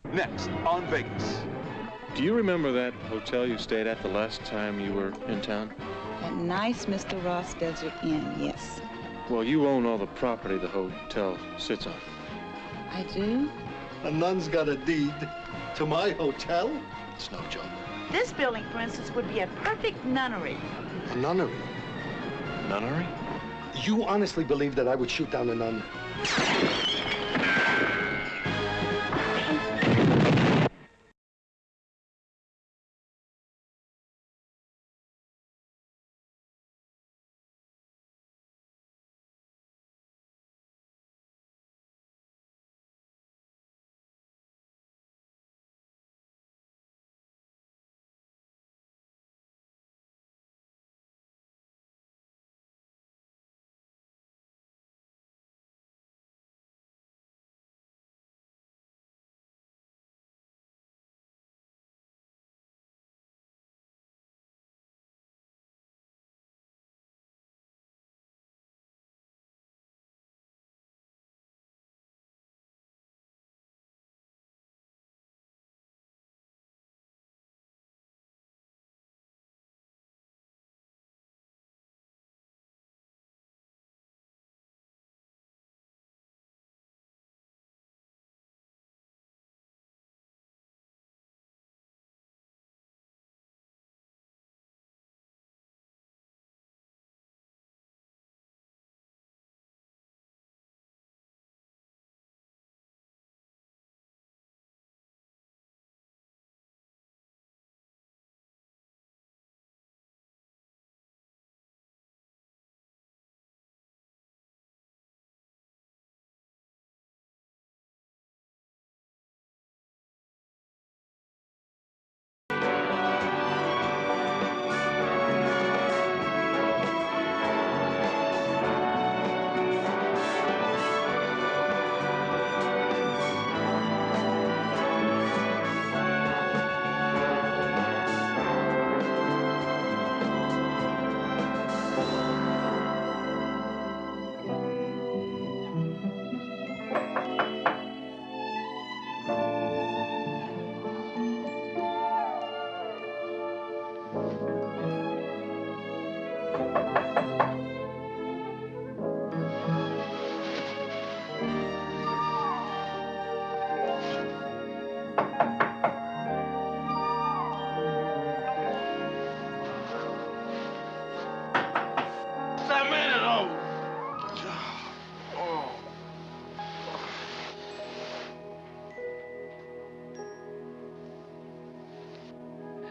Next on Vegas. Do you remember that hotel you stayed at the last time you were in town? That nice Mr. Ross Desert Inn, yes. Well, you own all the property the hotel sits on. I do? A nun's got a deed to my hotel? It's no joke. This building, for instance, would be a perfect nunnery. A nunnery? Nunnery? You honestly believe that I would shoot down a nun?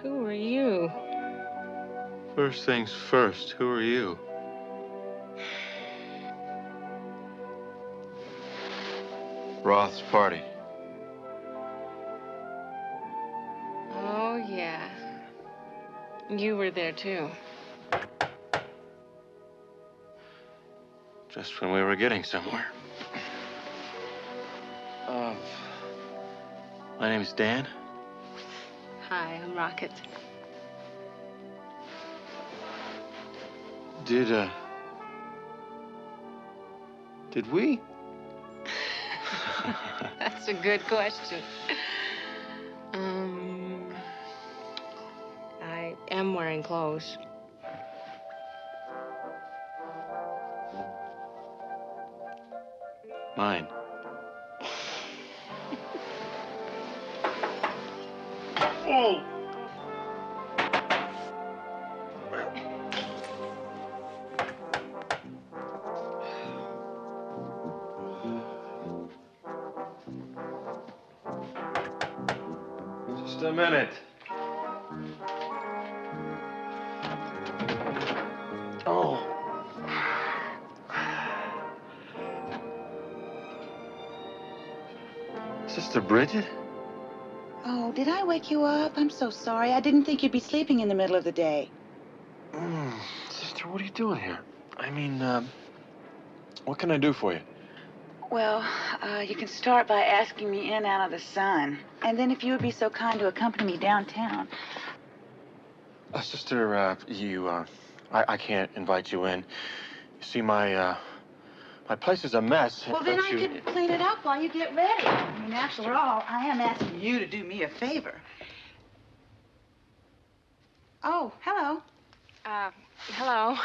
Who are you? First things first, who are you? Roth's party. Oh, yeah. You were there, too. Just when we were getting somewhere. My name's Dan. Hi, I'm Rocket. Did we? That's a good question. I am wearing clothes. Mine. Oh! Just a minute. Oh. Sister Bridget? Oh, did I wake you up? I'm so sorry. I didn't think you'd be sleeping in the middle of the day. Sister, what are you doing here? I mean, what can I do for you? Well, you can start by asking me in out of the sun. And then if you would be so kind to accompany me downtown. Sister, I can't invite you in. You see, my My place is a mess. Well, then Don't I you- could clean it up while you get ready. I mean, after all, I am asking you to do me a favor. Oh, hello. Hello.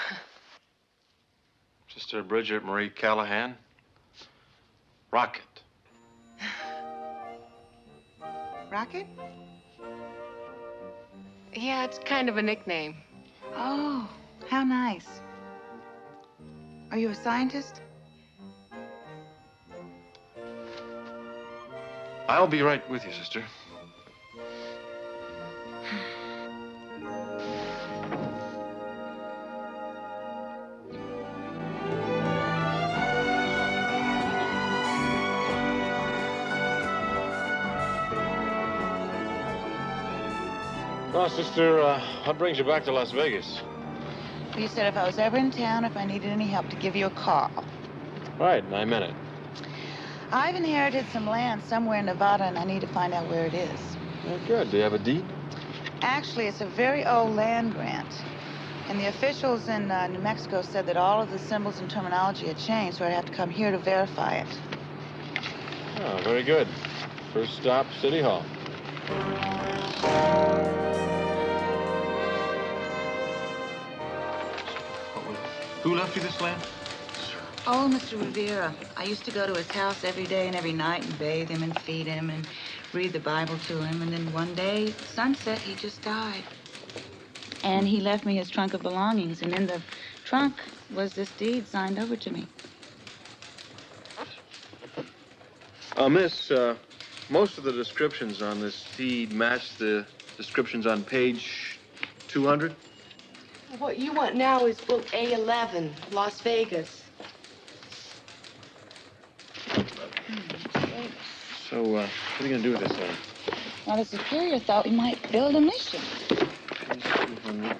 Sister Bridget Marie Callahan. Rocket. Rocket? Yeah, it's kind of a nickname. Oh, how nice. Are you a scientist? I'll be right with you, sister. Well, sister, what brings you back to Las Vegas? Well, you said if I was ever in town, if I needed any help, to give you a call. Right, and I meant it. I've inherited some land somewhere in Nevada, and I need to find out where it is. Oh, good. Do you have a deed? Actually, it's a very old land grant. And the officials in New Mexico said that all of the symbols and terminology had changed, so I'd have to come here to verify it. Oh, very good. First stop, City Hall. Who left you this land? Oh, Mr. Rivera. I used to go to his house every day and every night and bathe him and feed him and read the Bible to him. And then one day, at sunset, he just died. And he left me his trunk of belongings. And in the trunk was this deed signed over to me. Miss, most of the descriptions on this deed match the descriptions on page 200. What you want now is book A11, Las Vegas. So, what are you going to do with this land? Now, the Superior thought we might build a mission. Page 200.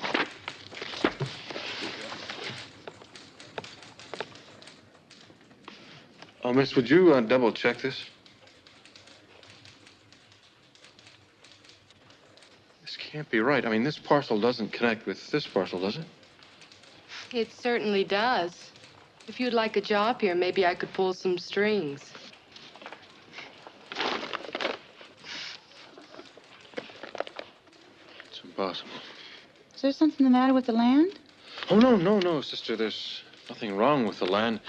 Oh, miss, would you double check this? This can't be right. I mean, this parcel doesn't connect with this parcel, does it? It certainly does. If you'd like a job here, maybe I could pull some strings. It's impossible. Is there something the matter with the land? Oh, no, sister. There's nothing wrong with the land.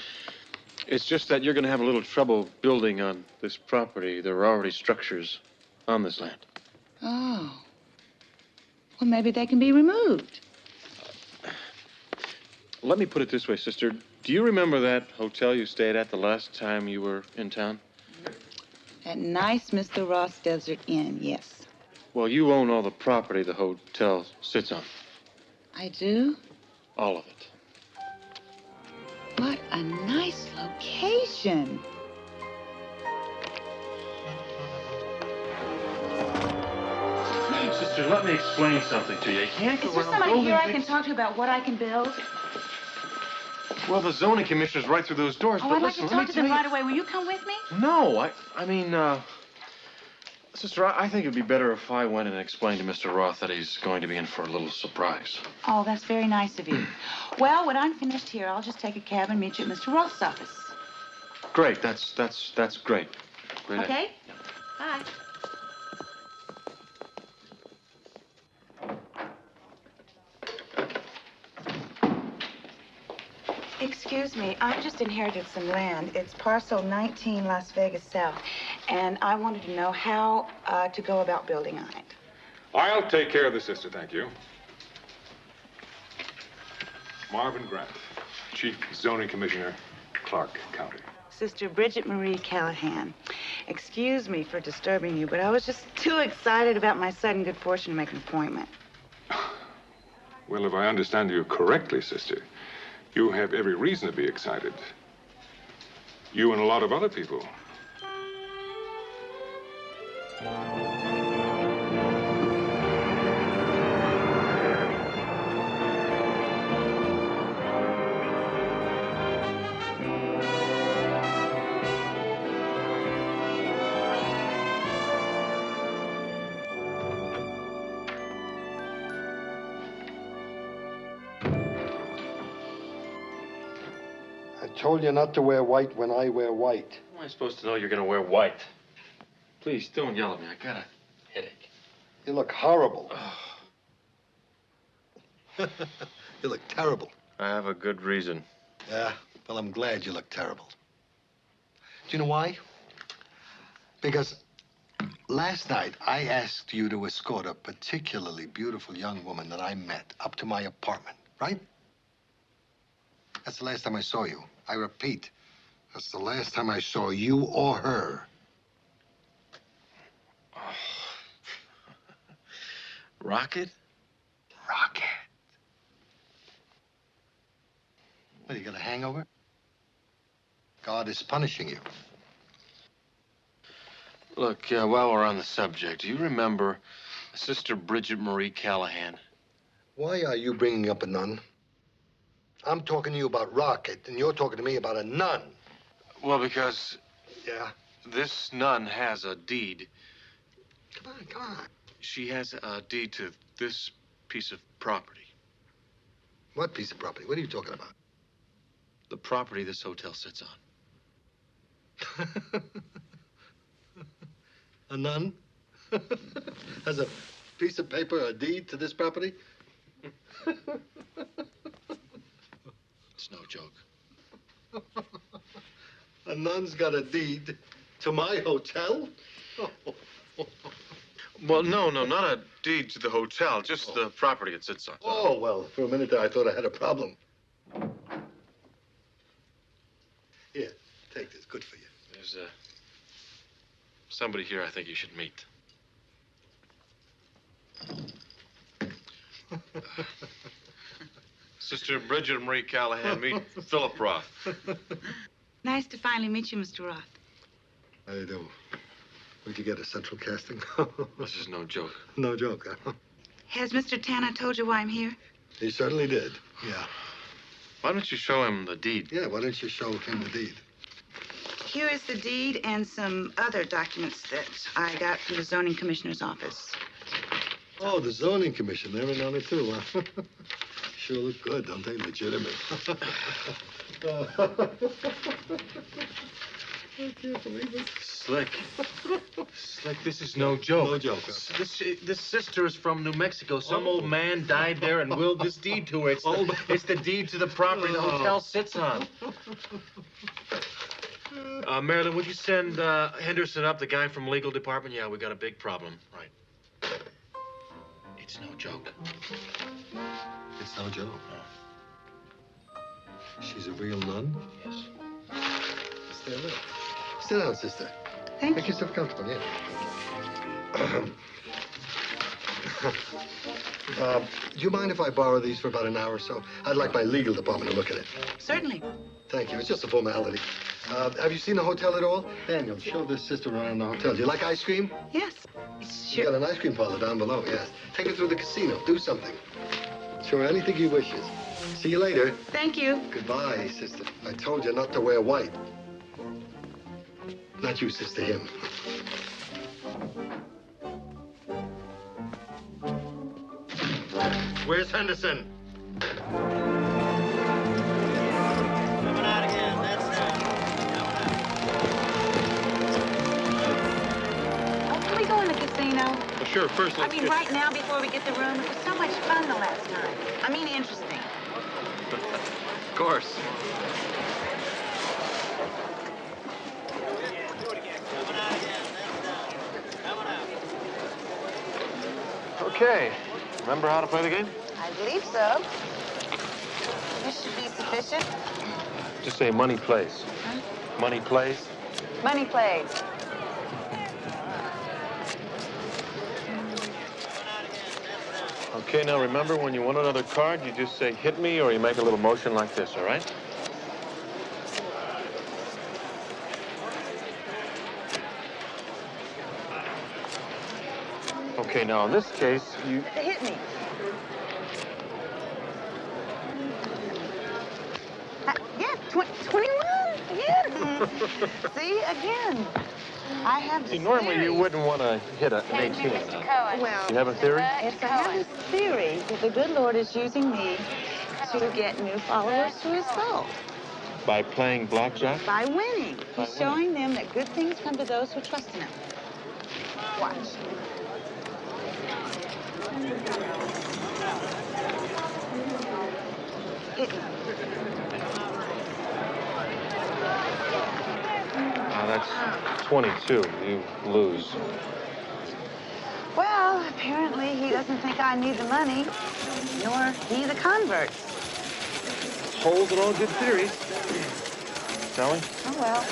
It's just that you're going to have a little trouble building on this property. There are already structures on this land. Oh. Well, maybe they can be removed. Let me put it this way, sister. Do you remember that hotel you stayed at the last time you were in town? That nice Mr. Ross Desert Inn, yes. Well, you own all the property the hotel sits on. I do? All of it. What a nice location. Sister, let me explain something to you. You can't go Is there around somebody building here I can things- talk to about what I can build? Well, the zoning commissioner's right through those doors. Oh, but I'd like listen, to let me talk to them tell right you- away. Will you come with me? No, I mean, sister, I think it'd be better if I went and explained to Mr. Roth that he's going to be in for a little surprise. Oh, that's very nice of you. Well, when I'm finished here, I'll just take a cab and meet you at Mr. Roth's office. Great, that's great. Great. Okay? Bye. Excuse me, I've just inherited some land. It's parcel 19, Las Vegas South. And I wanted to know how to go about building on it. I'll take care of the sister, thank you. Marvin Grant, Chief Zoning Commissioner, Clark County. Sister Bridget Marie Callahan. Excuse me for disturbing you, but I was just too excited about my sudden good fortune to make an appointment. Well, if I understand you correctly, sister, you have every reason to be excited. You and a lot of other people. I told you not to wear white when I wear white. How am I supposed to know you're going to wear white? Please, don't yell at me. I got a headache. You look horrible. You look terrible. I have a good reason. Yeah, well, I'm glad you look terrible. Do you know why? Because last night I asked you to escort a particularly beautiful young woman that I met up to my apartment, right? That's the last time I saw you. I repeat, that's the last time I saw you or her. Rocket? Rocket. What, you got a hangover? God is punishing you. Look, while we're on the subject, do you remember Sister Bridget Marie Callahan? Why are you bringing up a nun? I'm talking to you about Rocket, and you're talking to me about a nun. Well, because Yeah? this nun has a deed. Come on, come on. She has a deed to this piece of property. What piece of property? What are you talking about? The property this hotel sits on. A nun? Has a piece of paper, a deed to this property? It's no joke. A nun's got a deed to my hotel? Well, no, not a deed to the hotel, just the property it sits on. Oh, well, for a minute there, I thought I had a problem. Here, take this. Good for you. There's somebody here I think you should meet. Sister Bridget Marie Callahan, meet Philip Roth. Nice to finally meet you, Mr. Roth. How do you do? Where'd you get a central casting? This is no joke. No joke, huh? Has Mr. Tanna told you why I'm here? He certainly did. Yeah. Why don't you show him the deed? Yeah, why don't you show him the deed? Here is the deed and some other documents that I got from the zoning commissioner's office. Oh, the zoning commission. They're in on it, too, huh? Sure look good, don't they? Legitimate. I can't believe it. Slick. Slick, this is no joke. No joke, huh? This sister is from New Mexico. Some old man died there and willed this deed to her. It's the deed to the property the hotel sits on. Marilyn, would you send Henderson up, the guy from legal department? Yeah, we got a big problem. Right. It's no joke. It's no joke. She's a real nun? Yes. Stay a little. Sit down, sister. Thank Make you. yourself comfortable, yeah. Do you mind if I borrow these for about an hour or so? I'd like my legal department to look at it. Certainly. Thank you. It's just a formality. Have you seen the hotel at all? Daniel, show this sister around the hotel. Do you like ice cream? Yes. You Sure. got an ice cream parlor down below, yes. Take her through the casino. Do something. Show her anything he wishes. See you later. Thank you. Goodbye, sister. I told you not to wear white. Not you, sister, him. Where's Henderson? Oh, can we go in the casino? Well, sure, first I mean, right now before we get the room. It was so much fun the last time. I mean, interesting. Of course. Okay. Remember how to play the game? I believe so. This should be sufficient. Just say money plays. Huh? Money plays. Money played. Okay, now remember, when you want another card, you just say hit me, or you make a little motion like this, all right? Okay, now in this case, you... Hit me. Yeah, 21. Again. See, again. I have this See, normally theory. you wouldn't want to hit an 18. Well, You have a theory? yes, I have this theory that the good Lord is using me to get new followers to his cult. By playing blackjack? By winning. By He's showing them that good things come to those who trust in him. Watch. That's 22. You lose. Well, apparently he doesn't think I need the money, nor he the converts. Holes in all good theories. Sally? Oh, well.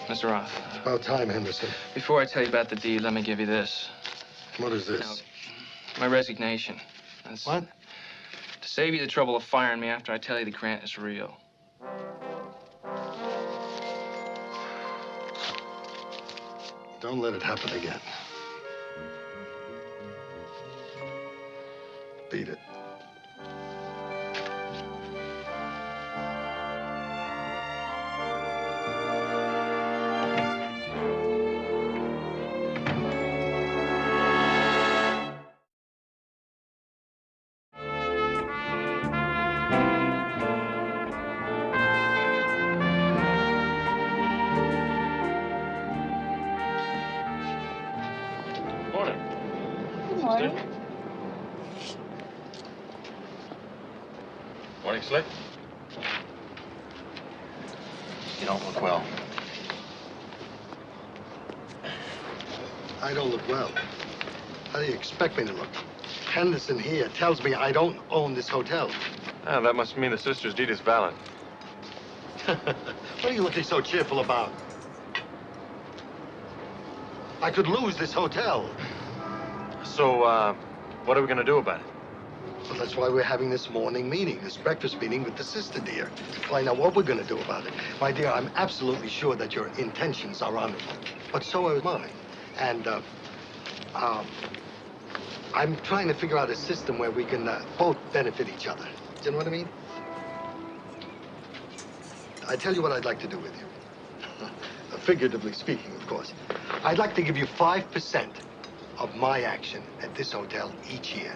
Mr. Roth. It's about time, Henderson. Before I tell you about the deed, let me give you this. What is this? Now, my resignation. That's What? to save you the trouble of firing me after I tell you the grant is real. Don't let it happen again. Beat it. Morning. Good morning. Morning, Slick. You don't look well. I don't look well. How do you expect me to look? Henderson here tells me I don't own this hotel. Ah, that must mean the sister's deed is valid. What are you looking so cheerful about? I could lose this hotel. So, what are we gonna do about it? Well, that's why we're having this morning meeting, this breakfast meeting with the sister, dear, to find out what we're going to do about it. My dear, I'm absolutely sure that your intentions are honorable, but so are mine. And I'm trying to figure out a system where we can both benefit each other. Do you know what I mean? I tell you what I'd like to do with you. Figuratively speaking, of course. I'd like to give you 5% of my action at this hotel each year.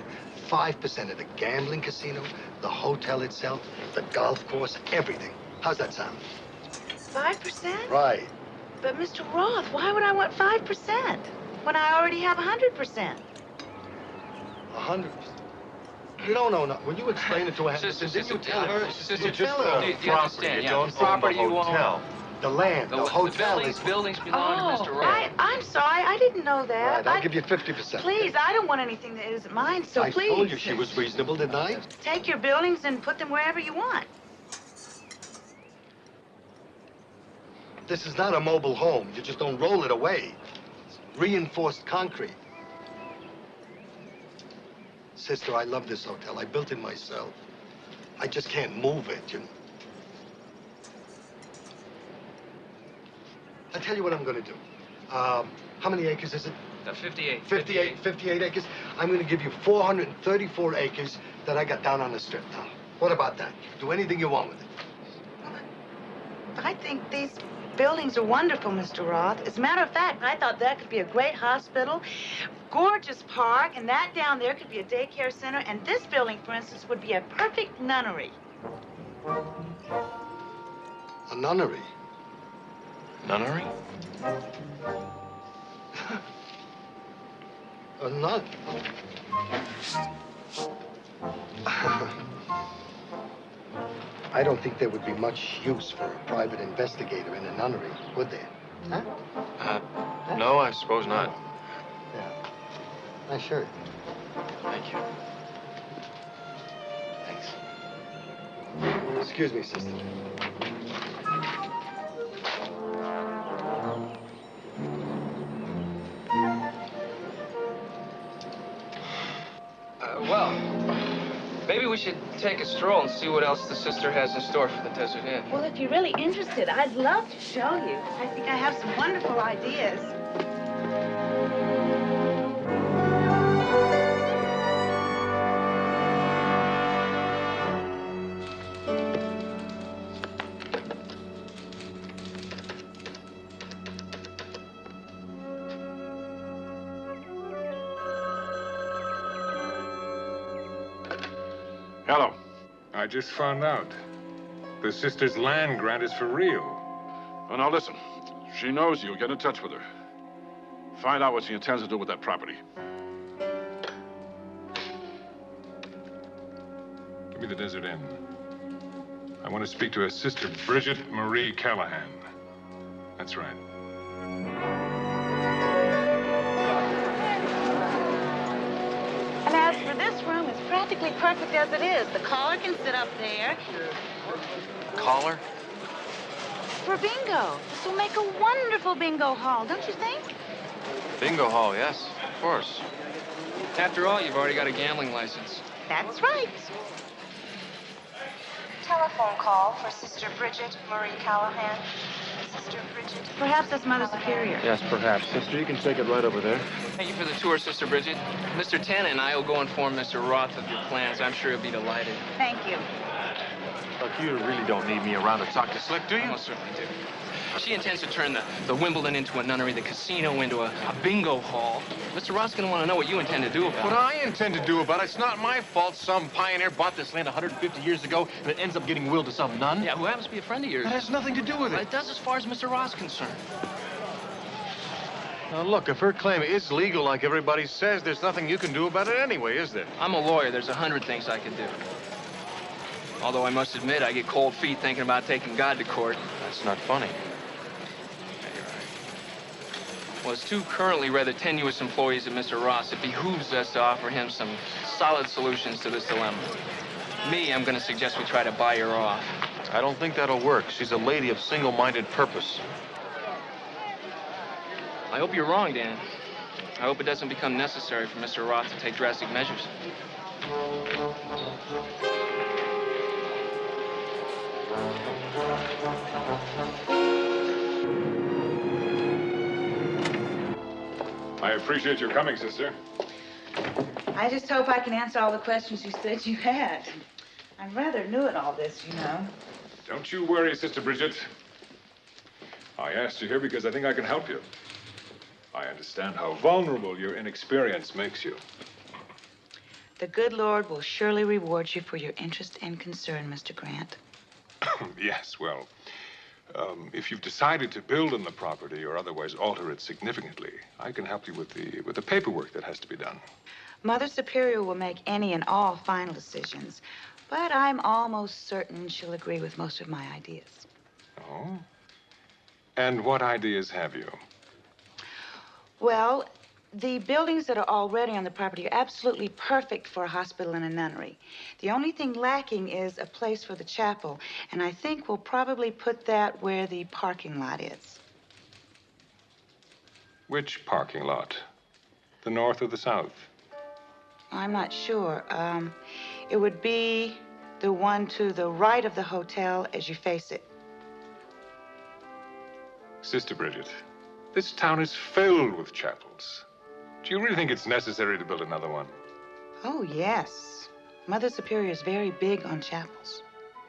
5% of the gambling casino, the hotel itself, the golf course, everything. How's that sound? 5%? Right. But, Mr. Roth, why would I want 5% when I already have 100%? 100%. No. When you explain it to her, didn't you tell her? Sister, You tell her. do you understand? Yeah, the property you own. The land, the hotel the is... buildings belong to Mr. Roth. I'm sorry. I didn't know that. Right, I'll give you 50%. Please, I don't want anything that isn't mine, so please. I told you she was reasonable, didn't I? Take your buildings and put them wherever you want. This is not a mobile home. You just don't roll it away. It's reinforced concrete. Sister, I love this hotel. I built it myself. I just can't move it, you know. I'll tell you what I'm going to do. How many acres is it? 58. 58 acres. I'm going to give you 434 acres that I got down on the strip now. What about that? Do anything you want with it. I think these buildings are wonderful, Mr. Roth. As a matter of fact, I thought that could be a great hospital, gorgeous park, and that down there could be a daycare center, and this building, for instance, would be a perfect nunnery. A nunnery? Nunnery? A nun? I don't think there would be much use for a private investigator in a nunnery, would there? Huh? No, I suppose not. Yeah. Nice shirt. Thank you. Thanks. Excuse me, sister. Well, maybe we should take a stroll and see what else the sister has in store for the Desert Inn. Well, if you're really interested, I'd love to show you. I think I have some wonderful ideas. Hello. I just found out. The sister's land grant is for real. Oh, now listen. She knows you. Get in touch with her. Find out what she intends to do with that property. Give me the Desert Inn. I want to speak to a Sister Bridget Marie Callahan. That's right. And as for this room, it's practically perfect as it is. The caller can sit up there. Caller? For bingo. This will make a wonderful bingo hall, don't you think? Bingo hall, yes, of course. After all, you've already got a gambling license. That's right. Telephone call for Sister Bridget Marie Callahan. Sister Bridget. Perhaps that's Mother Superior. Yes, perhaps. Sister, you can take it right over there. Thank you for the tour, Sister Bridget. Mr. Tanna and I will go inform Mr. Roth of your plans. I'm sure he'll be delighted. Thank you. Look, you really don't need me around to talk to Slick, do you? Most certainly do. She intends to turn the Wimbledon into a nunnery, the casino into a bingo hall. Mr. Roth's going to want to know what you intend to do about it. What I intend to do about it, it's not my fault some pioneer bought this land 150 years ago and it ends up getting willed to some nun. Yeah, who happens to be a friend of yours. That has nothing to do with it. It does as far as Mr. Roth's concerned. Now, look, if her claim is legal like everybody says, there's nothing you can do about it anyway, is there? I'm a lawyer. There's 100 things I could do. Although I must admit, I get cold feet thinking about taking God to court. That's not funny. Yeah, you're right. Well, as two currently rather tenuous employees of Mr. Ross, it behooves us to offer him some solid solutions to this dilemma. Me, I'm going to suggest we try to buy her off. I don't think that'll work. She's a lady of single-minded purpose. I hope you're wrong, Dan. I hope it doesn't become necessary for Mr. Roth to take drastic measures. I appreciate your coming, sister. I just hope I can answer all the questions you said you had. I'm rather new at all this, you know. Don't you worry, Sister Bridget. I asked you here because I think I can help you. I understand how vulnerable your inexperience makes you. The good Lord will surely reward you for your interest and concern, Mr. Grant. Yes, well, if you've decided to build on the property or otherwise alter it significantly, I can help you with the paperwork that has to be done. Mother Superior will make any and all final decisions, but I'm almost certain she'll agree with most of my ideas. Oh? And what ideas have you? Well, the buildings that are already on the property are absolutely perfect for a hospital and a nunnery. The only thing lacking is a place for the chapel, and I think we'll probably put that where the parking lot is. Which parking lot? The north or the south? I'm not sure. It would be the one to the right of the hotel as you face it. Sister Bridget, this town is filled with chapels. Do you really think it's necessary to build another one? Oh, yes. Mother Superior is very big on chapels.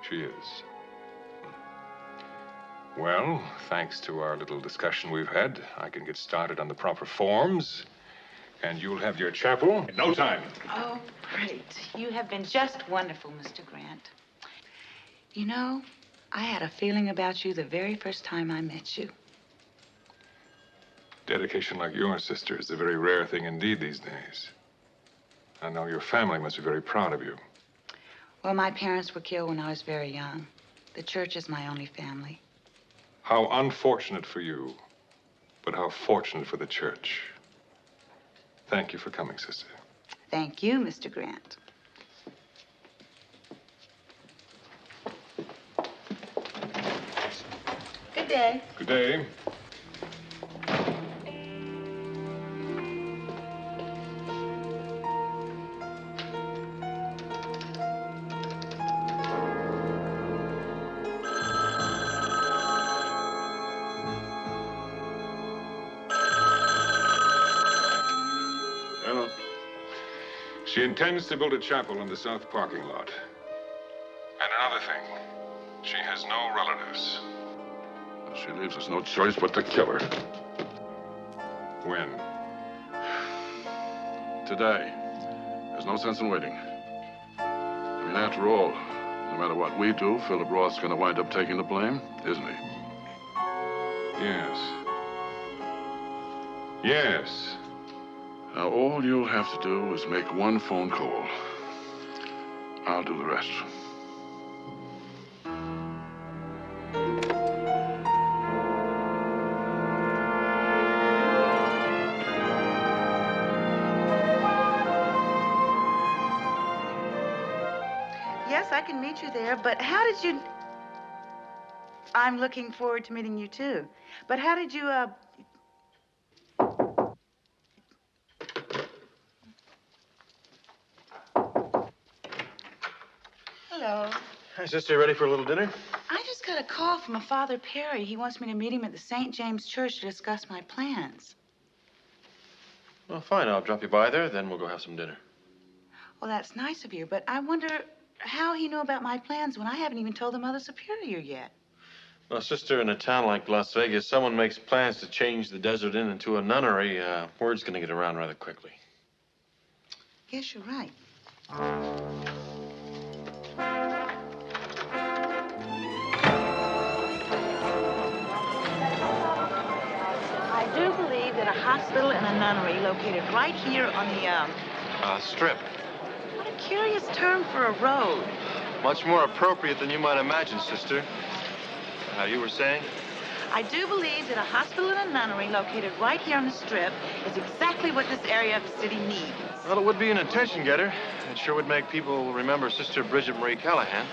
She is. Well, thanks to our little discussion we've had, I can get started on the proper forms, and you'll have your chapel in no time. Oh, great. You have been just wonderful, Mr. Grant. You know, I had a feeling about you the very first time I met you. Dedication like yours, sister, is a very rare thing indeed these days. I know your family must be very proud of you. Well, my parents were killed when I was very young. The church is my only family. How unfortunate for you, but how fortunate for the church. Thank you for coming, sister. Thank you, Mr. Grant. Good day. Good day. She intends to build a chapel in the south parking lot. And another thing, she has no relatives. She leaves us no choice but to kill her. When? Today. There's no sense in waiting. Give me And after all, no matter what we do, Philip Roth's going to wind up taking the blame, isn't he? Yes. Yes. Now, all you'll have to do is make one phone call. I'll do the rest. Yes, I can meet you there, but how did you... I'm looking forward to meeting you, too. But how did you, Hello. Hi, sister. Ready for a little dinner? I just got a call from a Father Perry. He wants me to meet him at the St. James Church to discuss my plans. Well, fine. I'll drop you by there, then we'll go have some dinner. Well, that's nice of you, but I wonder how he knew about my plans when I haven't even told the Mother Superior yet. Well, sister, in a town like Las Vegas, someone makes plans to change the desert inn into a nunnery, word's gonna get around rather quickly. Guess you're right. I do believe that a hospital and a nunnery located right here on the, Strip. What a curious term for a road. Much more appropriate than you might imagine, sister. You were saying? I do believe that a hospital and a nunnery located right here on the Strip is exactly what this area of the city needs. Well, it would be an attention getter. It sure would make people remember Sister Bridget Marie Callahan.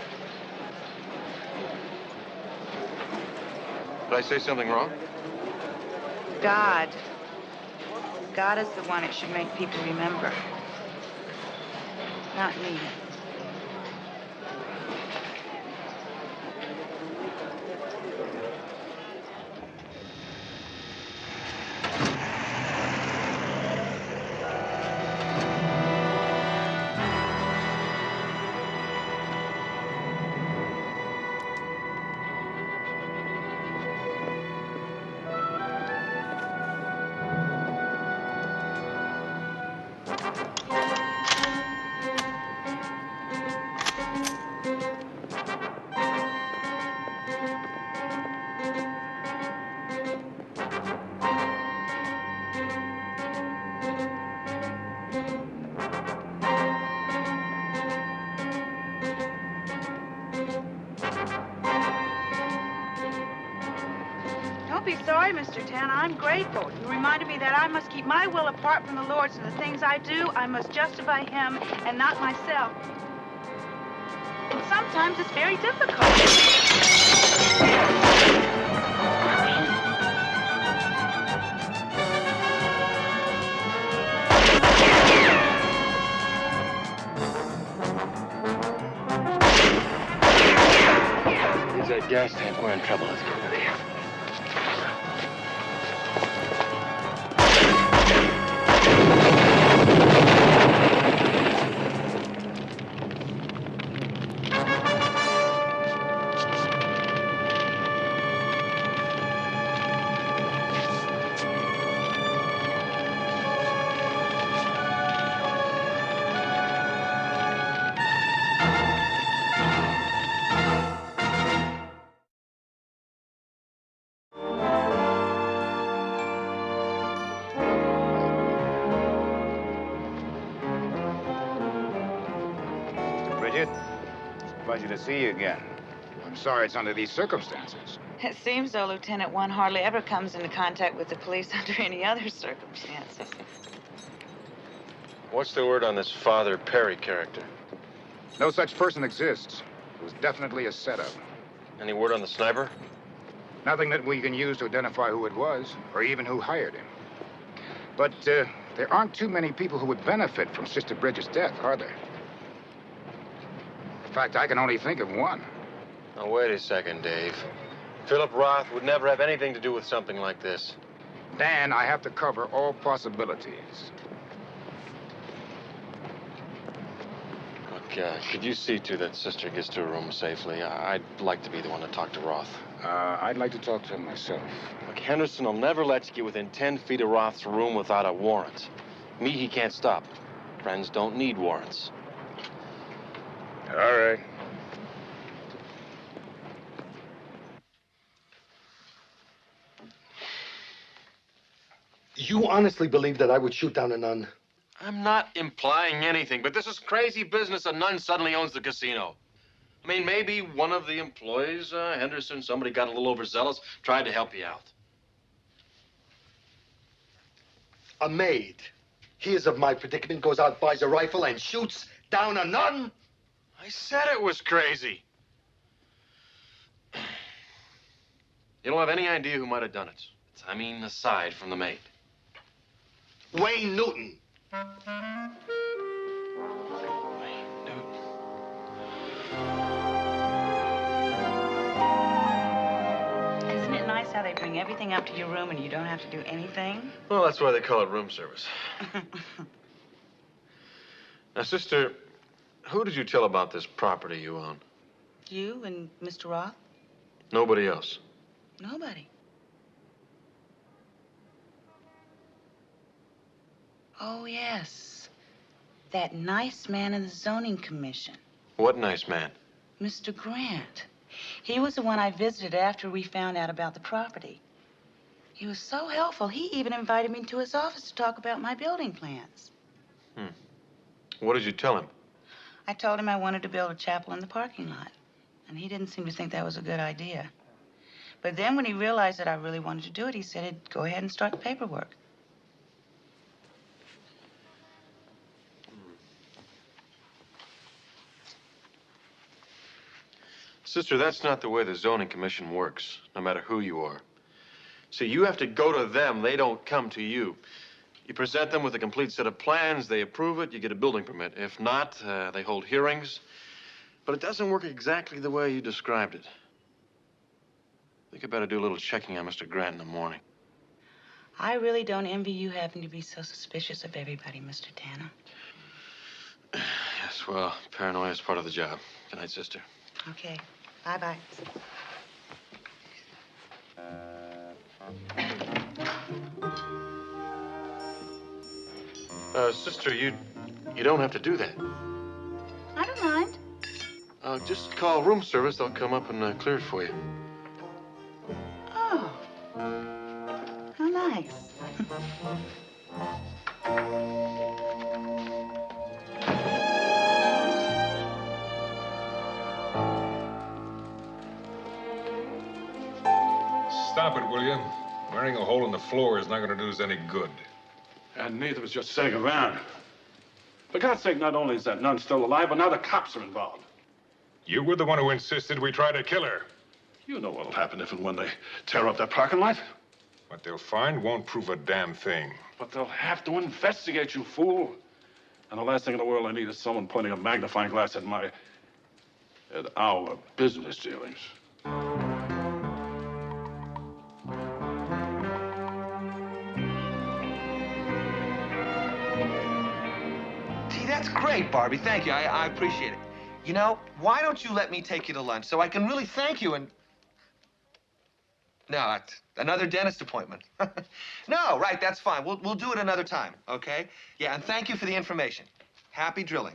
Did I say something wrong? God. God is the one it should make people remember. Not me. Don't be sorry, Mr. Tanna. I'm grateful. You reminded me that I must keep my will apart from the Lord's, and the things I do, I must justify Him and not myself. And sometimes it's very difficult. Use that gas tank. We're in trouble. Let's get out of here. Bridget, pleasure to see you again. I'm sorry it's under these circumstances. It seems, though, Lieutenant, one hardly ever comes into contact with the police under any other circumstances. What's the word on this Father Perry character? No such person exists. It was definitely a setup. Any word on the sniper? Nothing that we can use to identify who it was, or even who hired him. But there aren't too many people who would benefit from Sister Bridget's death, are there? In fact, I can only think of one. Now, wait a second, Dave. Philip Roth would never have anything to do with something like this. Dan, I have to cover all possibilities. Look, could you see to that Sister gets to her room safely? I'd like to be the one to talk to Roth. I'd like to talk to him myself. Look, Henderson will never let you get within 10 feet of Roth's room without a warrant. Me, he can't stop. Friends don't need warrants. All right. You honestly believe that I would shoot down a nun? I'm not implying anything, but this is crazy business. A nun suddenly owns the casino. I mean, maybe one of the employees, Henderson, somebody got a little overzealous, tried to help you out. A maid hears of my predicament, goes out, buys a rifle, and shoots down a nun? I said it was crazy. You don't have any idea who might have done it. I mean, aside from the maid. Wayne Newton. Isn't it nice how they bring everything up to your room and you don't have to do anything? Well, that's why they call it room service. Now, sister, who did you tell about this property you own? You and Mr. Roth? Nobody else. Nobody. Oh, yes. That nice man in the zoning commission. What nice man? Mr. Grant. He was the one I visited after we found out about the property. He was so helpful, he even invited me to his office to talk about my building plans. What did you tell him? I told him I wanted to build a chapel in the parking lot, and he didn't seem to think that was a good idea. But then when he realized that I really wanted to do it, he said he'd go ahead and start the paperwork. Sister, that's not the way the zoning commission works, no matter who you are. See, you have to go to them. They don't come to you. You present them with a complete set of plans. They approve it. You get a building permit. If not, they hold hearings. But it doesn't work exactly the way you described it. I think I better do a little checking on Mr. Grant in the morning. I really don't envy you having to be so suspicious of everybody, Mr. Tanner. Yes, well, paranoia is part of the job. Good night, sister. Okay. Bye-bye. Sister, you don't have to do that. I don't mind. Just call room service. They'll come up and clear it for you. Oh. How nice. Stop it, will you? Wearing a hole in the floor is not going to do us any good. And neither was just sitting around. For God's sake, not only is that nun still alive, but now the cops are involved. You were the one who insisted we try to kill her. You know what'll happen if and when they tear up that parking lot. What they'll find won't prove a damn thing. But they'll have to investigate, you fool. And the last thing in the world I need is someone pointing a magnifying glass at our business dealings. Gee, that's great, Barbie. Thank you. I appreciate it. You know, why don't you let me take you to lunch so I can really thank you and... No, another dentist appointment. No, right, that's fine. We'll do it another time, okay? Yeah, and thank you for the information. Happy drilling.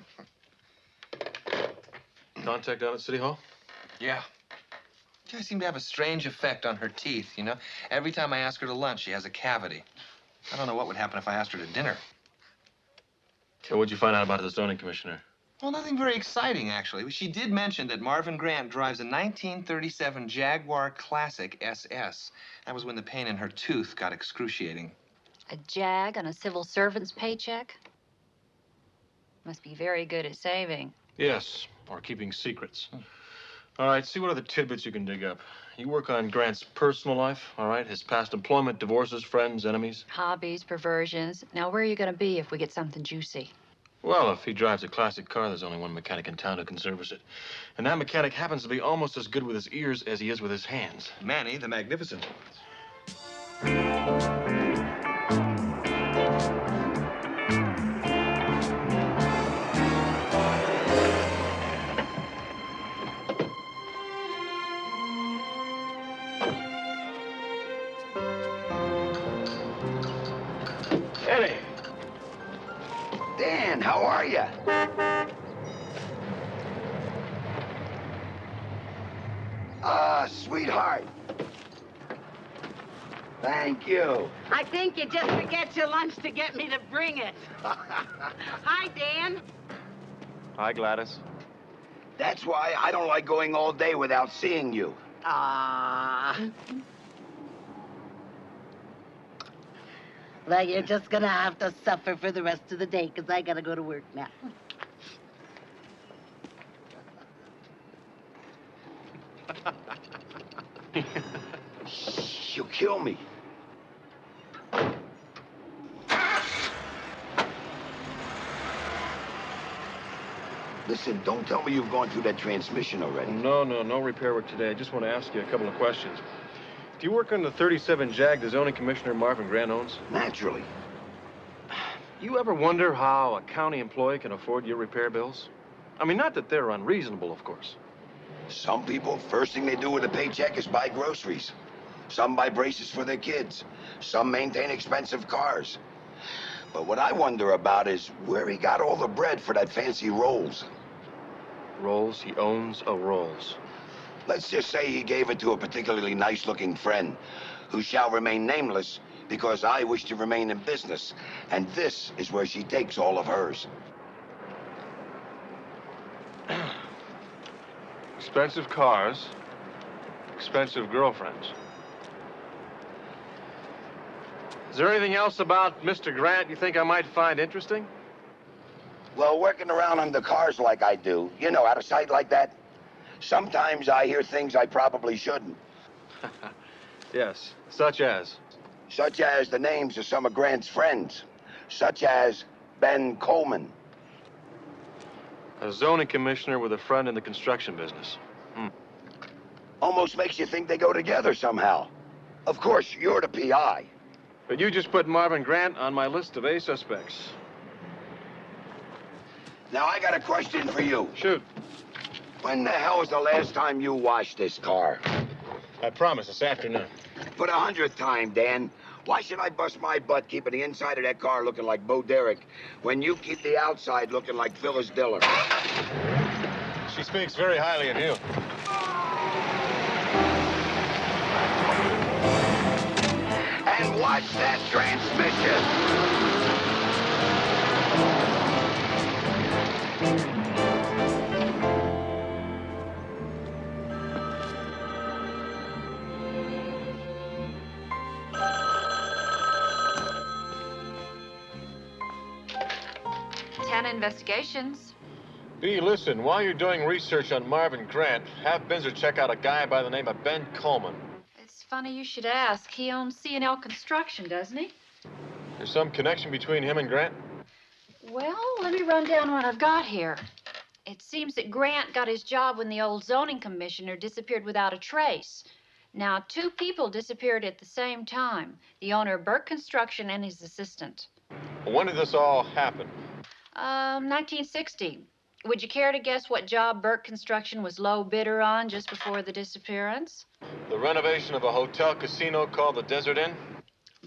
Contact down at City Hall? Yeah. She seems to have a strange effect on her teeth, you know? Every time I ask her to lunch, she has a cavity. I don't know what would happen if I asked her to dinner. So what'd you find out about the zoning commissioner? Well, nothing very exciting, actually. She did mention that Marvin Grant drives a 1937 Jaguar Classic SS. That was when the pain in her tooth got excruciating. A jag on a civil servant's paycheck? Must be very good at saving. Yes, or keeping secrets. All right, see what other tidbits you can dig up. You work on Grant's personal life, all right? His past employment, divorces, friends, enemies. Hobbies, perversions. Now, where are you going to be if we get something juicy? Well, if he drives a classic car, there's only one mechanic in town who can service it. And that mechanic happens to be almost as good with his ears as he is with his hands. Manny the Magnificent. Eddie! Dan, how are you? sweetheart. Thank you. I think you just forget your lunch to get me to bring it. Hi, Dan. Hi, Gladys. That's why I don't like going all day without seeing you. Ah. Well, you're just gonna have to suffer for the rest of the day, because I gotta go to work now. You'll kill me. Listen, don't tell me you've gone through that transmission already. No repair work today. I just want to ask you a couple of questions. Do you work on the 37 Jag the zoning commissioner Marvin Grant owns? Naturally. You ever wonder how a county employee can afford your repair bills? I mean, not that they're unreasonable, of course. Some people, first thing they do with a paycheck is buy groceries. Some buy braces for their kids. Some maintain expensive cars. But what I wonder about is where he got all the bread for that fancy Rolls. Rolls? He owns a Rolls. Let's just say he gave it to a particularly nice-looking friend who shall remain nameless because I wish to remain in business. And this is where she takes all of hers. Expensive cars, expensive girlfriends. Is there anything else about Mr. Grant you think I might find interesting? Well, working around on the cars like I do, you know, out of sight like that, sometimes I hear things I probably shouldn't. Yes, such as? Such as the names of some of Grant's friends. Such as Ben Coleman. A zoning commissioner with a friend in the construction business. Almost makes you think they go together somehow. Of course, you're the PI. But you just put Marvin Grant on my list of A suspects. Now, I got a question for you. Shoot. When the hell was the last time you washed this car? I promise, this afternoon. For the 100th time, Dan. Why should I bust my butt keeping the inside of that car looking like Bo Derek when you keep the outside looking like Phyllis Diller? She speaks very highly of you. And watch that transmission! Tanna Investigations. B, listen, while you're doing research on Marvin Grant, have Binzer check out a guy by the name of Ben Coleman. It's funny you should ask. He owns C&L Construction, doesn't he? There's some connection between him and Grant? Well, let me run down what I've got here. It seems that Grant got his job when the old zoning commissioner disappeared without a trace. Now, two people disappeared at the same time. The owner of Burke Construction and his assistant. When did this all happen? 1960. Would you care to guess what job Burke Construction was low bidder on just before the disappearance? The renovation of a hotel casino called the Desert Inn?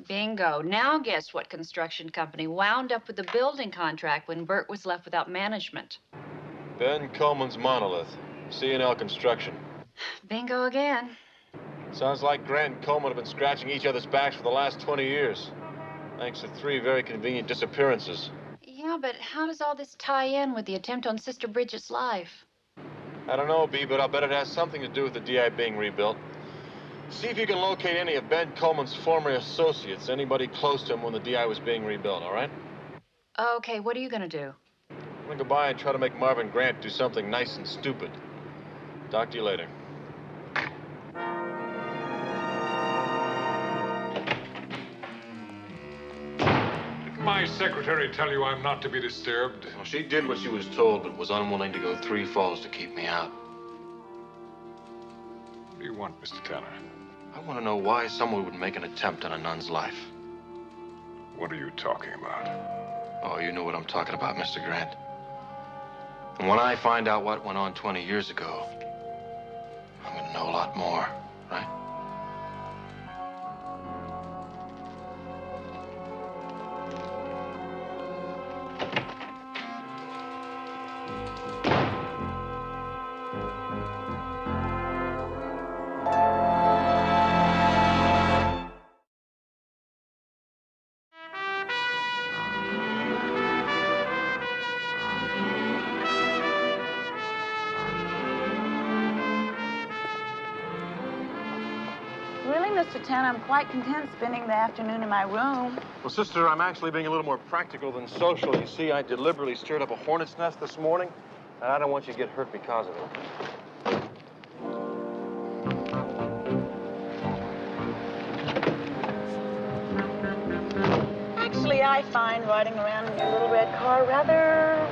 Bingo. Now guess what construction company wound up with the building contract when Burke was left without management? Ben Coleman's Monolith, C&L Construction. Bingo again. Sounds like Grant and Coleman have been scratching each other's backs for the last 20 years. Thanks to 3 very convenient disappearances. Yeah, but how does all this tie in with the attempt on Sister Bridget's life? I don't know, B, but I'll bet it has something to do with the DI being rebuilt. See if you can locate any of Ben Coleman's former associates, anybody close to him when the DI was being rebuilt, all right? Okay, what are you gonna do? I'm gonna go by and try to make Marvin Grant do something nice and stupid. Talk to you later. Did my secretary tell you I'm not to be disturbed? Well, she did what she was told, but was unwilling to go 3 falls to keep me out. What do you want, Mr. Tanner? I want to know why someone would make an attempt on a nun's life. What are you talking about? Oh, you know what I'm talking about, Mr. Grant. And when I find out what went on 20 years ago, I'm gonna know a lot more, right? Really, Mr. Tanner, I'm quite content spending the afternoon in my room. Well, sister, I'm actually being a little more practical than social. You see, I deliberately stirred up a hornet's nest this morning, and I don't want you to get hurt because of it. Actually, I find riding around in your little red car rather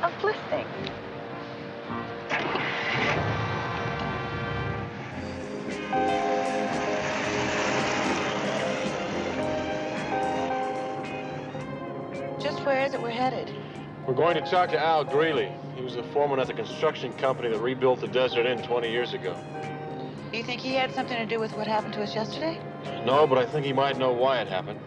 uplifting. Just where is it we're headed? We're going to talk to Al Greeley. He was the foreman at the construction company that rebuilt the Desert Inn 20 years ago. You think he had something to do with what happened to us yesterday? No, but I think he might know why it happened.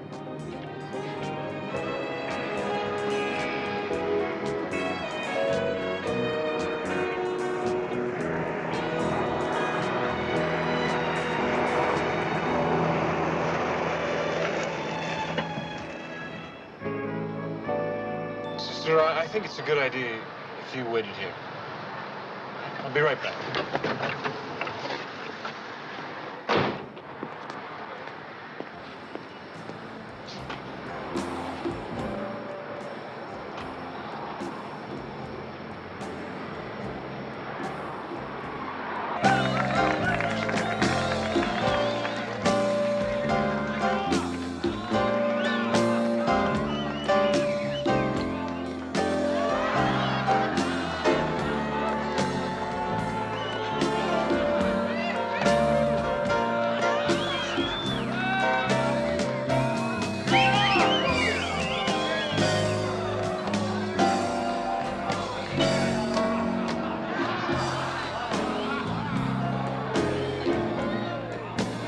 Sister, I think it's a good idea if you waited here. I'll be right back.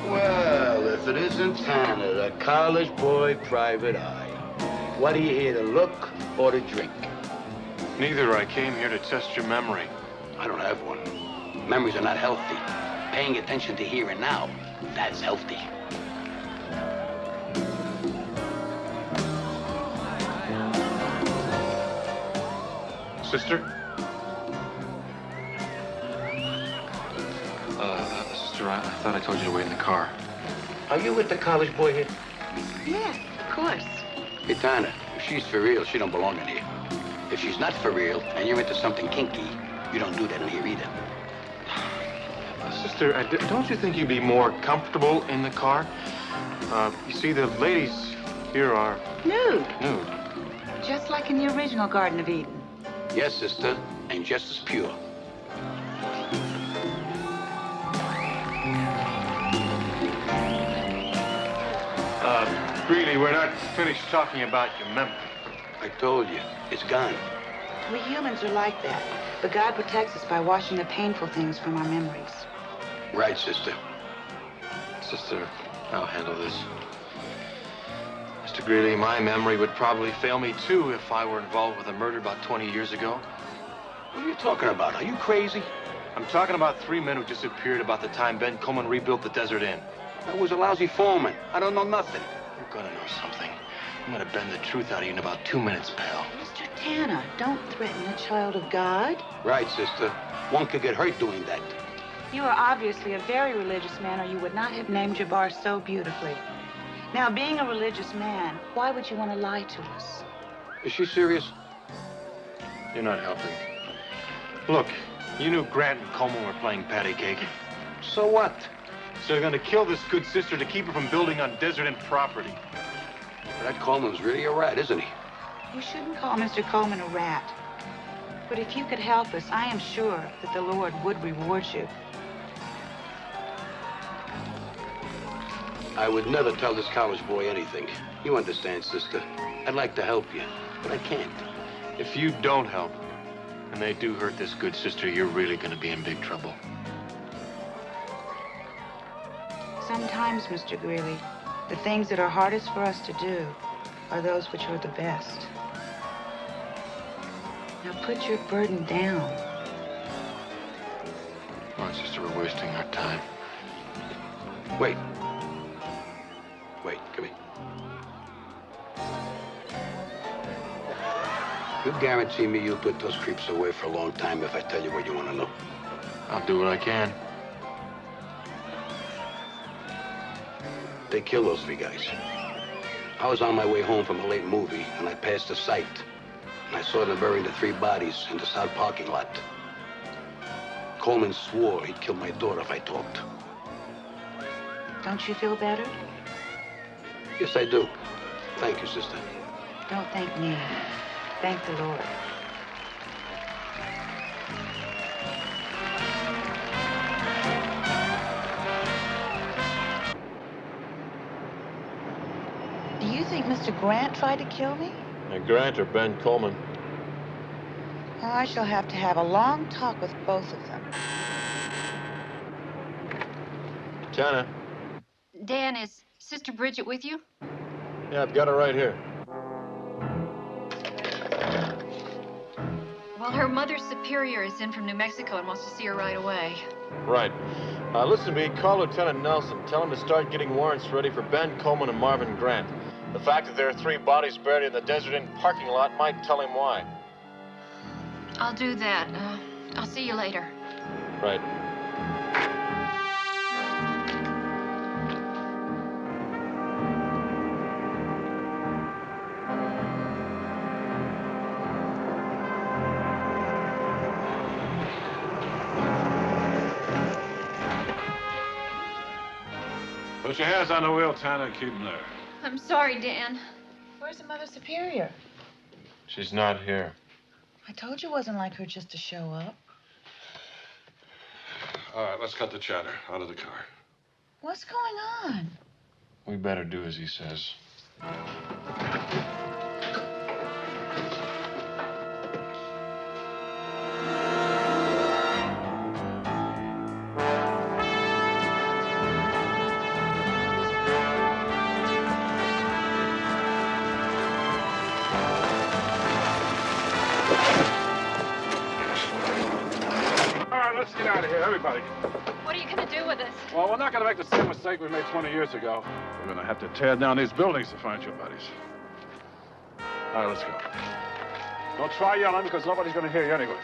Well, if it isn't Tanner, the college boy private eye. What are you here to look or to drink? Neither. I came here to test your memory. I don't have one. Memories are not healthy. Paying attention to here and now, that's healthy. Sister? Sister, I thought I told you to wait in the car. Are you with the college boy here? Yes, of course. Hey, Tanner, if she's for real, she don't belong in here. If she's not for real, and you're into something kinky, you don't do that in here either. Sister, don't you think you'd be more comfortable in the car? You see, the ladies here are... Nude. Nude. Just like in the original Garden of Eden. Yes, sister, and just as pure. Really, we're not finished talking about your memory. I told you, it's gone. We humans are like that, but God protects us by washing the painful things from our memories. Right, sister. Sister, I'll handle this. Mr. Greeley, my memory would probably fail me, too, if I were involved with a murder about 20 years ago. What are you talking about? Are you crazy? I'm talking about 3 men who disappeared about the time Ben Coleman rebuilt the Desert Inn. I was a lousy foreman. I don't know nothing. You're gonna know something. I'm gonna bend the truth out of you in about 2 minutes, pal. Mr. Tanner, don't threaten a child of God. Right, sister. One could get hurt doing that. You are obviously a very religious man, or you would not have named your bar so beautifully. Now, being a religious man, why would you want to lie to us? Is she serious? You're not helping. Look, you knew Grant and Coleman were playing patty cake. So what? So they're gonna kill this good sister to keep her from building on Desert Inn property. That Coleman's really a rat, isn't he? You shouldn't call Mr. Coleman a rat. But if you could help us, I am sure that the Lord would reward you. I would never tell this college boy anything. You understand, sister. I'd like to help you, but I can't. If you don't help, and they do hurt this good sister, you're really gonna be in big trouble. Sometimes, Mr. Greeley, the things that are hardest for us to do are those which are the best. Now put your burden down. Come on, sister, we're wasting our time. Wait. Wait, come here. You guarantee me you'll put those creeps away for a long time if I tell you what you want to know? I'll do what I can. they killed those three guys. I was on my way home from a late movie, and I passed a site. And I saw them burying the three bodies in the south parking lot. Coleman swore he'd kill my daughter if I talked. Don't you feel better? Yes, I do. Thank you, sister. Don't thank me. Thank the Lord. Do you think Mr. Grant tried to kill me? Grant or Ben Coleman? I shall have to have a long talk with both of them. Tanna. Dan, is Sister Bridget with you? Yeah, I've got her right here. Well, her mother's superior is in from New Mexico and wants to see her right away. Right. Listen to me, call Lieutenant Nelson. Tell him to start getting warrants ready for Ben Coleman and Marvin Grant. The fact that there are three bodies buried in the Desert Inn parking lot might tell him why. I'll do that. I'll see you later. Right. Put your hands on the wheel, Tanner, and keep them there. I'm sorry, Dan. Where's the Mother Superior? She's not here. I told you it wasn't like her just to show up. All right, let's cut the chatter. Out of the car. What's going on? We better do as he says. Let's get out of here, everybody. What are you going to do with us? Well, we're not going to make the same mistake we made 20 years ago. We're going to have to tear down these buildings to find your buddies. All right, let's go. Don't try yelling, because nobody's going to hear you anyway.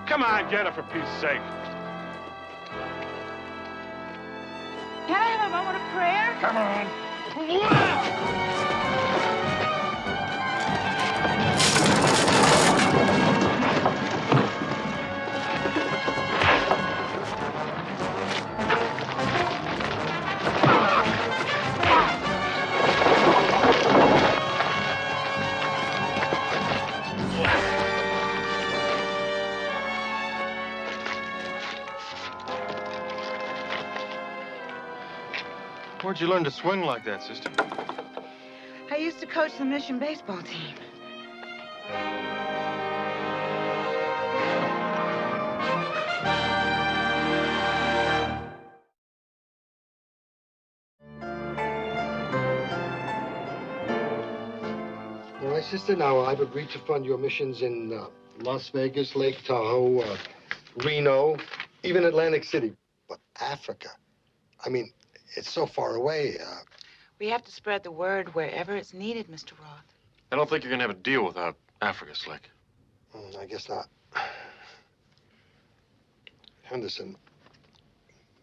Come on, get it, for Pete's sake. Can I have a moment of prayer? Come on. Where'd you learn to swing like that, sister? I used to coach the mission baseball team. All right, sister, now I've agreed to fund your missions in Las Vegas, Lake Tahoe, Reno, even Atlantic City. But Africa, I mean, it's so far away. We have to spread the word wherever it's needed, Mr. Roth. I don't think you're gonna have a deal without Africa, Slick. I guess not. Henderson,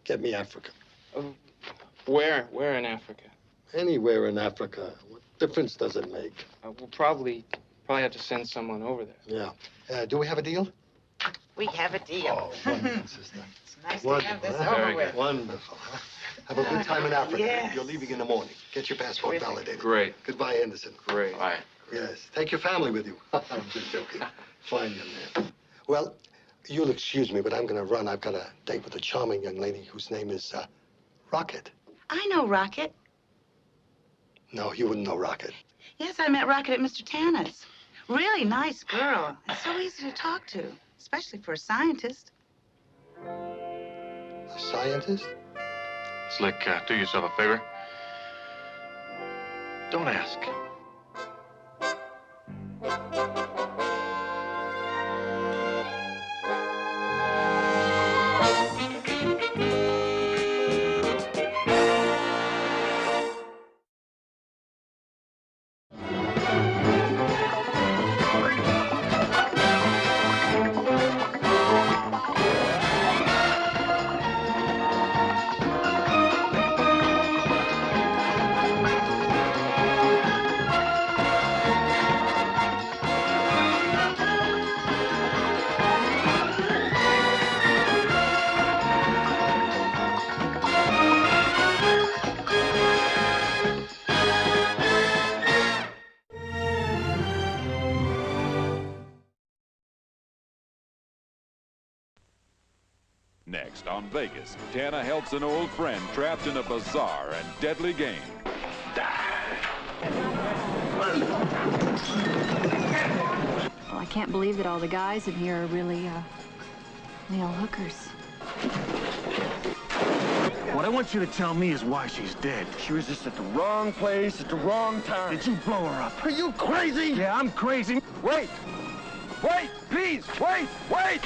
get me Africa. Where in Africa? Anywhere in Africa. What difference does it make? We'll probably have to send someone over there. Yeah. Do we have a deal? We have a deal. Oh, wonderful, sister. It's nice Wonderful, to have this huh? over with. Wonderful. Huh? Have a good time in Africa. Yes. You're leaving in the morning. Get your passport validated. Great. Goodbye, Henderson. Great. Bye. Yes. Take your family with you. I'm just joking. Fine, young man. Well, you'll excuse me, but I'm going to run. I've got a date with a charming young lady whose name is Rocket. I know Rocket. No, you wouldn't know Rocket. Yes, I met Rocket at Mr. Tanner's. Really nice girl. And so easy to talk to, especially for a scientist. A scientist? Slick, do yourself a favor. Don't ask. Next on Vegas, Tanna helps an old friend trapped in a bizarre and deadly game. Well, I can't believe that all the guys in here are really male hookers. What I want you to tell me is why she's dead. She was just at the wrong place at the wrong time. Did you blow her up? Are you crazy? Yeah, I'm crazy. Wait! Wait! Please! Wait! Wait!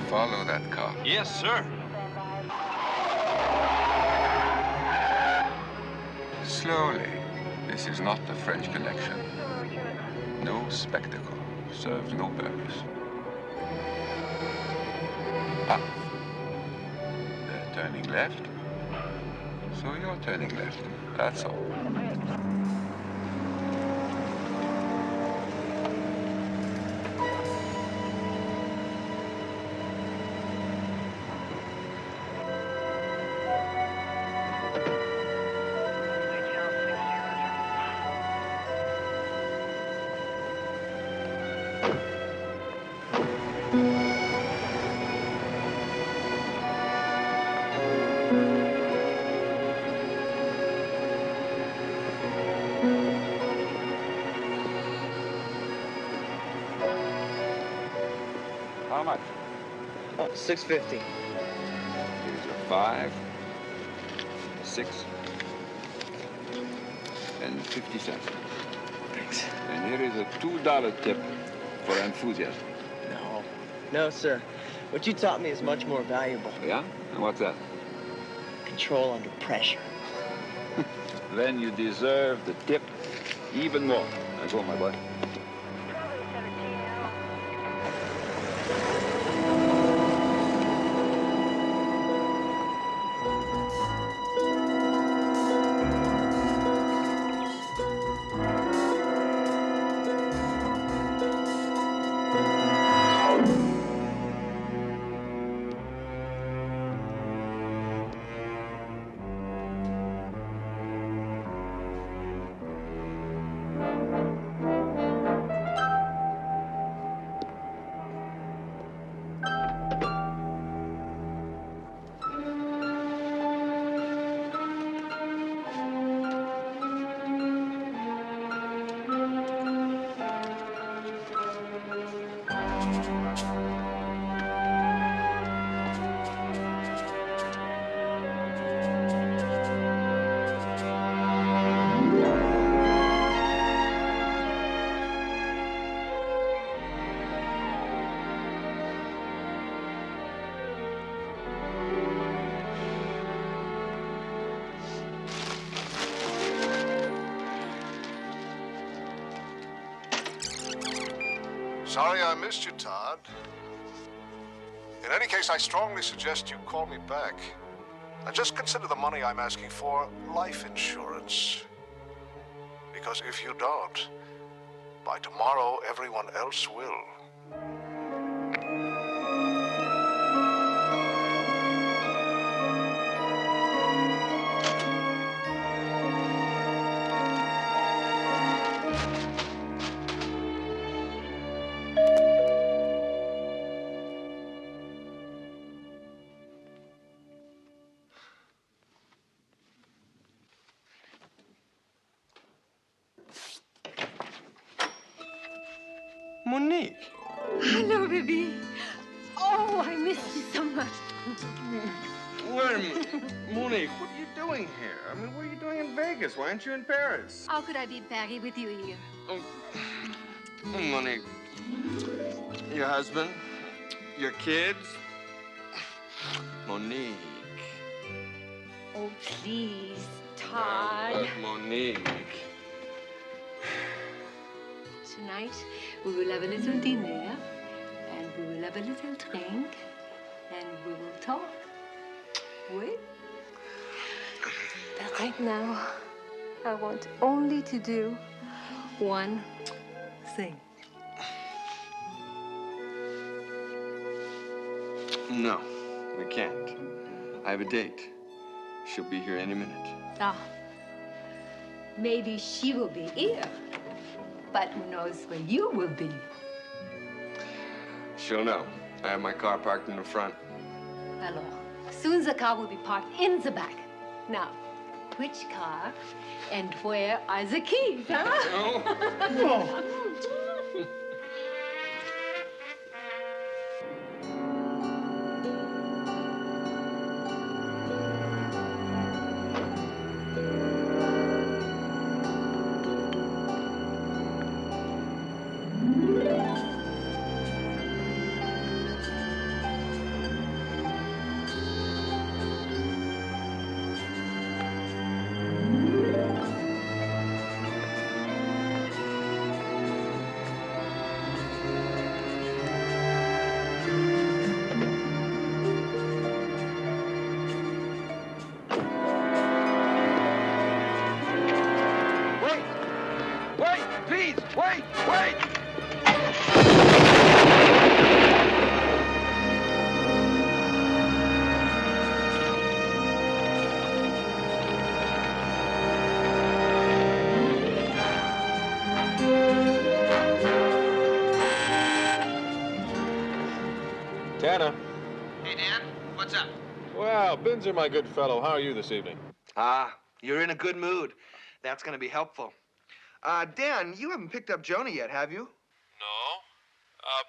Follow that car. Yes, sir. Slowly. This is not the French Connection. No spectacle. Serves no purpose. Ah. They're turning left. So you're turning left. That's all. How much? $6.50. Here's a 5, 6, and 50 cents. Thanks. And here is a $2 tip for enthusiasm. No. No, sir. What you taught me is much more valuable. Yeah? And what's that? Control under pressure. Then you deserve the tip even more. That's all, my boy. Sorry I missed you, Todd. In any case, I strongly suggest you call me back. And just consider the money I'm asking for life insurance. Because if you don't, by tomorrow, everyone else will. Monique. Hello, baby. Oh, I missed you so much. Wait a minute. Monique, what are you doing here? I mean, what are you doing in Vegas? Why aren't you in Paris? How could I be in Paris with you here? Oh, Monique. Your husband? Your kids? Monique. Oh, please, Todd. Monique. Tonight, we will have a little dinner, and we will have a little drink, and we will talk. Oui? But right now, I want only to do one thing. No, we can't. I have a date. She'll be here any minute. Ah, maybe she will be here, but who knows where you will be? She'll know. I have my car parked in the front. Alors, soon the car will be parked in the back. Now, which car and where are the keys, huh? Oh. Tanna. Hey, Dan. What's up? Well, Binzer, my good fellow, how are you this evening? Ah, you're in a good mood. That's going to be helpful. Dan, you haven't picked up Joni yet, have you? No.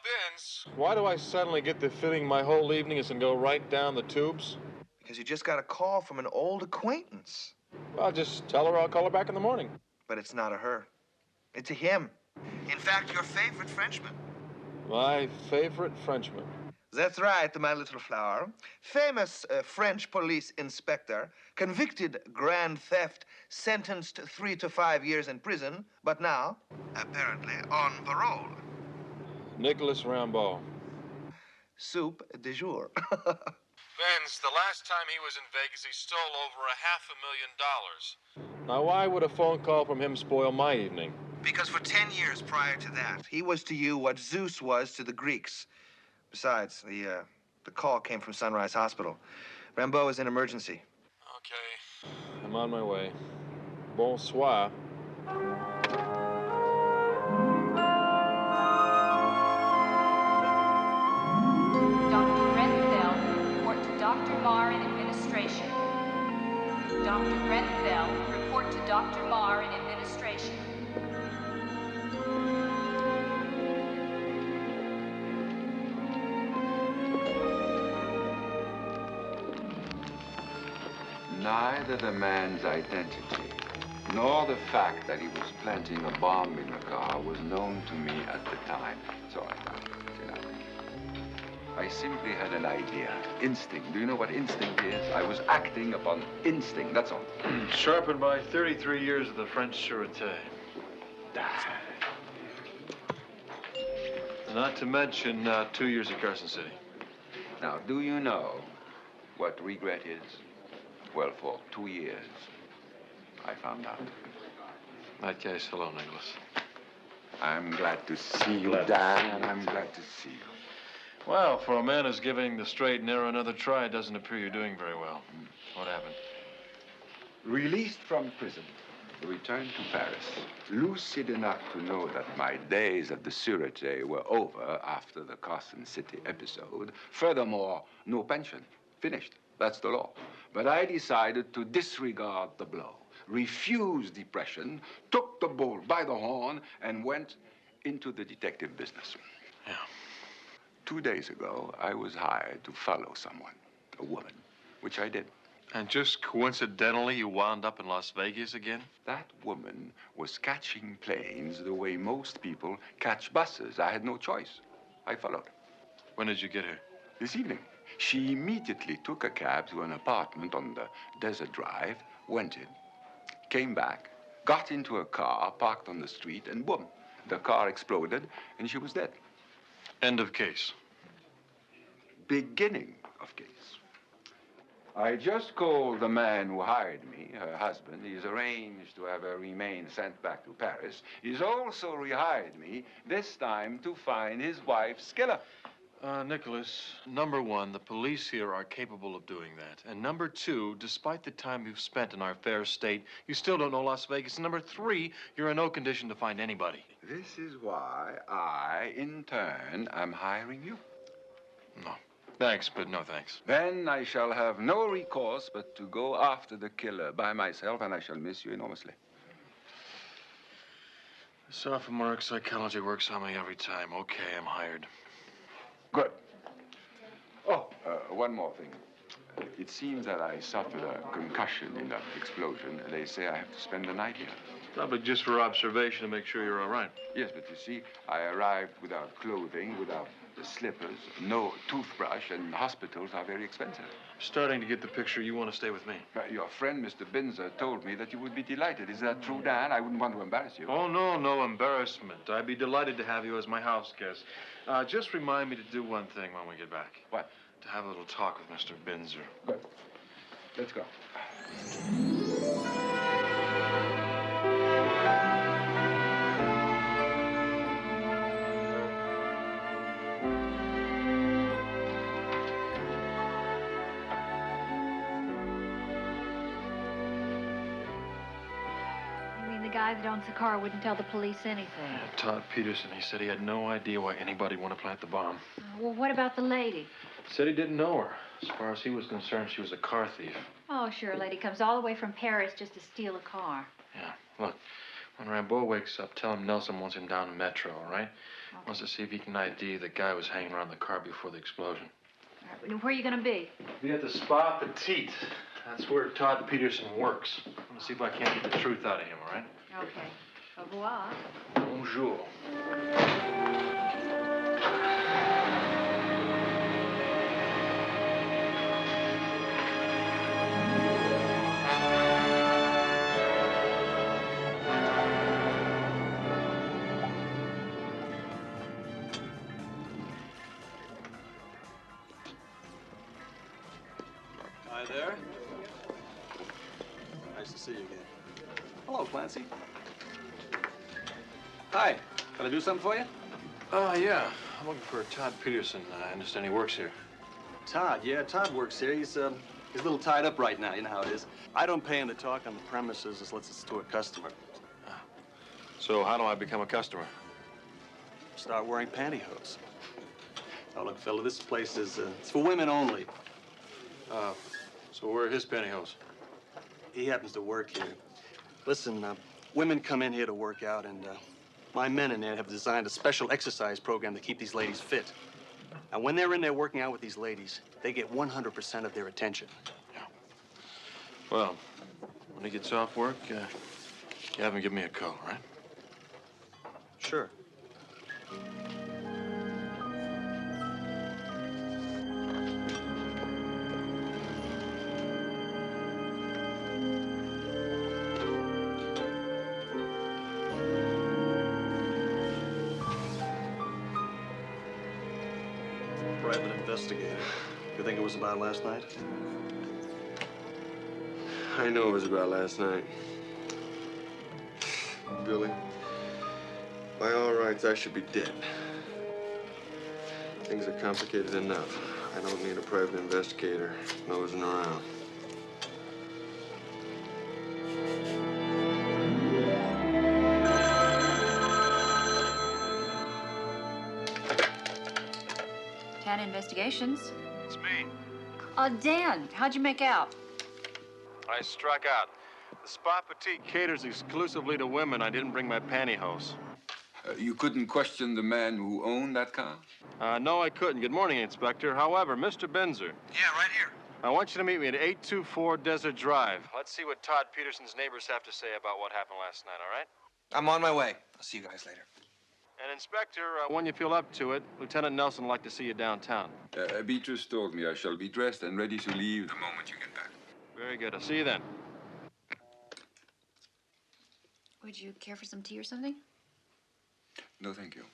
Binz, why do I suddenly get the feeling my whole evening is going to go right down the tubes? Because you just got a call from an old acquaintance. Well, just tell her I'll call her back in the morning. But it's not a her. It's a him. In fact, your favorite Frenchman. My favorite Frenchman. That's right, my little flower. Famous French police inspector, convicted grand theft, sentenced 3 to 5 years in prison, but now, apparently, on parole. Nicholas Rimbaud. Soup du jour. Binz, the last time he was in Vegas, he stole over $500,000. Now, why would a phone call from him spoil my evening? Because for 10 years prior to that, he was to you what Zeus was to the Greeks. Besides, the call came from Sunrise Hospital. Rimbaud is in emergency. Okay. I'm on my way. Bonsoir. Dr. Grenfell, report to Dr. Marr in administration. Dr. Grenfell, report to Dr. Marr in administration. Neither the man's identity nor the fact that he was planting a bomb in the car was known to me at the time. So I thought, you know, I simply had an idea. Instinct. Do you know what instinct is? I was acting upon instinct, that's all. Sharpened by 33 years of the French Sûreté. Not to mention 2 years at Carson City. Now, do you know what regret is? Well, for 2 years, I found out. In that case, hello, Nicholas. I'm glad to see you, Dan, and I'm glad to see you. Well, for a man who's giving the straight and narrow another try, it doesn't appear you're doing very well. What happened? Released from prison, returned to Paris, lucid enough to know that my days at the Sûreté were over after the Carson City episode. Furthermore, no pension. Finished. That's the law. But I decided to disregard the blow, refuse depression, took the bull by the horn, and went into the detective business. Yeah. 2 days ago, I was hired to follow someone, a woman, which I did. And just coincidentally, you wound up in Las Vegas again? That woman was catching planes the way most people catch buses. I had no choice. I followed. When did you get here? This evening. She immediately took a cab to an apartment on the Desert Drive, went in, came back, got into a car, parked on the street, and boom, the car exploded, and she was dead. End of case. Beginning of case. I just called the man who hired me, her husband. He's arranged to have her remains sent back to Paris. He's also rehired me, this time to find his wife's killer. Nicholas, number one, the police here are capable of doing that. And number two, despite the time you've spent in our fair state, you still don't know Las Vegas. And number three, you're in no condition to find anybody. This is why I, in turn, am hiring you. No. Thanks, but no thanks. Then I shall have no recourse but to go after the killer by myself, and I shall miss you enormously. Sophomore psychology works on me every time. Okay, I'm hired. Good. Oh, one more thing. It seems that I suffered a concussion in that explosion. They say I have to spend the night here. Probably just for observation to make sure you're all right. Yes, but you see, I arrived without clothing, without the slippers, no toothbrush, and hospitals are very expensive. Starting to get the picture. You want to stay with me. Your friend, Mr. Binzer, told me that you would be delighted. Is that true, Dan? I wouldn't want to embarrass you. Oh, no embarrassment. I'd be delighted to have you as my house guest. Just remind me to do one thing when we get back. What? To have a little talk with Mr. Binzer. Good. Let's go. The guy that owns the car wouldn't tell the police anything. Todd Peterson, he said he had no idea why anybody would want to plant the bomb. Well, what about the lady? Said he didn't know her. As far as he was concerned, she was a car thief. Oh, sure, a lady comes all the way from Paris just to steal a car. Yeah, look, when Rambeau wakes up, tell him Nelson wants him down in Metro, all right? Okay. Wants to see if he can ID the guy who was hanging around the car before the explosion. All right, where are you going to be? Be at the Spa Petite. That's where Todd Peterson works. I'm going to see if I can't get the truth out of him, all right? Okay. Au revoir. Bonjour. Hi there. Nice to see you again. Hello, Clancy. Hi. Can I do something for you? Yeah. I'm looking for Todd Peterson. I understand he works here. Todd, yeah, Todd works here. He's a little tied up right now. You know how it is. I don't pay him to talk on the premises unless it's to a customer. So how do I become a customer? Start wearing pantyhose. Oh, look, fella, this place is it's for women only. So where are his pantyhose? He happens to work here. Listen, women come in here to work out, and my men in there have designed a special exercise program to keep these ladies fit. And when they're in there working out with these ladies, they get 100% of their attention. Yeah. Well, when he gets off work, you have him give me a call, right? Sure. private investigator. You think it was about last night? I know it was about last night. Billy, by all rights, I should be dead. Things are complicated enough. I don't need a private investigator nosing around. Tanna Investigations. It's me. Dan, how'd you make out? I struck out. The Spa Petite caters exclusively to women. I didn't bring my pantyhose. You couldn't question the man who owned that car? No, I couldn't. Good morning, Inspector. However, Mr. Benzer. Yeah, right here. I want you to meet me at 824 Desert Drive. Let's see what Todd Peterson's neighbors have to say about what happened last night, all right? I'm on my way. I'll see you guys later. And, Inspector, when you feel up to it, Lieutenant Nelson would like to see you downtown. Beatrice told me I shall be dressed and ready to leave the moment you get back. Very good. I'll see you then. Would you care for some tea or something? No, thank you.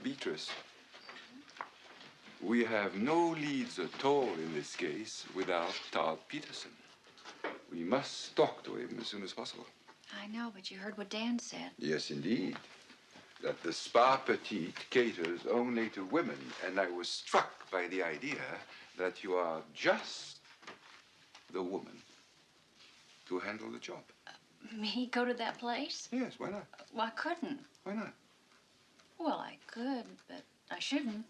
Beatrice, we have no leads at all in this case without Todd Peterson. We must talk to him as soon as possible. I know, but you heard what Dan said. Yes, indeed. That the Spa Petite caters only to women, and I was struck by the idea that you are just the woman to handle the job. Me go to that place? Yes, why not? Well, I couldn't. Why not? Well, I could, but I shouldn't.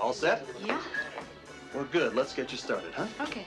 All set? Yeah. We're good. Let's get you started, huh? Okay.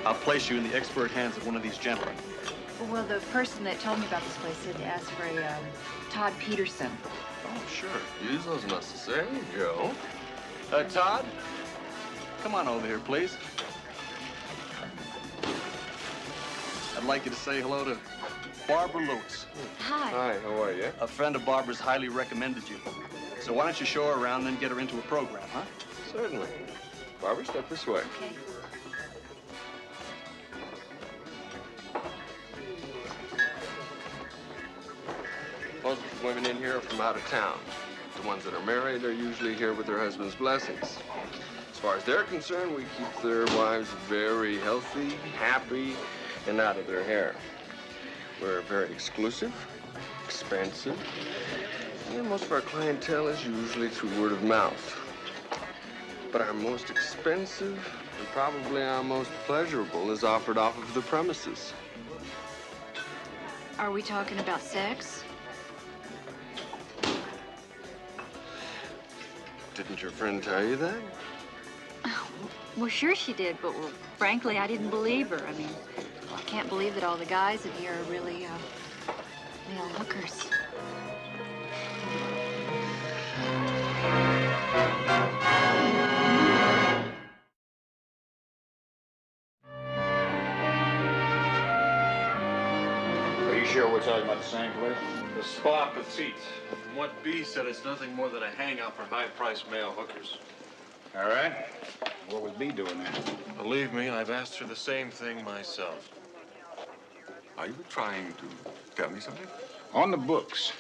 I'll place you in the expert hands of one of these gentlemen. Well, the person that told me about this place said to ask for a Todd Peterson. Oh, sure. Use those necessary, Joe. Todd? Come on over here, please. I'd like you to say hello to Barbara Lewis. Hi. Hi, how are you? A friend of Barbara's highly recommended you. So why don't you show her around, then get her into a program, huh? Certainly. Barbara, step this way. Okay. Most of the women in here are from out of town. The ones that are married are usually here with their husband's blessings. As far as they're concerned, we keep their wives very healthy, happy, and out of their hair. We're very exclusive, expensive, and most of our clientele is usually through word of mouth. But our most expensive and probably our most pleasurable is offered off of the premises. Are we talking about sex? Didn't your friend tell you that? Well, sure she did, but well, frankly, I didn't believe her. I mean, I can't believe that all the guys in here are really, male hookers. Are you sure we're talking about the same place? The Spa Petite. From what B said, it's nothing more than a hangout for high-priced male hookers. All right. What was B doing there? Believe me, I've asked her the same thing myself. Are you trying to tell me something? On the books.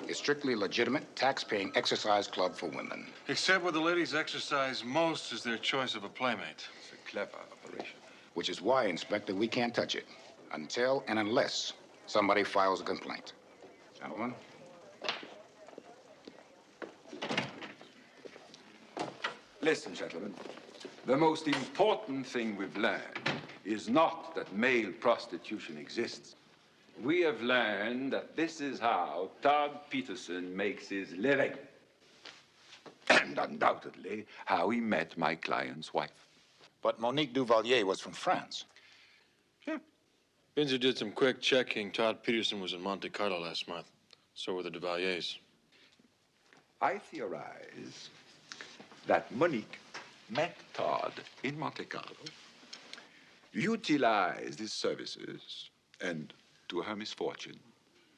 It's strictly legitimate, tax-paying exercise club for women. Except where the ladies exercise most is their choice of a playmate. It's a clever operation. Which is why, Inspector, we can't touch it. Until and unless somebody files a complaint. Listen, gentlemen. The most important thing we've learned is not that male prostitution exists. We have learned that this is how Todd Peterson makes his living. And undoubtedly, how he met my client's wife. But Monique Duvalier was from France. Binzer did some quick checking. Todd Peterson was in Monte Carlo last month. So were the Duvaliers. I theorize that Monique met Todd in Monte Carlo, utilized his services, and, to her misfortune,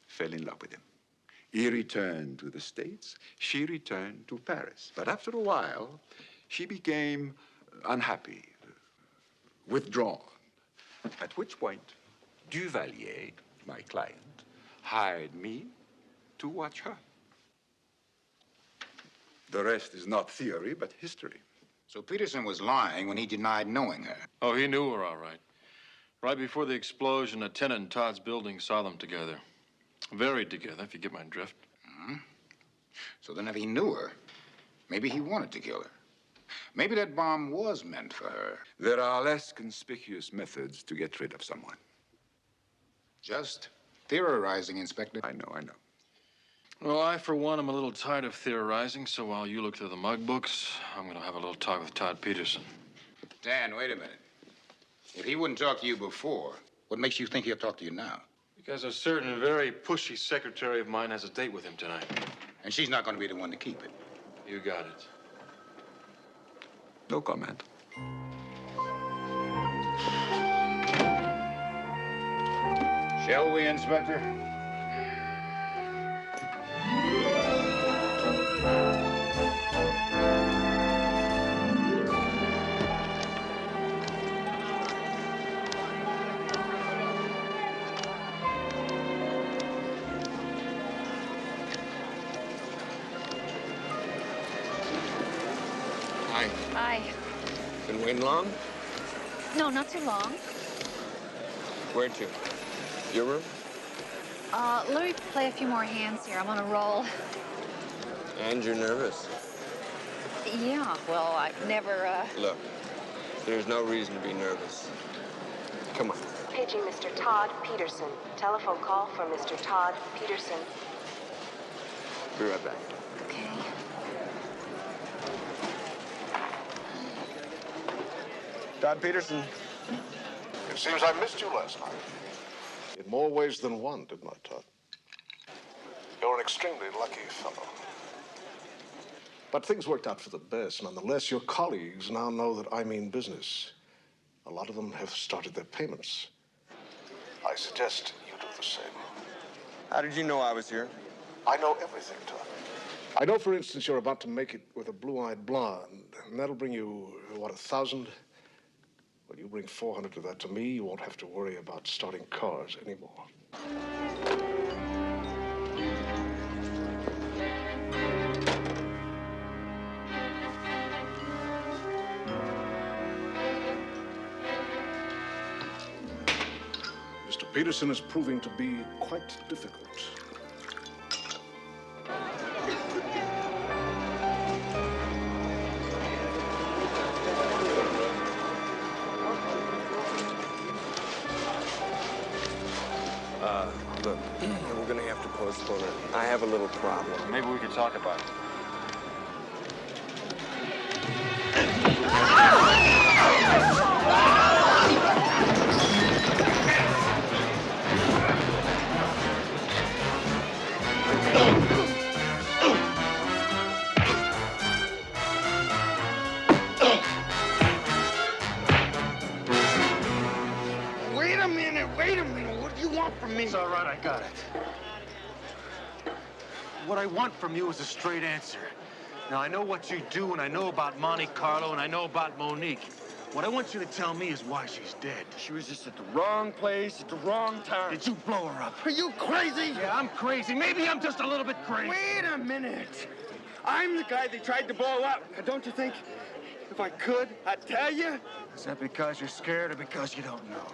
fell in love with him. He returned to the States. She returned to Paris. But after a while, she became unhappy, withdrawn. At which point, Duvalier, my client, hired me to watch her. The rest is not theory, but history. So Peterson was lying when he denied knowing her. Oh, he knew her all right. Right before the explosion, a tenant in Todd's building saw them together. Very together, if you get my drift. So then if he knew her, maybe he wanted to kill her. Maybe that bomb was meant for her. There are less conspicuous methods to get rid of someone. Just theorizing, Inspector. I know. Well, I, for one, am a little tired of theorizing, so while you look through the mug books, I'm going to have a little talk with Todd Peterson. Dan, wait a minute. If he wouldn't talk to you before, what makes you think he'll talk to you now? Because a certain very pushy secretary of mine has a date with him tonight. And she's not going to be the one to keep it. You got it. No comment. Shall we, Inspector? Hi. Hi. Been waiting long? No, not too long. Where to? Your room? Let me play a few more hands here. I'm on a roll. And you're nervous. Yeah, well, I've never, Look, there's no reason to be nervous. Come on. Paging Mr. Todd Peterson. Telephone call for Mr. Todd Peterson. Be right back. Okay. Todd Peterson. It seems I missed you last night. In more ways than one, didn't I, Todd? You're an extremely lucky fellow. But things worked out for the best. Nonetheless, your colleagues now know that I mean business. A lot of them have started their payments. I suggest you do the same. How did you know I was here? I know everything, Todd. I know, for instance, you're about to make it with a blue-eyed blonde, and that'll bring you, what, 1,000? Well, you bring 400 of that to me, you won't have to worry about starting cars anymore. Mr. Peterson is proving to be quite difficult. Look, we're gonna have to postpone it. I have a little problem. Maybe we could talk about it. Wait a minute. What do you want from me? It's all right, I got it. What I want from you is a straight answer. Now, I know what you do, and I know about Monte Carlo, and I know about Monique. What I want you to tell me is why she's dead. She was just at the wrong place at the wrong time. Did you blow her up? Are you crazy? Yeah, I'm crazy. Maybe I'm just a little bit crazy. Wait a minute. I'm the guy they tried to blow up. Now, don't you think if I could, I'd tell you? Is that because you're scared or because you don't know?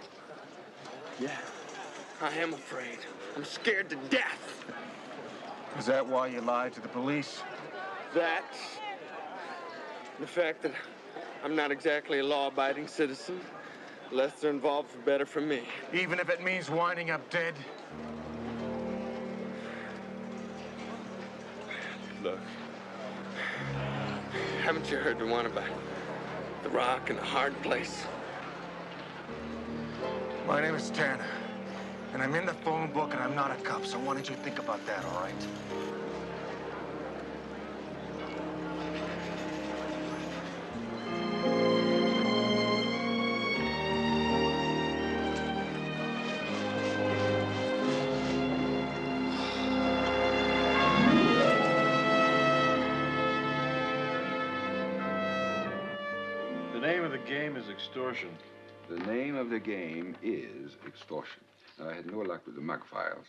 Yeah, I am afraid. I'm scared to death. Is that why you lied to the police? That's The fact that I'm not exactly a law-abiding citizen. The less they're involved, the better for me. Even if it means winding up dead? Look, haven't you heard the one about the rock and the hard place? My name is Tanna, and I'm in the phone book, and I'm not a cop, so why don't you think about that, all right? The name of the game is extortion. The name of the game is extortion. Now, I had no luck with the mug files,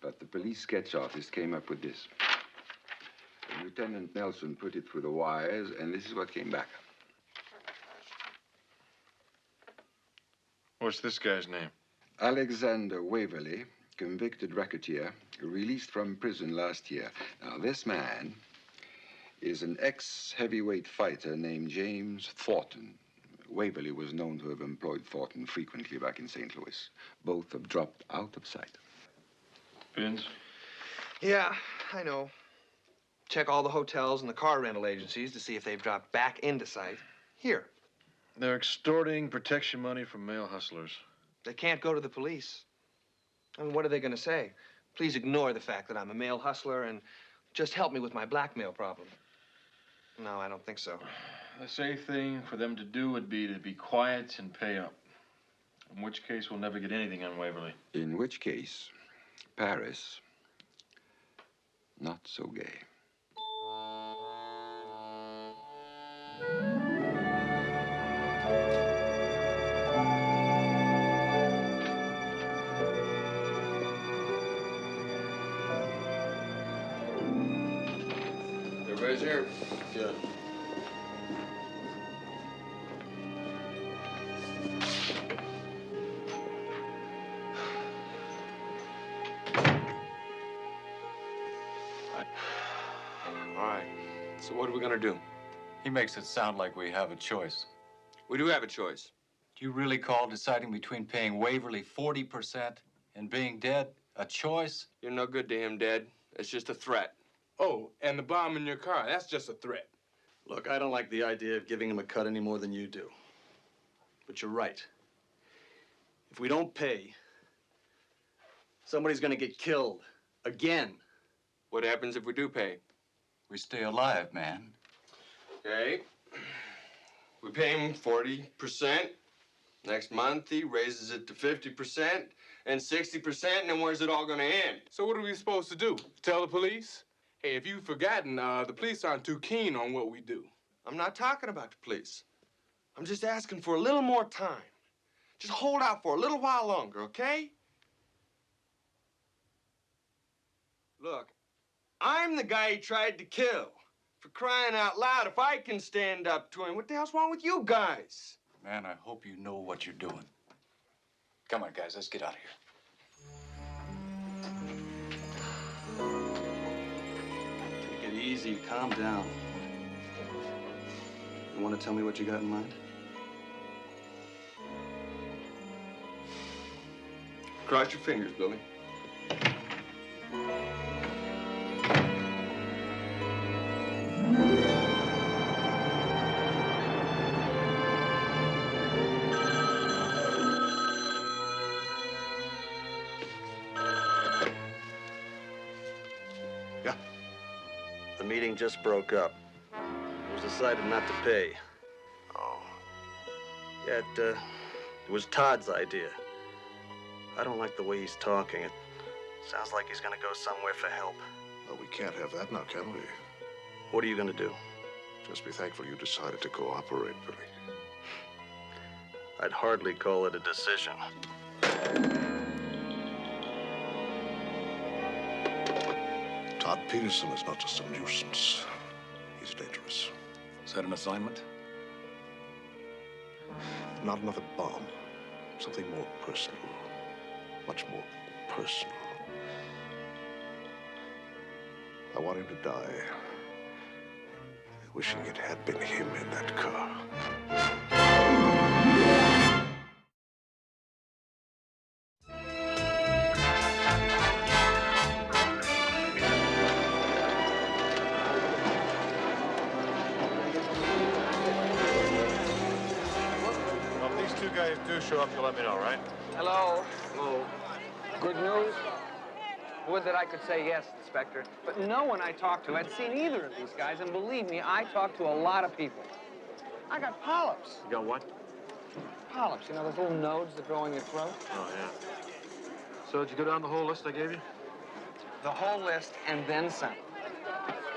but the police sketch office came up with this. Lieutenant Nelson put it through the wires, and this is what came back. What's this guy's name? Alexander Waverly, convicted racketeer, released from prison last year. Now, this man is an ex-heavyweight fighter named James Thornton. Waverly was known to have employed Thornton frequently back in St. Louis. Both have dropped out of sight. Pins? Yeah, I know. Check all the hotels and the car rental agencies to see if they've dropped back into sight. Here. They're extorting protection money from male hustlers. They can't go to the police. I mean, what are they going to say? Please ignore the fact that I'm a male hustler and just help me with my blackmail problem. No, I don't think so. The safe thing for them to do would be to be quiet and pay up. In which case, we'll never get anything on Waverly. In which case, Paris, not so gay. Everybody's here? Good. All right. So what are we gonna do? He makes it sound like we have a choice. We do have a choice. Do you really call deciding between paying Waverly 40% and being dead a choice? You're no good to him, Dad. It's just a threat. Oh, and the bomb in your car, that's just a threat. Look, I don't like the idea of giving him a cut any more than you do. But you're right. If we don't pay, somebody's gonna get killed. Again. What happens if we do pay? We stay alive, man. Okay. We pay him 40%. Next month, he raises it to 50% and 60%, and then where's it all gonna end? So what are we supposed to do? Tell the police? Hey, if you've forgotten, the police aren't too keen on what we do. I'm not talking about the police. I'm just asking for a little more time. Just hold out for a little while longer, okay? Look, I'm the guy he tried to kill. For crying out loud, if I can stand up to him, what the hell's wrong with you guys? Man, I hope you know what you're doing. Come on, guys, let's get out of here. Take it easy, calm down. You want to tell me what you got in mind? Cross your fingers, Billy. Yeah. The meeting just broke up. It was decided not to pay. Oh. Yeah, it was Todd's idea. I don't like the way he's talking. It sounds like he's gonna go somewhere for help. Well, we can't have that now, can we? What are you gonna do? Just be thankful you decided to cooperate, Billy. I'd hardly call it a decision. Todd Peterson is not just a nuisance. He's dangerous. Is that an assignment? Not another bomb. Something more personal. Much more personal. I want him to die wishing it had been him in that car. Well, if these two guys do show up, you'll let me know, right? Hello. Hello. Good news? Would that I could say yes, Inspector. But no one I talked to had seen either of these guys, and believe me, I talked to a lot of people. I got polyps. You got what? Polyps, you know, those little nodes that grow in your throat? Oh, yeah. So did you go down the whole list I gave you? The whole list and then some.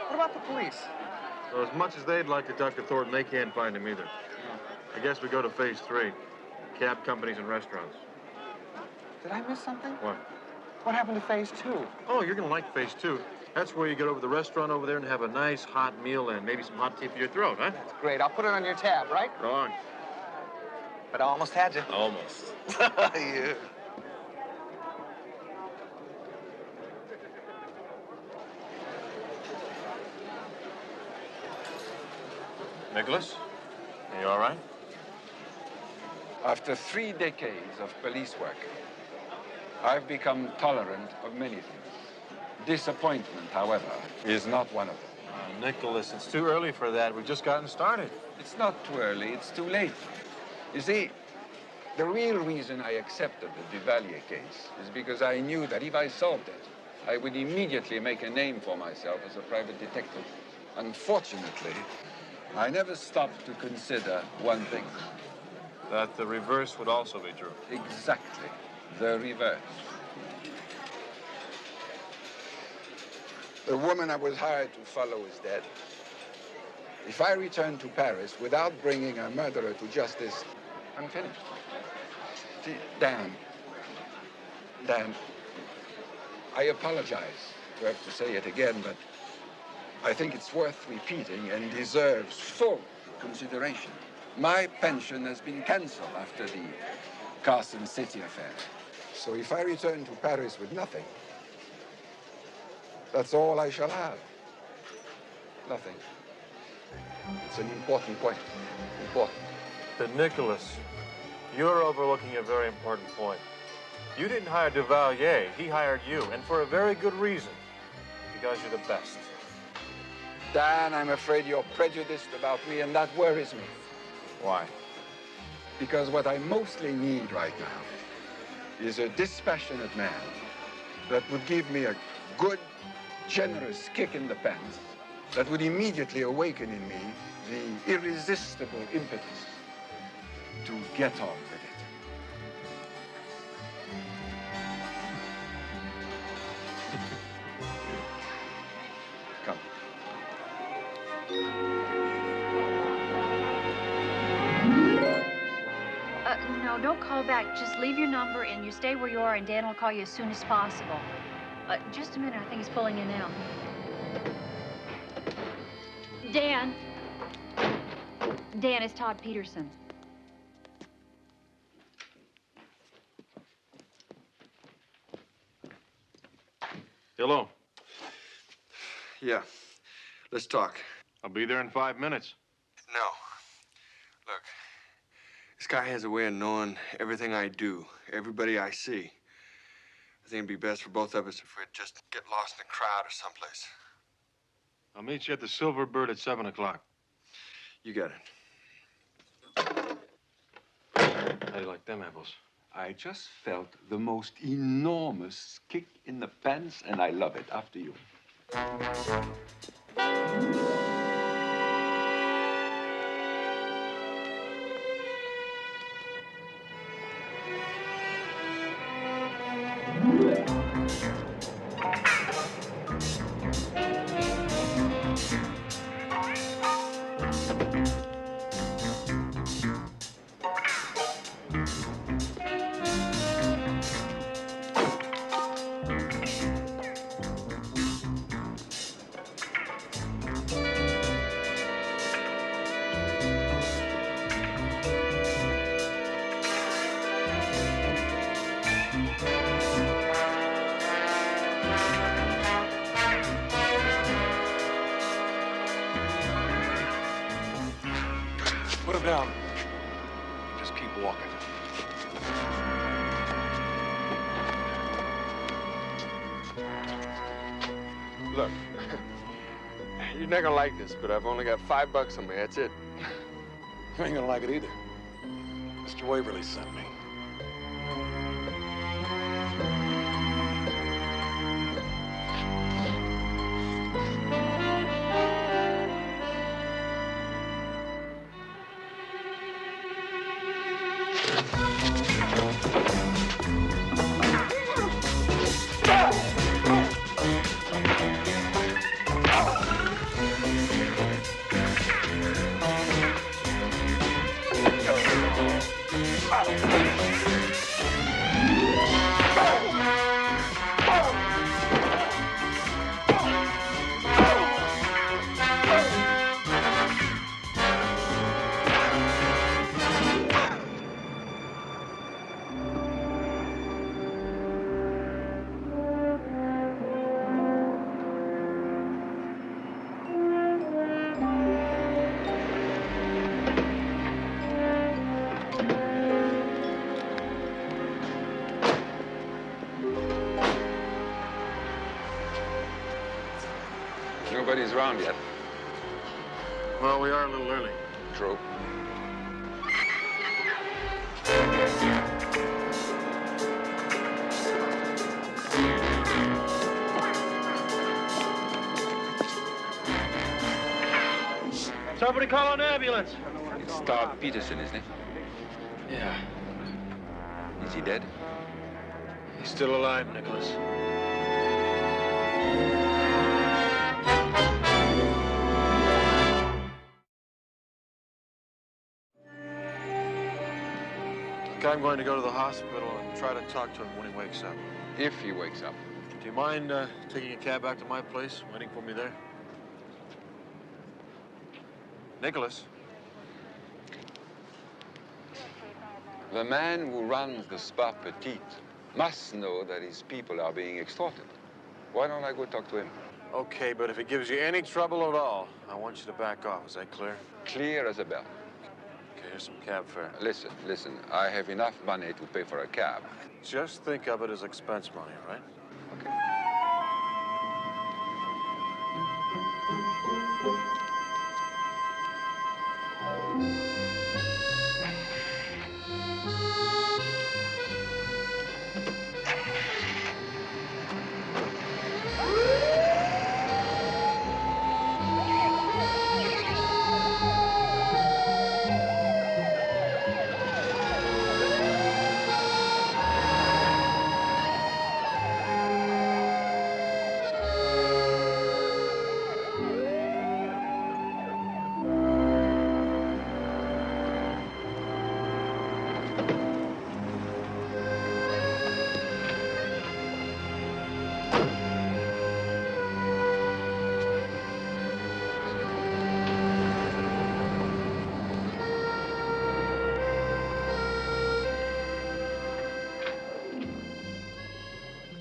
What about the police? Well, as much as they'd like to talk to Thornton, they can't find him either. I guess we go to phase 3. Cab companies and restaurants. Did I miss something? What? What happened to phase 2? Oh, you're gonna like phase 2. That's where you get over to the restaurant over there and have a nice hot meal and maybe some hot tea for your throat, huh? That's great. I'll put it on your tab, right? Wrong. But I almost had you. Almost. Yeah. Nicholas, are you all right? After 3 decades of police work, I've become tolerant of many things. Disappointment, however, is not one of them. Nicholas, it's too early for that. We've just gotten started. It's not too early, it's too late. You see, the real reason I accepted the Duvalier case is because I knew that if I solved it, I would immediately make a name for myself as a private detective. Unfortunately, I never stopped to consider one thing. That the reverse would also be true. Exactly. The reverse. The woman I was hired to follow is dead. If I return to Paris without bringing a murderer to justice, I'm finished. See, Dan, I apologize to have to say it again, but I think it's worth repeating and deserves full consideration. My pension has been canceled after the Carson City affair. So if I return to Paris with nothing, that's all I shall have. Nothing. It's an important point. Important. But Nicholas, you're overlooking a very important point. You didn't hire Duvalier. He hired you, and for a very good reason. Because you're the best. Dan, I'm afraid you're prejudiced about me, and that worries me. Why? Because what I mostly need right now is a dispassionate man that would give me a good, generous kick in the pants that would immediately awaken in me the irresistible impetus to get on with it. Come. No, don't call back. Just leave your number and you stay where you are, and Dan will call you as soon as possible. Just a minute. I think he's pulling in now. Dan. Dan, it's Todd Peterson. Hello. Yeah. Let's talk. I'll be there in 5 minutes. No. Look, this guy has a way of knowing everything I do, everybody I see. I think it'd be best for both of us if we'd just get lost in a crowd or someplace. I'll meet you at the Silver Bird at 7 o'clock. You got it. How do you like them apples? I just felt the most enormous kick in the pants, and I love it. After you. Put him down. Just keep walking. Look, you're not gonna like this, but I've only got $5 on me. That's it. You ain't gonna like it either. Mr. Waverly sent me. Nobody's around yet. Well, we are a little early. True. Somebody call an ambulance. It's Todd Peterson, isn't it? Yeah. Is he dead? He's still alive, Nicholas. Okay, I'm going to go to the hospital and try to talk to him when he wakes up. If he wakes up. Do you mind taking a cab back to my place, waiting for me there? Nicholas? The man who runs the Spa Petite must know that his people are being extorted. Why don't I go talk to him? Okay, but if it gives you any trouble at all, I want you to back off. Is that clear? Clear as a bell. Okay, here's some cab fare. Listen. I have enough money to pay for a cab. Just think of it as expense money, all right?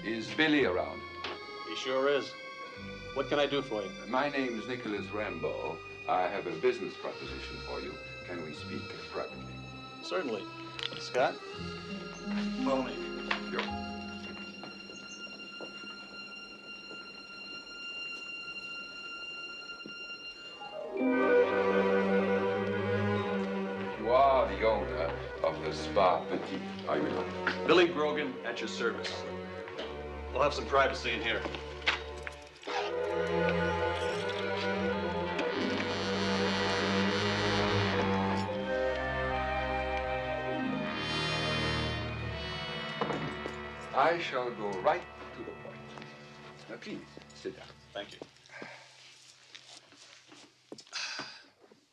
Is Billy around? He sure is. What can I do for you? My name is Nicholas Rambo. I have a business proposition for you. Can we speak privately? Certainly. Scott? Follow me. Sure. You are the owner of the Spa Petite, are you not? Billy Grogan, at your service. We'll have some privacy in here. I shall go right to the point. Now, please, sit down. Thank you.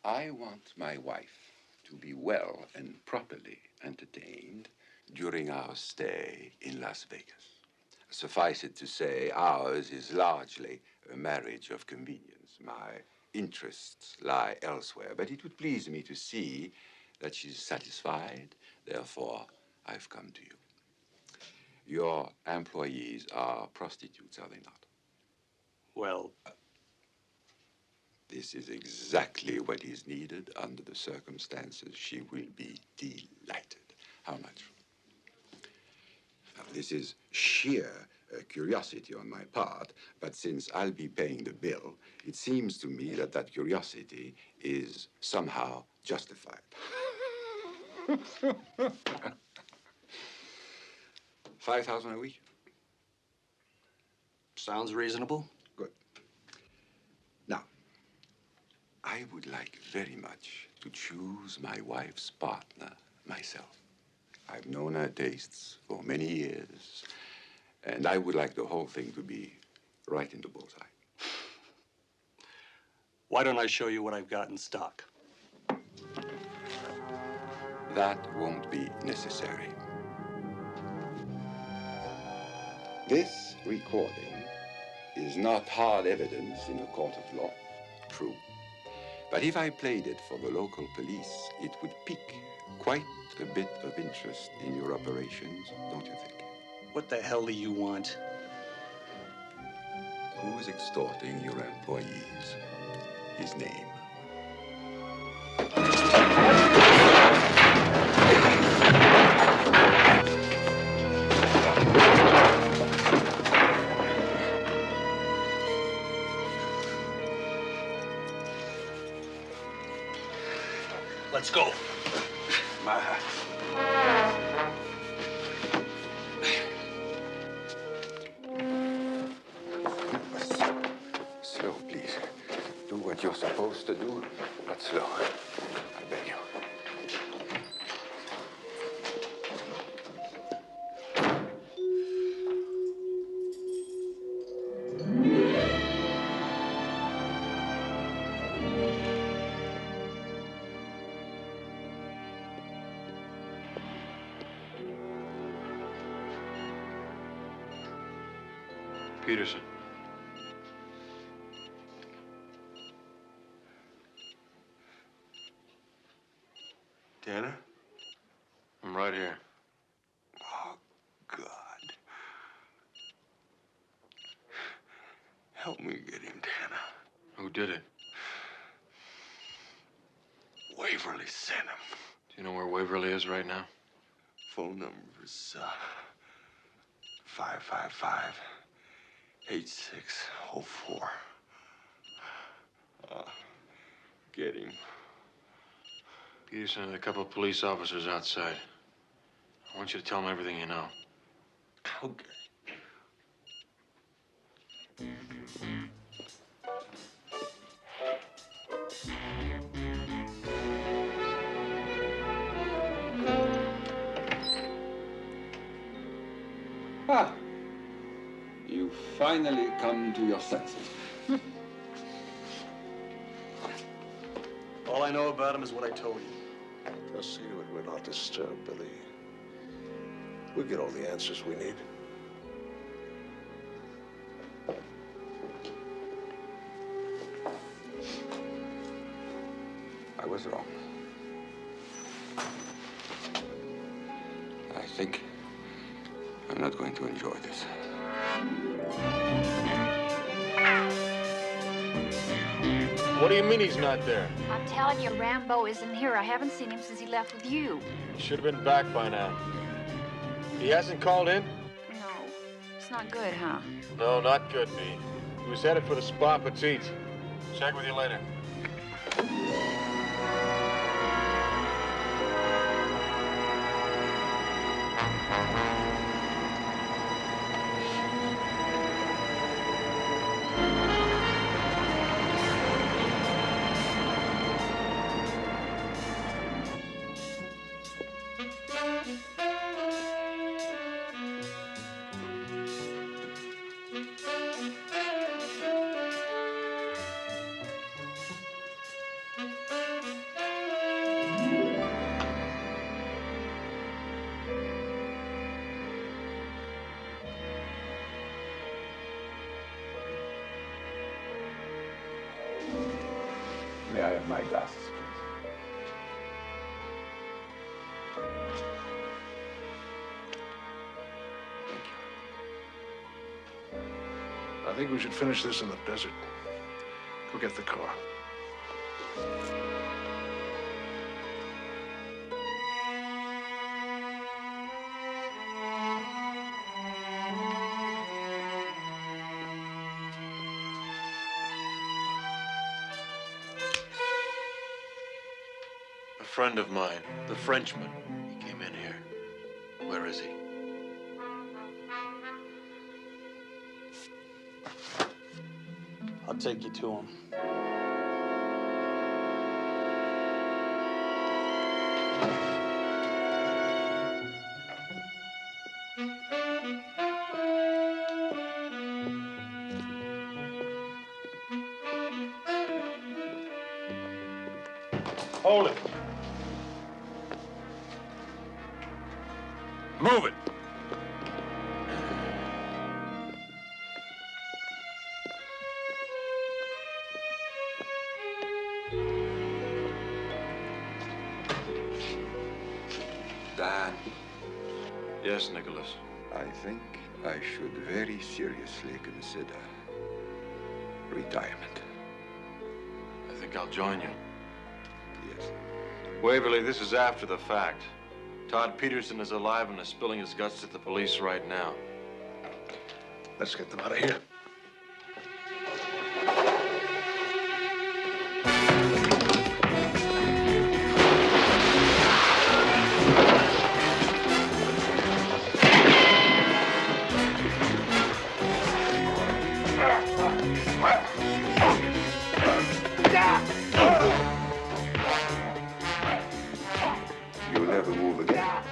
I want my wife to be well and properly entertained during our stay in Las Vegas. Suffice it to say, ours is largely a marriage of convenience. My interests lie elsewhere, but it would please me to see that she's satisfied. Therefore, I've come to you. Your employees are prostitutes, are they not? Well, this is exactly what is needed under the circumstances, she will be delighted. How much? Now, this is sheer curiosity on my part, but since I'll be paying the bill, it seems to me that that curiosity is somehow justified. 5,000 a week? Sounds reasonable. Good. Now, I would like very much to choose my wife's partner myself. I've known her tastes for many years, and I would like the whole thing to be right in the bullseye. Why don't I show you what I've got in stock? That won't be necessary. This recording is not hard evidence in a court of law. True. But if I played it for the local police, it would pique quite a bit of interest in your operations, don't you think? What the hell do you want? Who's extorting your employees? His name. Let's go. Slow, please. Do what you're supposed to do, but slow. I beg you. Peterson. Tanner? I'm right here. Oh, God. Help me get him, Tanner. Who did it? Waverly sent him. Do you know where Waverly is right now? Phone number is 555-8604. Get him. Peterson and a couple of police officers outside. I want you to tell them everything you know. Okay. Ah, you finally come to your senses. All I know about him is what I told you. Just see that we're not disturbed, Billy. We'll get all the answers we need. I was wrong. I think I'm not going to enjoy this. What do you mean he's not there? I'm telling you, Rambo isn't here. I haven't seen him since he left with you. He should have been back by now. He hasn't called in? No, it's not good, huh? No, not good, B. He was headed for the Spa Petite. Check with you later. May I have my glasses, please? Thank you. I think we should finish this in the desert. Go get the car. A friend of mine, the Frenchman, he came in here. Where is he? I'll take you to him. Hold it. Move it. Dan, Yes, Nicholas. I think I should very seriously consider retirement. I think I'll join you. Yes. Waverly, this is after the fact. Todd Peterson is alive and is spilling his guts at the police right now. Let's get them out of here. You'll never move again.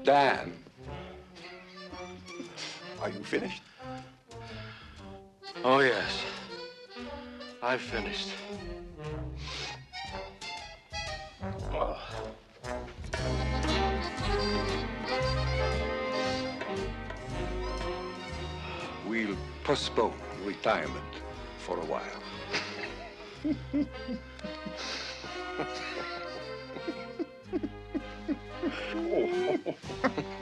Dan, are you finished? Oh, yes. I've finished. We'll postpone retirement for a while.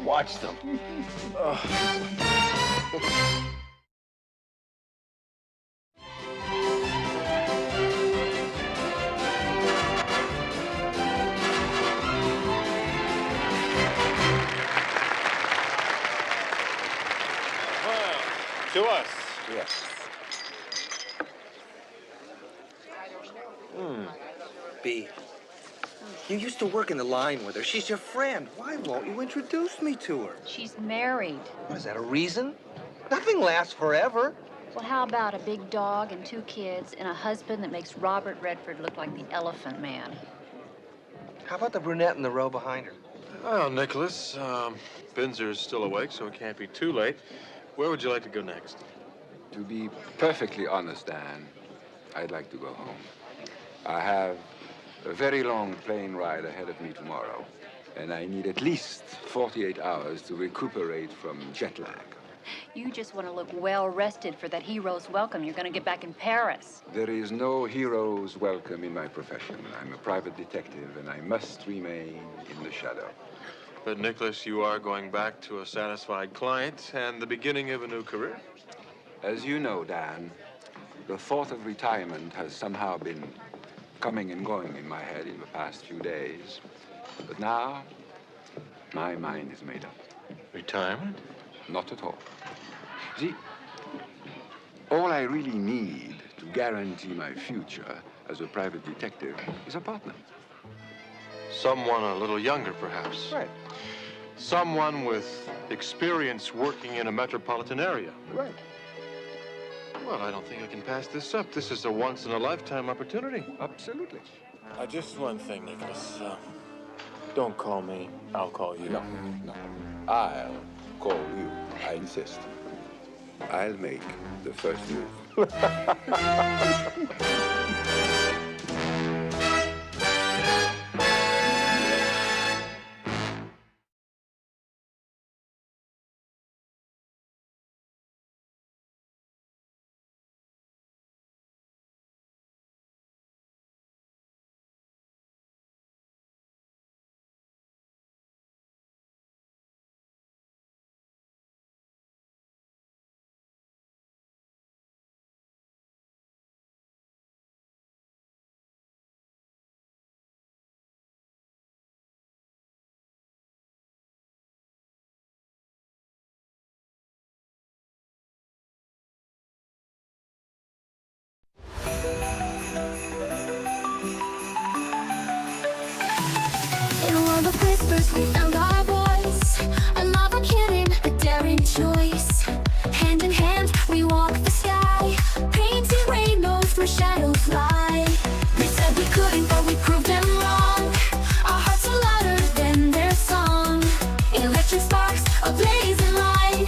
Watch them. To us. Yes. B, you used to work in the line with her. She's your friend. Why won't you introduce me to her? She's married. What, is that a reason? Nothing lasts forever. Well, how about a big dog and 2 kids and a husband that makes Robert Redford look like the Elephant Man? How about the brunette in the row behind her? Well, Nicholas, Binzer's still awake, so it can't be too late. Where would you like to go next? To be perfectly honest, Dan, I'd like to go home. I have a very long plane ride ahead of me tomorrow, and I need at least 48 hours to recuperate from jet lag. You just want to look well rested for that hero's welcome you're going to get back in Paris. There is no hero's welcome in my profession. I'm a private detective, and I must remain in the shadow. But, Nicholas, you are going back to a satisfied client and the beginning of a new career. As you know, Dan, the thought of retirement has somehow been coming and going in my head in the past few days. But now, my mind is made up. Retirement? Not at all. See, all I really need to guarantee my future as a private detective is a partner. Someone a little younger, perhaps. Right. Someone with experience working in a metropolitan area. Right. Well, I don't think I can pass this up. This is a once-in-a-lifetime opportunity. Absolutely. Just one thing, Nicholas. Don't call me. I'll call you. No. I'll call you. I insist. I'll make the first move. In a world of whispers, we found our voice. A love unhidden, a daring choice. Hand in hand, we walk the sky, painting rainbows where shadows lie. They said we couldn't, but we proved them wrong. Our hearts are louder than their song. Electric sparks, a blazing light.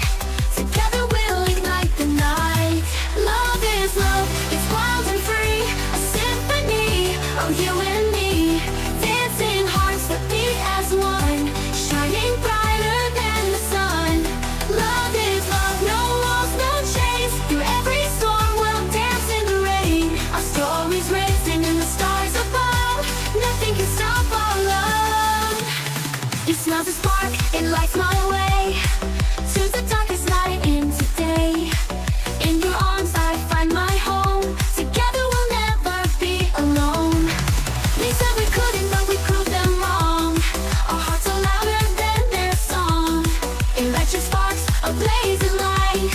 Together we'll ignite the night. Love is love, it's wild and free. A symphony of you and me. Dancing hearts that beat as one, shining brighter than the sun. Love is love, no walls, no chains. Through every storm we'll dance in the rain. Our stories racing in the stars above. Nothing can stop our love. It smells a spark, it lights my way to the darkest night into day. In your arms I find my home. Together we'll never be alone. They said we couldn't, but we proved them wrong. Our hearts are louder than their song. Electric sparks, a blazing light.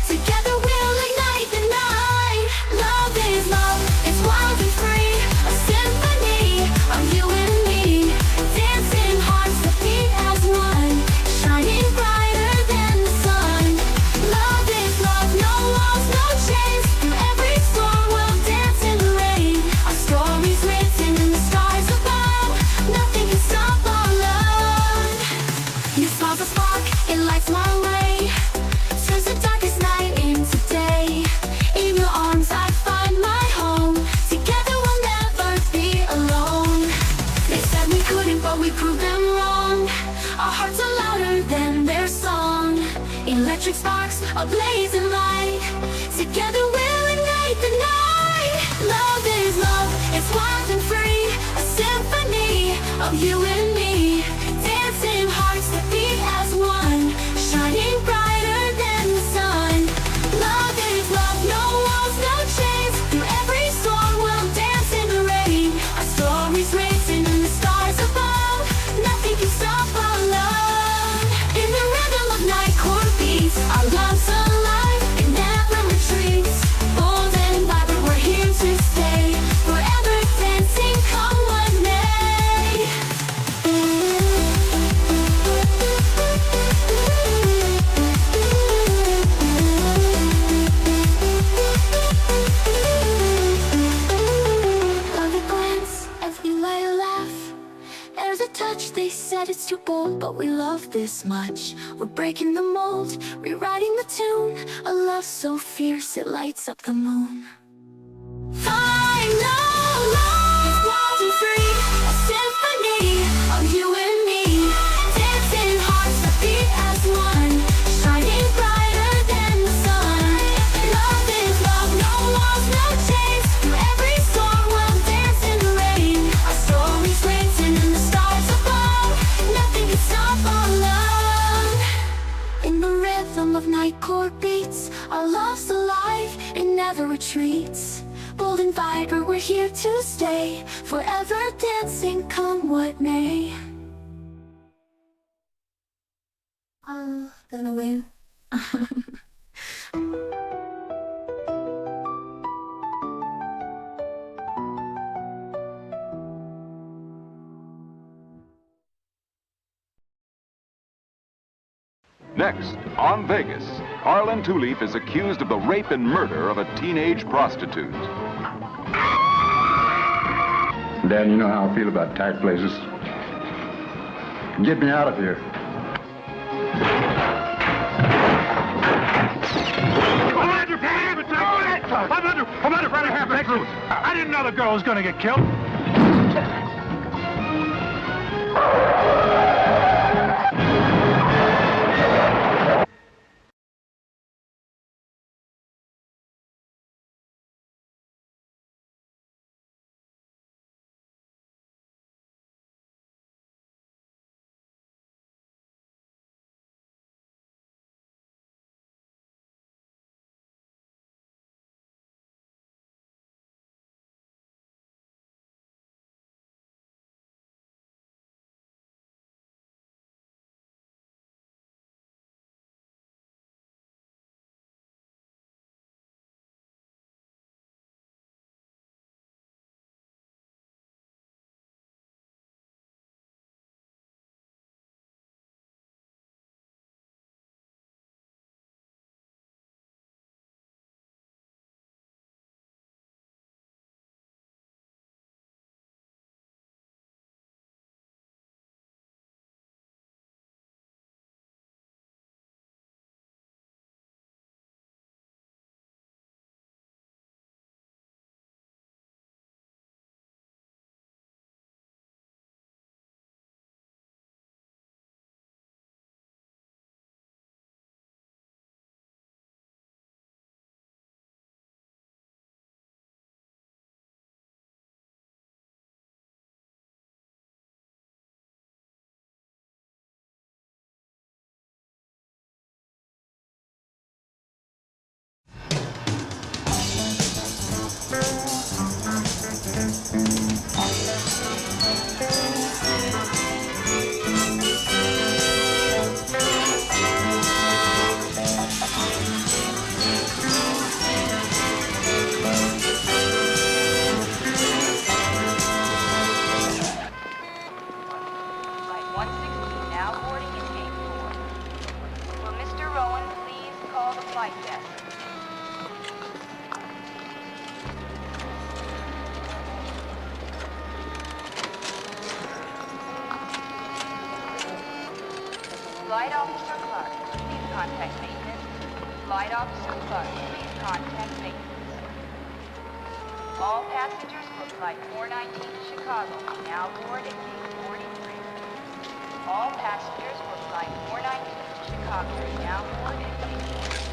Together we'll ignite the night. Love is love, it's wild and free. A symphony of you and me. Dancing hearts that beat as one, shining brighter than the sun. Love is love, no walls, no chains. Through every storm we'll dance in the rain. Our stories written in the stars above. Nothing can stop our love. Your smile's a spark, it lights my way. Turns the darkest night into day. In your arms I find my home. Together we'll never be alone. They said we couldn't, but we proved them wrong. Our hearts are louder than their song. Electric sparks, a blazing light. Together we'll ignite the night. Love is love, it's wild and free. A symphony of you and me. Dancing hearts that beat as one, shining brighter than the sun. Love is love, no walls, no chains. Through every storm we'll dance in the rain. Our stories racing in the stars above. Nothing can stop our love. In the rhythm of night chord beats, our love's alive, it never retreats. Bold and vibrant, we're here to stay. Forever dancing, come what may. Love a glance, every light a laugh. There's a touch, they said it's too bold, but we love this much. We're breaking the mold, rewriting the tune. A love so fierce, it lights up the moon. Find no love, it's wild and free. A symphony of you and me. Dancing hearts that beat as one, shining brighter than the sun. Love is love, no walls, no chains. Through every storm we'll dance in the rain. Our stories written in the stars above. Nothing can stop our love. In the rhythm of night chord beats, our love's alive, it never retreats. Bold and vibrant, we're here to stay. Forever dancing, come what may. Gonna win. Next, on Vegas, Arlen Two-Leaf is accused of the rape and murder of a teenage prostitute. Dad, you know how I feel about tight places. Get me out of here. I'm under right half back room. I didn't know the girl was gonna get killed. Flight Officer Clark, please contact maintenance. Flight Officer Clark, please contact maintenance. All passengers for Flight 419 to Chicago now board at gate 43. All passengers for Flight 419 to Chicago now board at gate 43.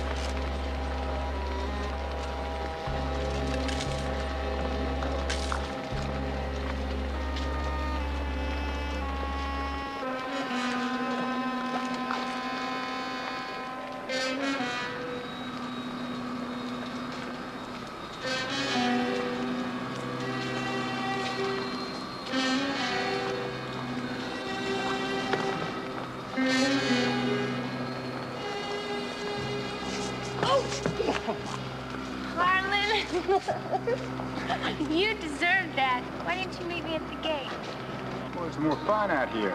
You deserve that. Why didn't you meet me at the gate? Well, it's more fun out here.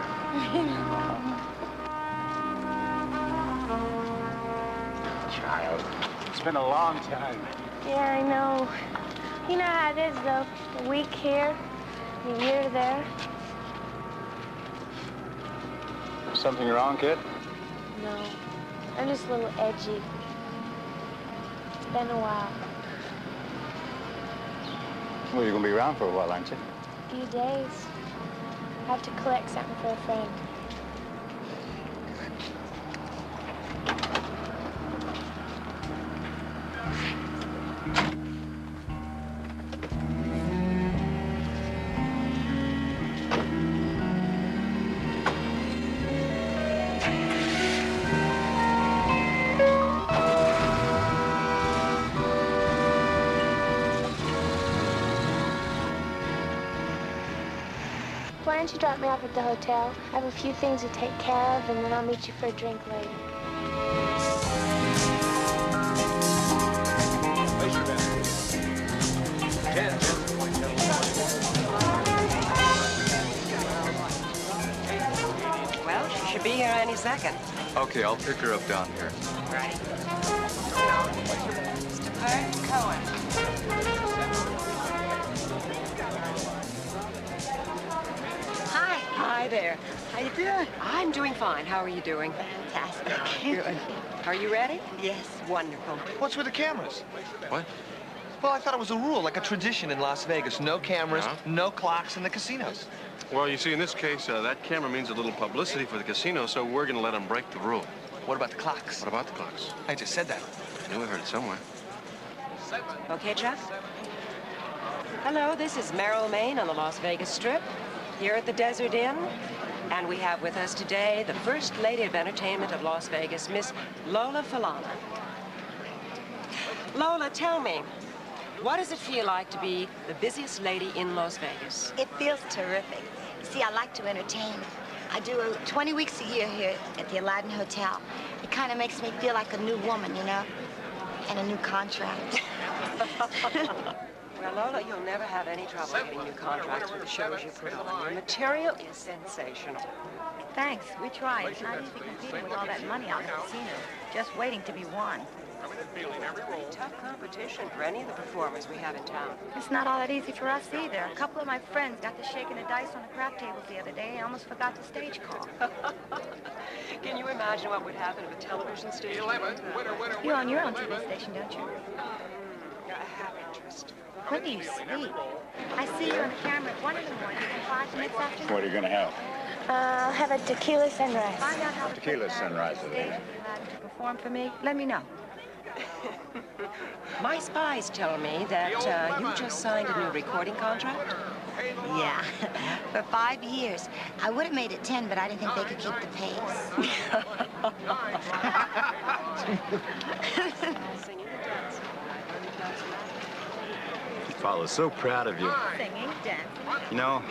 Child, it's been a long time. Yeah, I know. You know how it is, though. A week here, a year there. Something wrong, kid? No, I'm just a little edgy. It's been a while. Well, you're gonna be around for a while, aren't you? A few days. I have to collect something for a friend. Why don't you drop me off at the hotel? I have a few things to take care of, and then I'll meet you for a drink later. Well, she should be here any second. Okay, I'll pick her up down here. Right. Mr. Bert Cohen. Hi. Hi there. How you doing? I'm doing fine. How are you doing? Fantastic. Good. Are you ready? Yes. Wonderful. What's with the cameras? What? Well, I thought it was a rule, like a tradition in Las Vegas. No cameras, Yeah. no clocks in the casinos. Well, you see, in this case, that camera means a little publicity for the casino, so we're going to let them break the rule. What about the clocks? What about the clocks? I just said that. I knew we heard it somewhere. Okay, Chuck? Hello, this is Merrill Maine on the Las Vegas Strip, here at the Desert Inn. And we have with us today the First Lady of Entertainment of Las Vegas, Miss Lola Falana. Lola, tell me, what does it feel like to be the busiest lady in Las Vegas? It feels terrific. You see, I like to entertain. I do 20 weeks a year here at the Aladdin Hotel. It kind of makes me feel like a new woman, you know, and a new contract. Well, Lola, you'll never have any trouble getting new contracts with the shows you put on. Your material is sensational. Thanks. We tried. It's not easy competing with all that money out in the casino, just waiting to be won. Tough competition for any of the performers we have in town. It's not all that easy for us either. A couple of my friends got to shaking the dice on the crap tables the other day. I almost forgot the stage call. Can you imagine what would happen if a television station... You own your own TV station, don't you? I have interest. When do you sleep? I see you on the camera at 1 in the morning and 5 minutes after. What are you gonna have? I'll have a tequila sunrise. Find out how Tequila sunrise. to perform for me. Let me know. My spies tell me that you just signed a new recording contract. Yeah, for 5 years. I would have made it 10, but I didn't think they could keep the pace. Father's so proud of you. Singing, dancing. You know,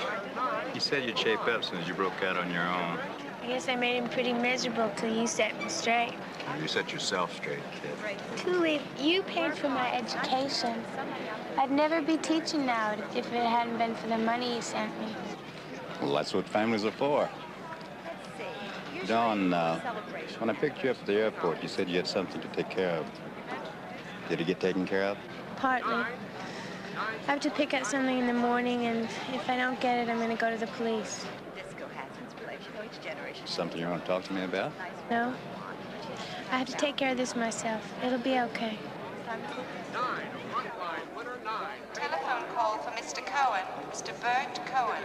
you said you'd shape up as soon as you broke out on your own. I guess I made him pretty miserable till you set me straight. You set yourself straight, kid. Tulip, you paid for my education. I'd never be teaching now if it hadn't been for the money you sent me. Well, that's what families are for. Dawn, when I picked you up at the airport, you said you had something to take care of. Did it get taken care of? Partly. I have to pick up something in the morning, and if I don't get it, I'm going to go to the police. Disco has inspiration. Each generation. Something you want to talk to me about? No? I have to take care of this myself. It'll be okay. Telephone call for Mr. Cohen. Mr. Bert Cohen.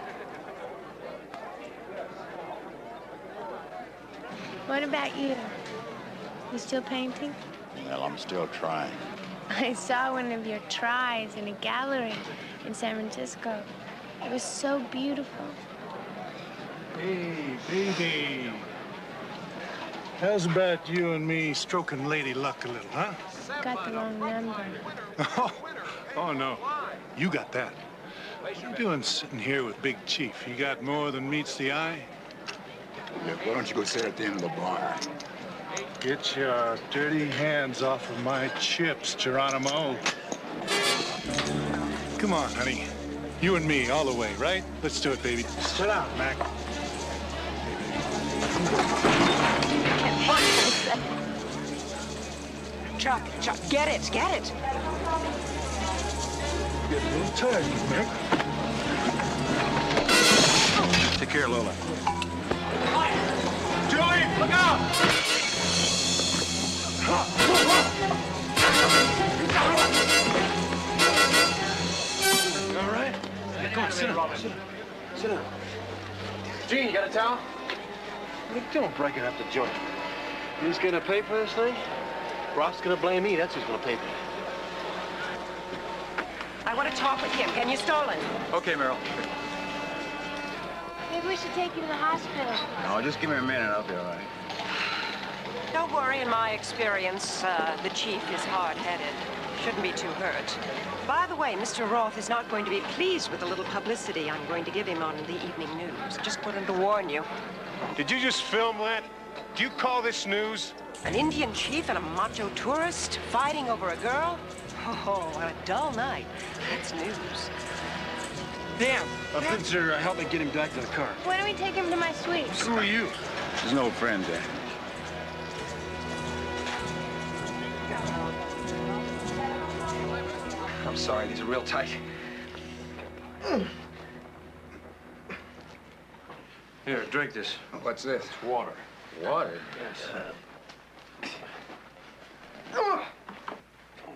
What about you? You still painting? Well, I'm still trying. I saw one of your tries in a gallery in San Francisco. It was so beautiful. Hey, baby. How's about you and me stroking Lady Luck a little, huh? Got the wrong number. Oh, no. You got that. What are you doing sitting here with Big Chief? You got more than meets the eye? Look, why don't you go sit at the end of the bar? Get your dirty hands off of my chips, Geronimo. Come on, honey. You and me, all the way, right? Let's do it, baby. Sit down, Mac. Chuck, get it, get it. Get a little tired, Mac. Take care, Lola. Julie, look out! You all right? Yeah, come on, sit down. Sit down. Gene, you got a towel? Don't break it up the joint. Who's gonna pay for this thing? Brock's gonna blame me. That's who's gonna pay for it. I want to talk with him. Can you stall him? Okay, Merrill. Maybe we should take you to the hospital. No, just give me a minute. I'll be all right. Don't worry, in my experience, the chief is hard-headed. Shouldn't be too hurt. By the way, Mr. Roth is not going to be pleased with the little publicity I'm going to give him on the evening news. Just wanted to warn you. Did you just film that? Do you call this news? An Indian chief and a macho tourist fighting over a girl? Oh, what a dull night. That's news. Damn! Spencer, help me get him back to the car. Why don't we take him to my suite? Who are you? There's no friend there. sorry. These are real tight. Here, drink this. What's this? It's water. Water? Yes.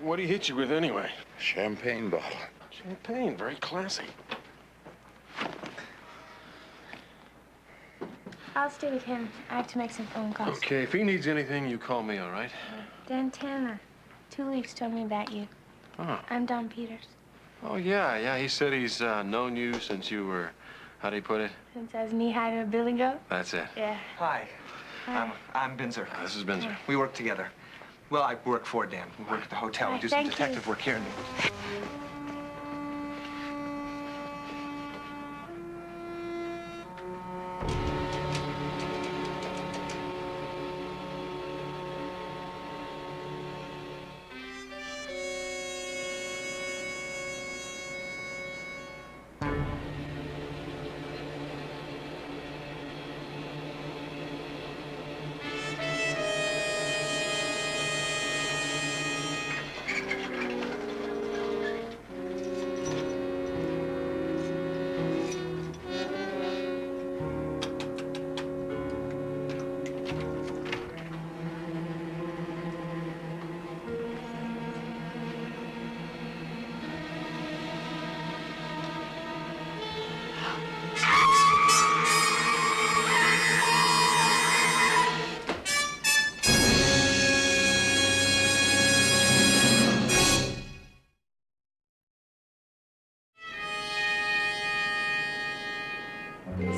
What did he hit you with anyway? Champagne bottle. Champagne, very classy. I'll stay with him. I have to make some phone calls. Okay, if he needs anything, you call me, all right? Dan Tanner. Two Leafs told me about you. Oh. I'm Don Peters. Oh, yeah. He said he's known you since you were, how do you put it? Since I was knee-high to a billy goat. That's it. Yeah. Hi. Hi. I'm Binzer. This is Binzer. We work together. Well, I work for Dan. We work at the hotel. We do some Thank you. detective work here.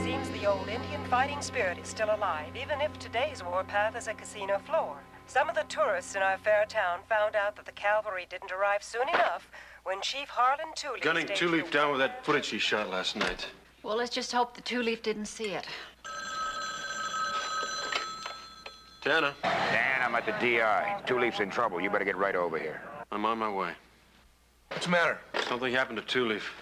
Seems the old Indian fighting spirit is still alive, even if today's warpath is a casino floor. Some of the tourists in our fair town found out that the cavalry didn't arrive soon enough when Chief Harlan Two Leaf Gunning Two Leaf down with that footage he shot last night. Well, let's just hope the Two Leaf didn't see it. Tanner. Dan, I'm at the DI. Two Leaf's in trouble. You better get right over here. I'm on my way. What's the matter? Something happened to Two Leaf.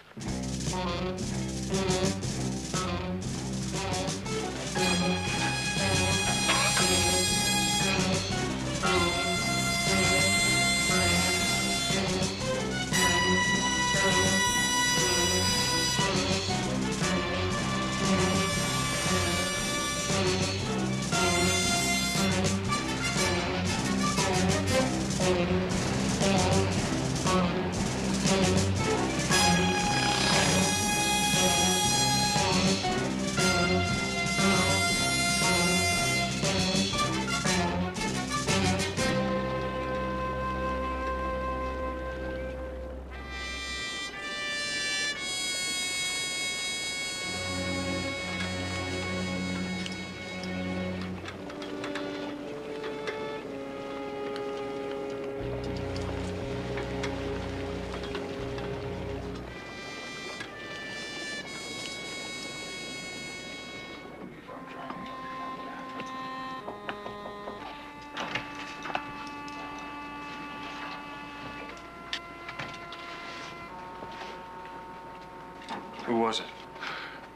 Who was it?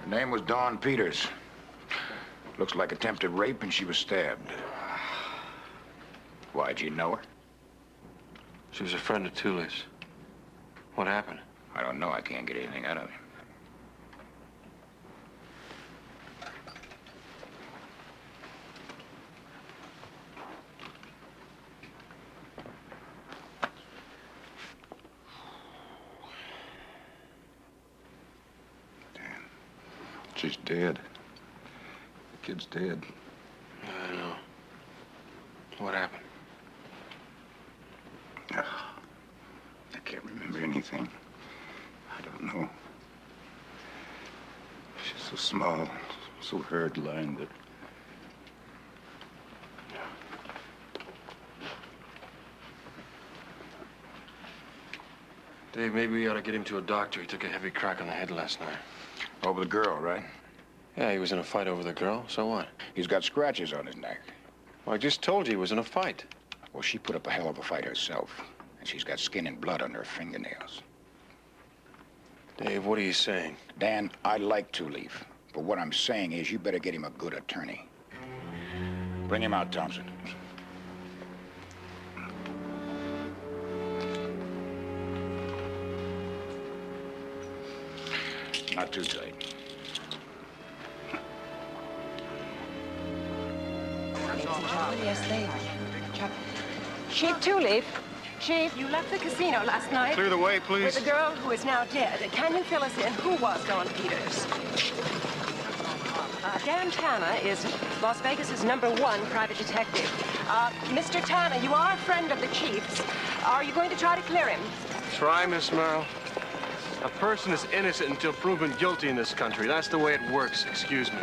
Her name was Dawn Peters. Looks like attempted rape, and she was stabbed. Why'd you know her? She was a friend of Two Leaf's. What happened? I don't know. I can't get anything out of him. She's dead. The kid's dead. I know. What happened? I can't remember anything. I don't know. She's so small, so herd-lined that... Dave, maybe we ought to get him to a doctor. He took a heavy crack on the head last night. Over the girl, right? Yeah, he was in a fight over the girl. So what? He's got scratches on his neck. Well, I just told you he was in a fight. Well, she put up a hell of a fight herself. And she's got skin and blood under her fingernails. Dave, what are you saying? Dan, I like Two Leaf. But what I'm saying is you better get him a good attorney. Bring him out, Thompson. Not too tight. Ladies and gentlemen, yes, they are. Chuck. Chief Two-Leaf. Chief, you left the casino last night. Clear the way, please. With a girl who is now dead. Can you fill us in? Who was Dawn Peters? Dan Tanna is Las Vegas's #1 private detective. Mr. Tanna, you are a friend of the chief's. Are you going to try to clear him? Try, Miss Merrill. A person is innocent until proven guilty in this country. That's the way it works. Excuse me.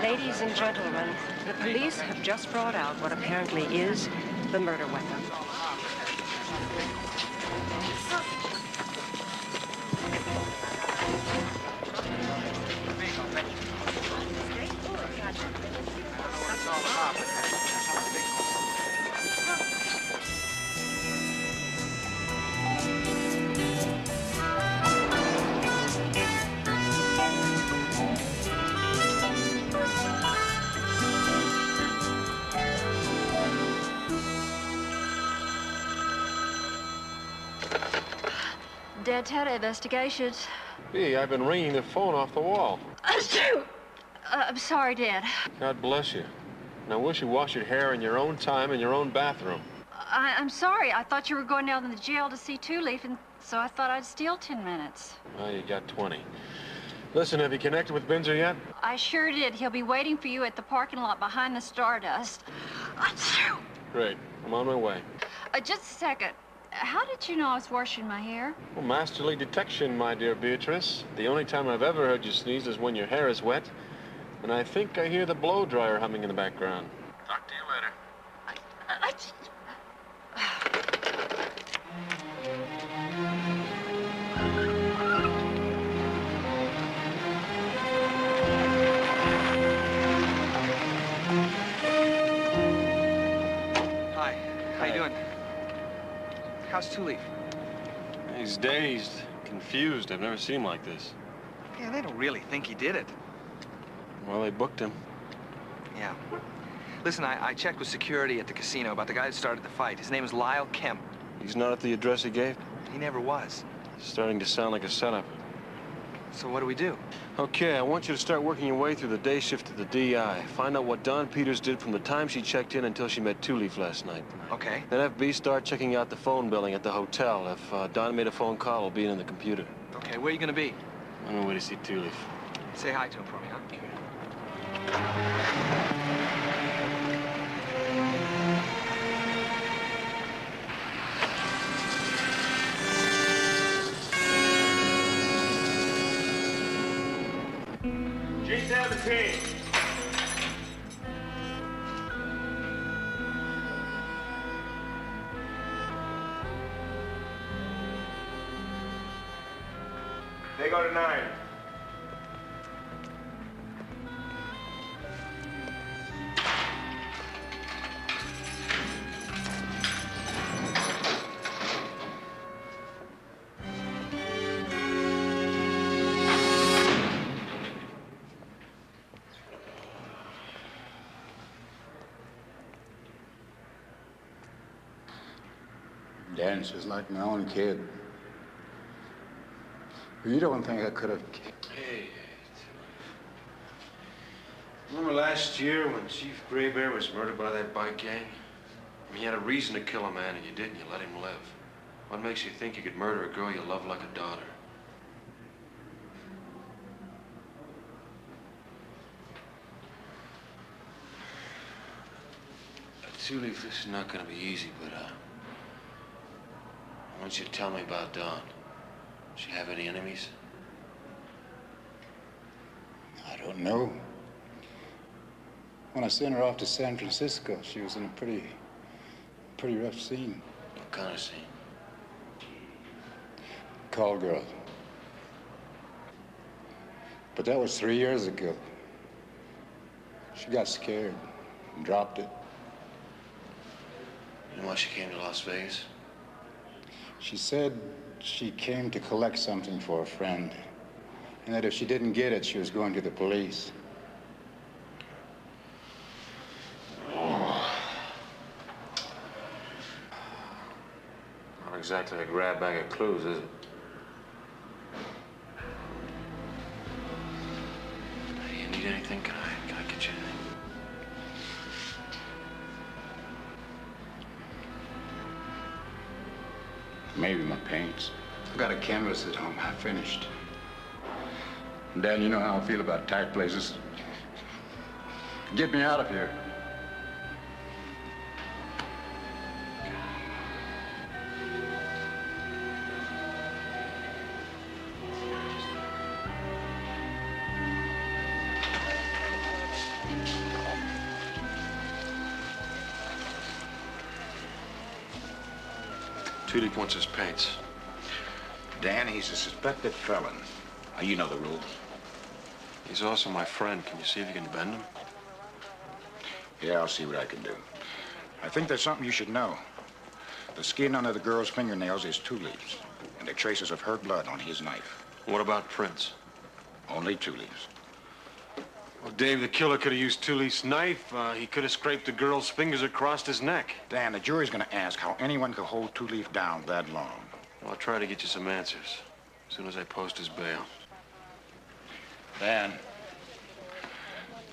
Ladies and gentlemen, the police have just brought out what apparently is the murder weapon. Dead Teddy investigations. Hey, I've been ringing the phone off the wall. I'm sorry, Dad. God bless you. And I wish you washed your hair in your own time in your own bathroom. I'm sorry. I thought you were going down to the jail to see Two-Leaf, and so I thought I'd steal 10 minutes. Well, you got 20. Listen, have you connected with Binzer yet? I sure did. He'll be waiting for you at the parking lot behind the Stardust. Great. I'm on my way. Just a second. How did you know I was washing my hair? Well, masterly detection, my dear Beatrice. The only time I've ever heard you sneeze is when your hair is wet. And I think I hear the blow dryer humming in the background. Talk to you later. Hi. How you doing? How's Two-Leaf? He's dazed, confused. I've never seen him like this. Yeah, they don't really think he did it. Well, they booked him. Yeah. Listen, I checked with security at the casino about the guy that started the fight. His name is Lyle Kemp. He's not at the address he gave? He never was. It's starting to sound like a setup. So what do we do? Okay, I want you to start working your way through the day shift at the DI. Find out what Dawn Peters did from the time she checked in until she met Two-Leaf last night. Okay. Then have B start checking out the phone billing at the hotel. If Dawn made a phone call, it'll be in the computer. Okay, where are you gonna be? I'm on my way to see Two-Leaf. Say hi to him for me, huh? G17. They go to 9. Dances like my own kid. You don't think I could have... Hey. Remember last year when Chief Gray Bear was murdered by that bike gang? I mean, you had a reason to kill a man and you didn't. You let him live. What makes you think you could murder a girl you love like a daughter? Two-Leaf, this is not gonna be easy, but I want you to tell me about Dawn. Does she have any enemies? I don't know. When I sent her off to San Francisco, she was in a pretty rough scene. What kind of scene? Call girl. But that was 3 years ago. She got scared and dropped it. You know why she came to Las Vegas? She said she came to collect something for a friend, and that if she didn't get it, she was going to the police. Not exactly a grab bag of clues, is it? you anything? Can I get you anything? Maybe my paints. I got a canvas at home, half finished. Dan, you know how I feel about tight places. Get me out of here. Tudyk wants his paints. Dan, he's a suspected felon. Now, you know the rules. He's also my friend. Can you see if you can bend him? Yeah, I'll see what I can do. I think there's something you should know. The skin under the girl's fingernails is Tudy's, and there are traces of her blood on his knife. What about prints? Only Tudy's. Well, Dave, the killer could have used Tully's knife. He could have scraped the girl's fingers across his neck. Dan, the jury's gonna ask how anyone could hold Tudyk down that long. Well, I'll try to get you some answers as soon as I post his bail. Dan,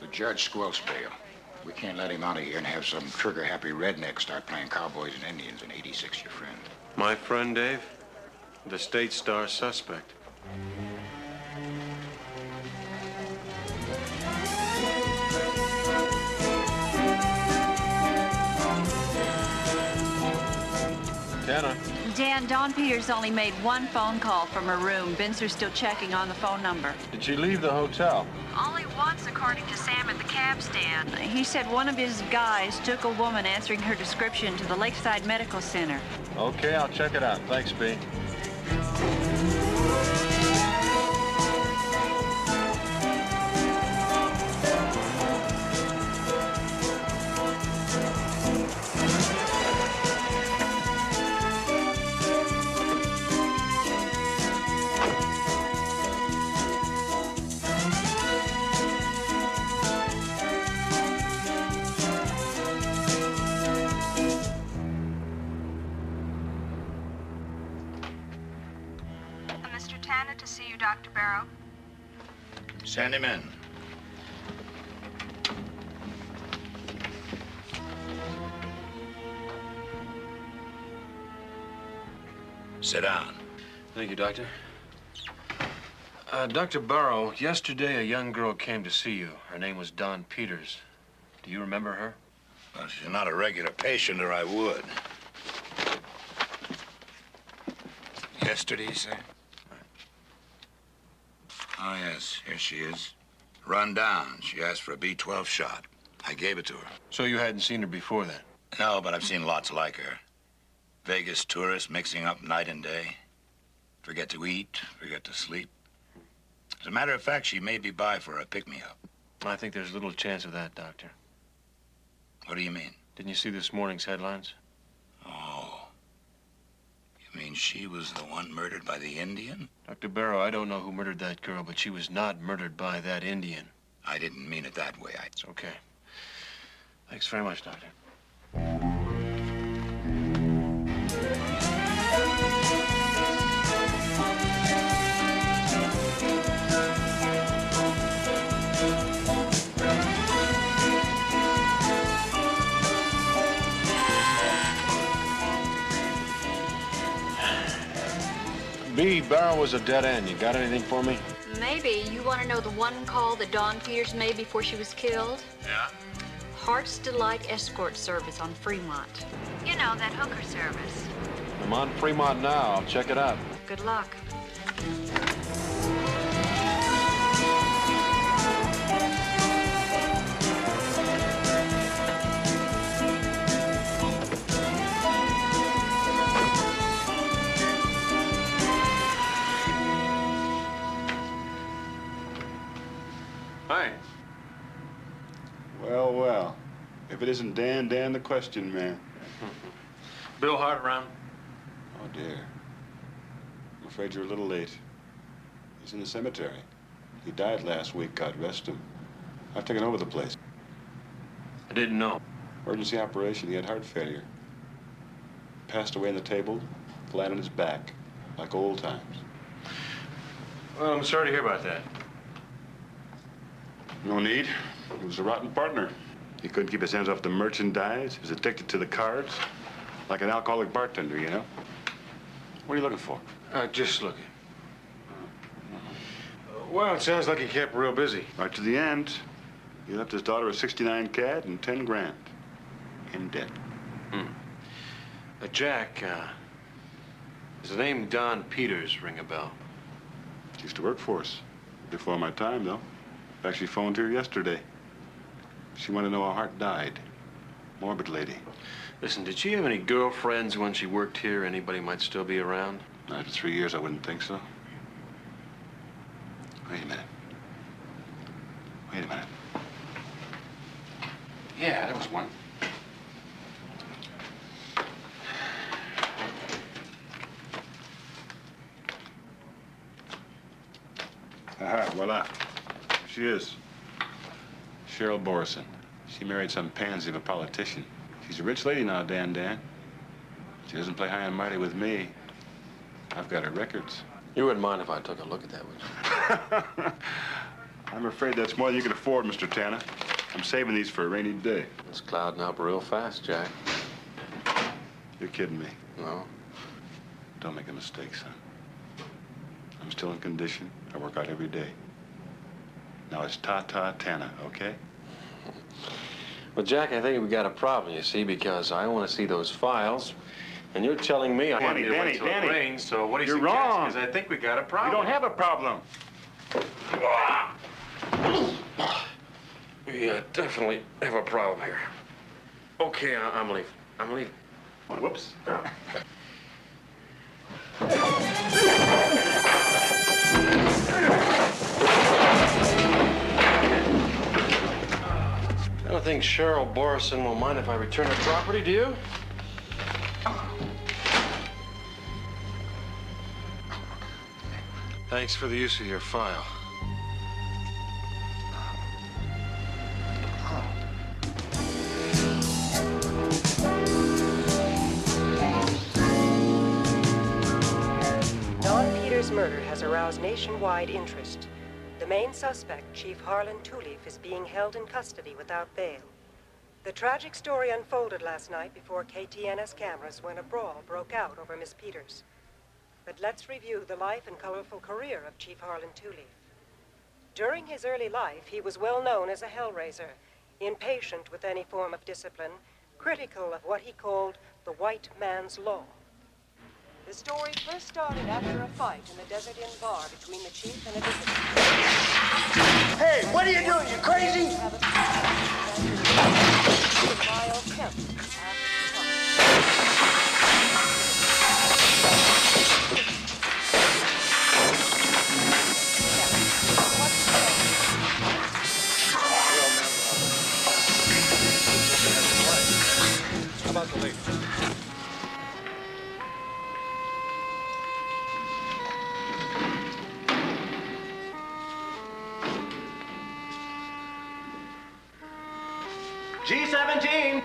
the judge squelched bail. We can't let him out of here and have some trigger-happy redneck start playing cowboys and Indians in 86, your friend. My friend, Dave? The State Star suspect. Tanna. Dan, Dawn Peters only made one phone call from her room. Bincer's still checking on the phone number. Did she leave the hotel? Only once, according to Sam at the cab stand. He said one of his guys took a woman answering her description to the Lakeside Medical Center. Okay, I'll check it out. Thanks, B. Mr. Tanna to see you, Dr. Barrow. Send him in. Sit down. Thank you, Doctor. Dr. Barrow, yesterday a young girl came to see you. Her name was Dawn Peters. Do you remember her? Well, she's not a regular patient, or I would. Yesterday, you say? Oh, yes, here she is. Run down. She asked for a B12 shot. I gave it to her. So you hadn't seen her before then? No, but I've seen lots like her. Vegas tourists mixing up night and day. Forget to eat, forget to sleep. As a matter of fact, she may be by for a pick-me-up. I think there's little chance of that, Doctor. What do you mean? Didn't you see this morning's headlines? Oh. You mean she was the one murdered by the Indian? Dr. Barrow, I don't know who murdered that girl, but she was not murdered by that Indian. I didn't mean it that way. It's okay. Thanks very much, Doctor. B, Barrow was a dead end. You got anything for me? Maybe. You want to know the one call that Dawn Peters made before she was killed? Yeah? Heart's Delight Escort Service on Fremont. You know, that hooker service. I'm on Fremont now. I'll check it out. Good luck. Hi. Well, well. If it isn't Dan the question man. Bill Hart around? Oh, dear. I'm afraid you're a little late. He's in the cemetery. He died last week, God rest him. I've taken over the place. I didn't know. Emergency operation. He had heart failure. Passed away on the table, flat on his back, like old times. Well, I'm sorry to hear about that. No need. He was a rotten partner. He couldn't keep his hands off the merchandise. He was addicted to the cards. Like an alcoholic bartender, you know? What are you looking for? Just looking. Well, it sounds like he kept real busy. Right to the end. He left his daughter a 69 cat and 10 grand. In debt. Jack, does the name Don Peters ring a bell? She used to work for us. Before my time, though. In fact, she phoned here yesterday. She wanted to know how Hart died. Morbid lady. Listen, did she have any girlfriends when she worked here? Anybody might still be around? After 3 years, I wouldn't think so. Wait a minute. Wait a minute. Yeah, there was one. Aha, voila. Here she is. Cheryl Borison. She married some pansy of a politician. She's a rich lady now, Dan. She doesn't play high and mighty with me. I've got her records. You wouldn't mind if I took a look at that, would you? I'm afraid that's more than you can afford, Mr. Tanna. I'm saving these for a rainy day. It's clouding up real fast, Jack. You're kidding me. No. Don't make a mistake, son. I'm still in condition. I work out every day. Now it's ta-ta Tanna, okay? Well, Jack, I think we got a problem, you see, because I want to see those files, and you're telling me I want to wait till it rains, so what do you suggest? You're wrong. Because I think we got a problem. We don't have a problem. We definitely have a problem here. Okay, I'm leaving. I'm leaving. Whoops. I don't think Cheryl Borison will mind if I return her property, do you? Thanks for the use of your file. Don Peters' murder has aroused nationwide interest. The main suspect, Chief Harlan Tulip, is being held in custody without bail. The tragic story unfolded last night before KTNS cameras when a brawl broke out over Miss Peters. But let's review the life and colorful career of Chief Harlan Tulip. During his early life, he was well known as a hellraiser, impatient with any form of discipline, critical of what he called the white man's law. The story first started after a fight in the Desert Inn bar between the chief and a visitor. Hey, what are you doing? You crazy? Vile pimp after How about the lady? G17.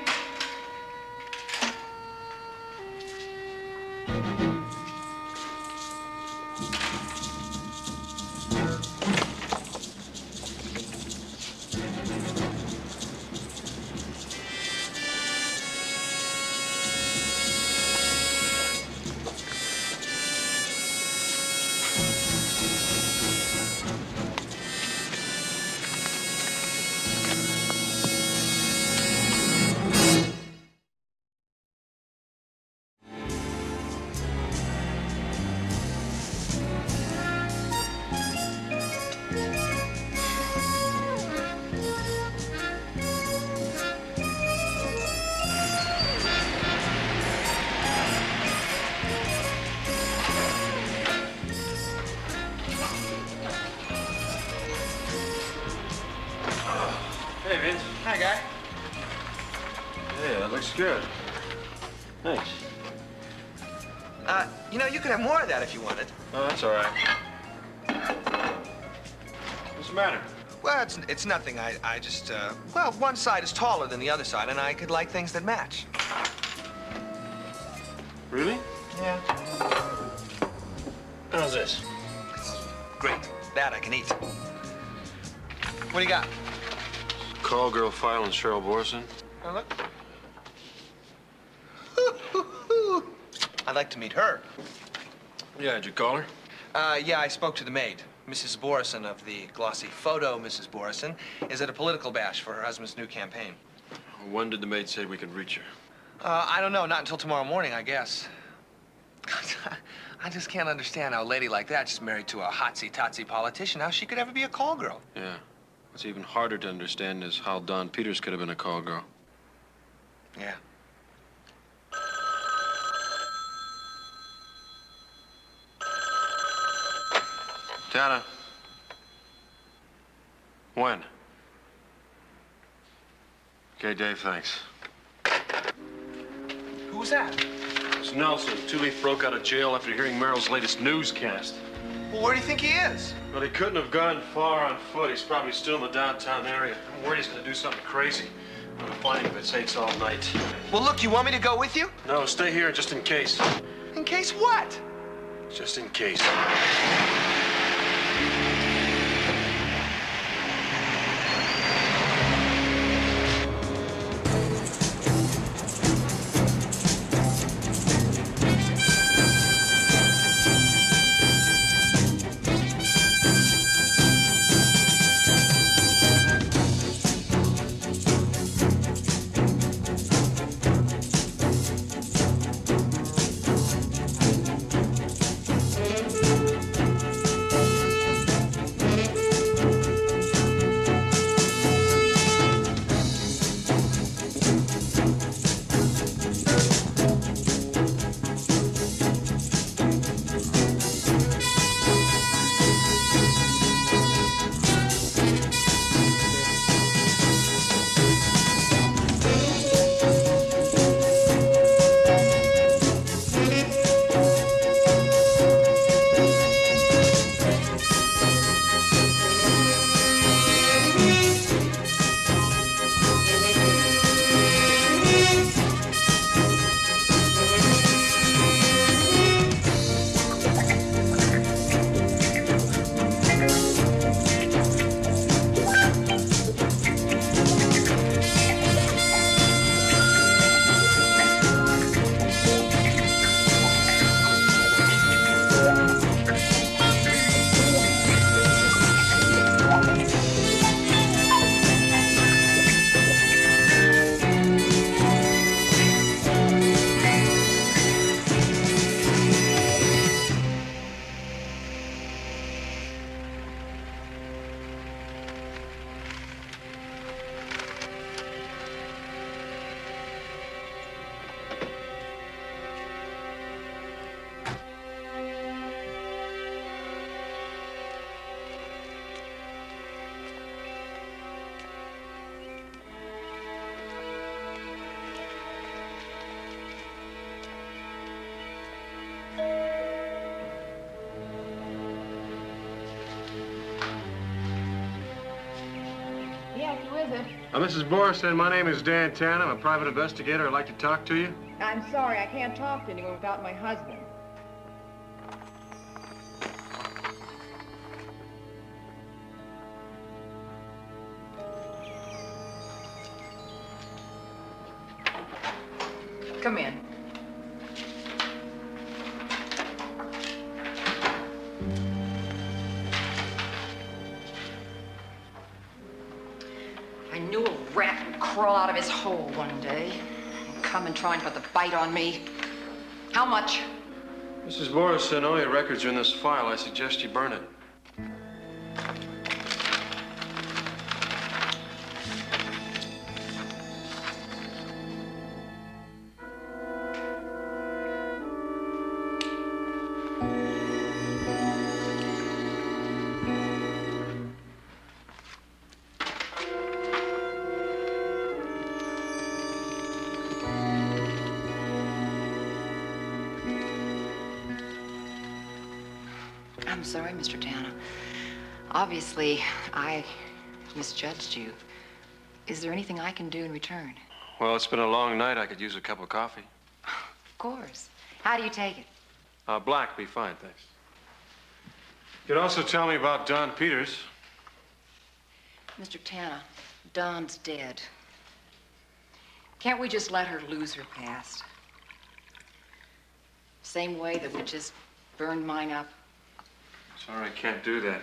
Hey, Vince. Hi, guy. Yeah, that looks good. Thanks. You know, you could have more of that if you wanted. Oh, that's all right. What's the matter? Well, it's nothing. I just, well, one side is taller than the other side, and I could like things that match. Really? Yeah. How's this? Great. That I can eat. What do you got? call girl file on Cheryl Borson? Now look. I'd like to meet her. Yeah, did you call her? Yeah, I spoke to the maid. Mrs. Borison of the glossy photo, Mrs. Borison, is at a political bash for her husband's new campaign. When did the maid say we could reach her? I don't know. Not until tomorrow morning, I guess. I just can't understand how a lady like that, just married to a hotsy-totsy politician, how she could ever be a call girl. Yeah. What's even harder to understand is how Don Peters could have been a call girl. Yeah. Tanna. When? Okay, Dave, thanks. Who's that? It's Nelson. Two-Leaf broke out of jail after hearing Merrill's latest newscast. Well, where do you think he is? Well, he couldn't have gone far on foot. He's probably still in the downtown area. I'm worried he's gonna do something crazy. I'm gonna find him if it takes all night. Well, look, you want me to go with you? No, stay here just in case. In case what? Just in case. Mrs. Borson, my name is Dan Tanna. I'm a private investigator. I'd like to talk to you. I'm sorry, I can't talk to anyone without my husband. Come in. I knew a rat would crawl out of his hole one day and come and try and put the bite on me. How much? Mrs. Borson, all your records are in this file. I suggest you burn it. I'm sorry, Mr. Tanna. Obviously, I misjudged you. Is there anything I can do in return? Well, it's been a long night. I could use a cup of coffee. Of course. How do you take it? Black be fine, thanks. You could also tell me about Don Peters. Mr. Tanna, Dawn's dead. Can't we just let her lose her past? Same way that we just burned mine up. Sorry, I can't do that.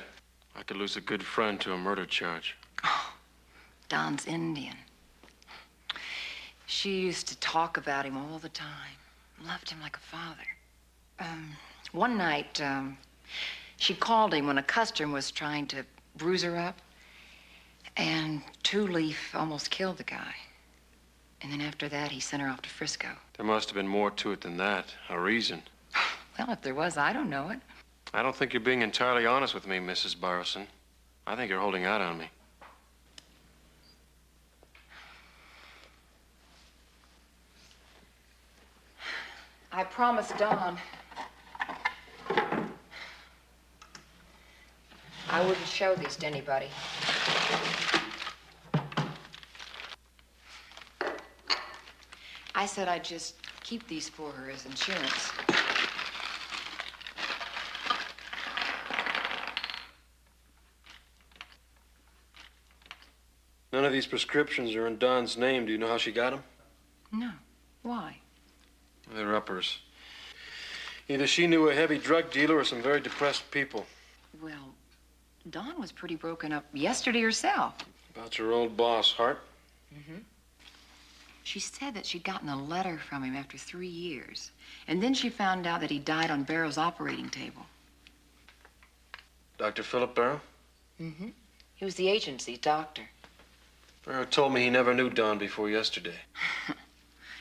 I could lose a good friend to a murder charge. Don's Indian. She used to talk about him all the time. Loved him like a father. One night, she called him when a customer was trying to bruise her up. And Two Leaf almost killed the guy. And then after that, he sent her off to Frisco. There must have been more to it than that. A reason. Well, if there was, I don't know it. I don't think you're being entirely honest with me, Mrs. Barrison. I think you're holding out on me. I promised Dawn I wouldn't show these to anybody. I said I'd just keep these for her as insurance. None of these prescriptions are in Dawn's name. Do you know how she got them? No. Why? They're uppers. Either she knew a heavy drug dealer or some very depressed people. Well, Dawn was pretty broken up yesterday herself. About your old boss, Hart? Mm-hmm. She said that she'd gotten a letter from him after 3 years. And then she found out that he died on Barrow's operating table. Dr. Philip Barrow? Mm-hmm. He was the agency's doctor. Barrow told me he never knew Dawn before yesterday.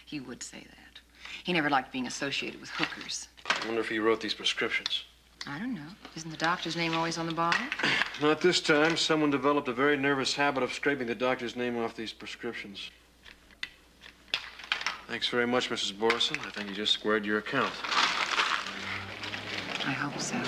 He would say that. He never liked being associated with hookers. I wonder if he wrote these prescriptions. I don't know. Isn't the doctor's name always on the bottle? Not this time. Someone developed a very nervous habit of scraping the doctor's name off these prescriptions. Thanks very much, Mrs. Borison. I think you just squared your account. I hope so.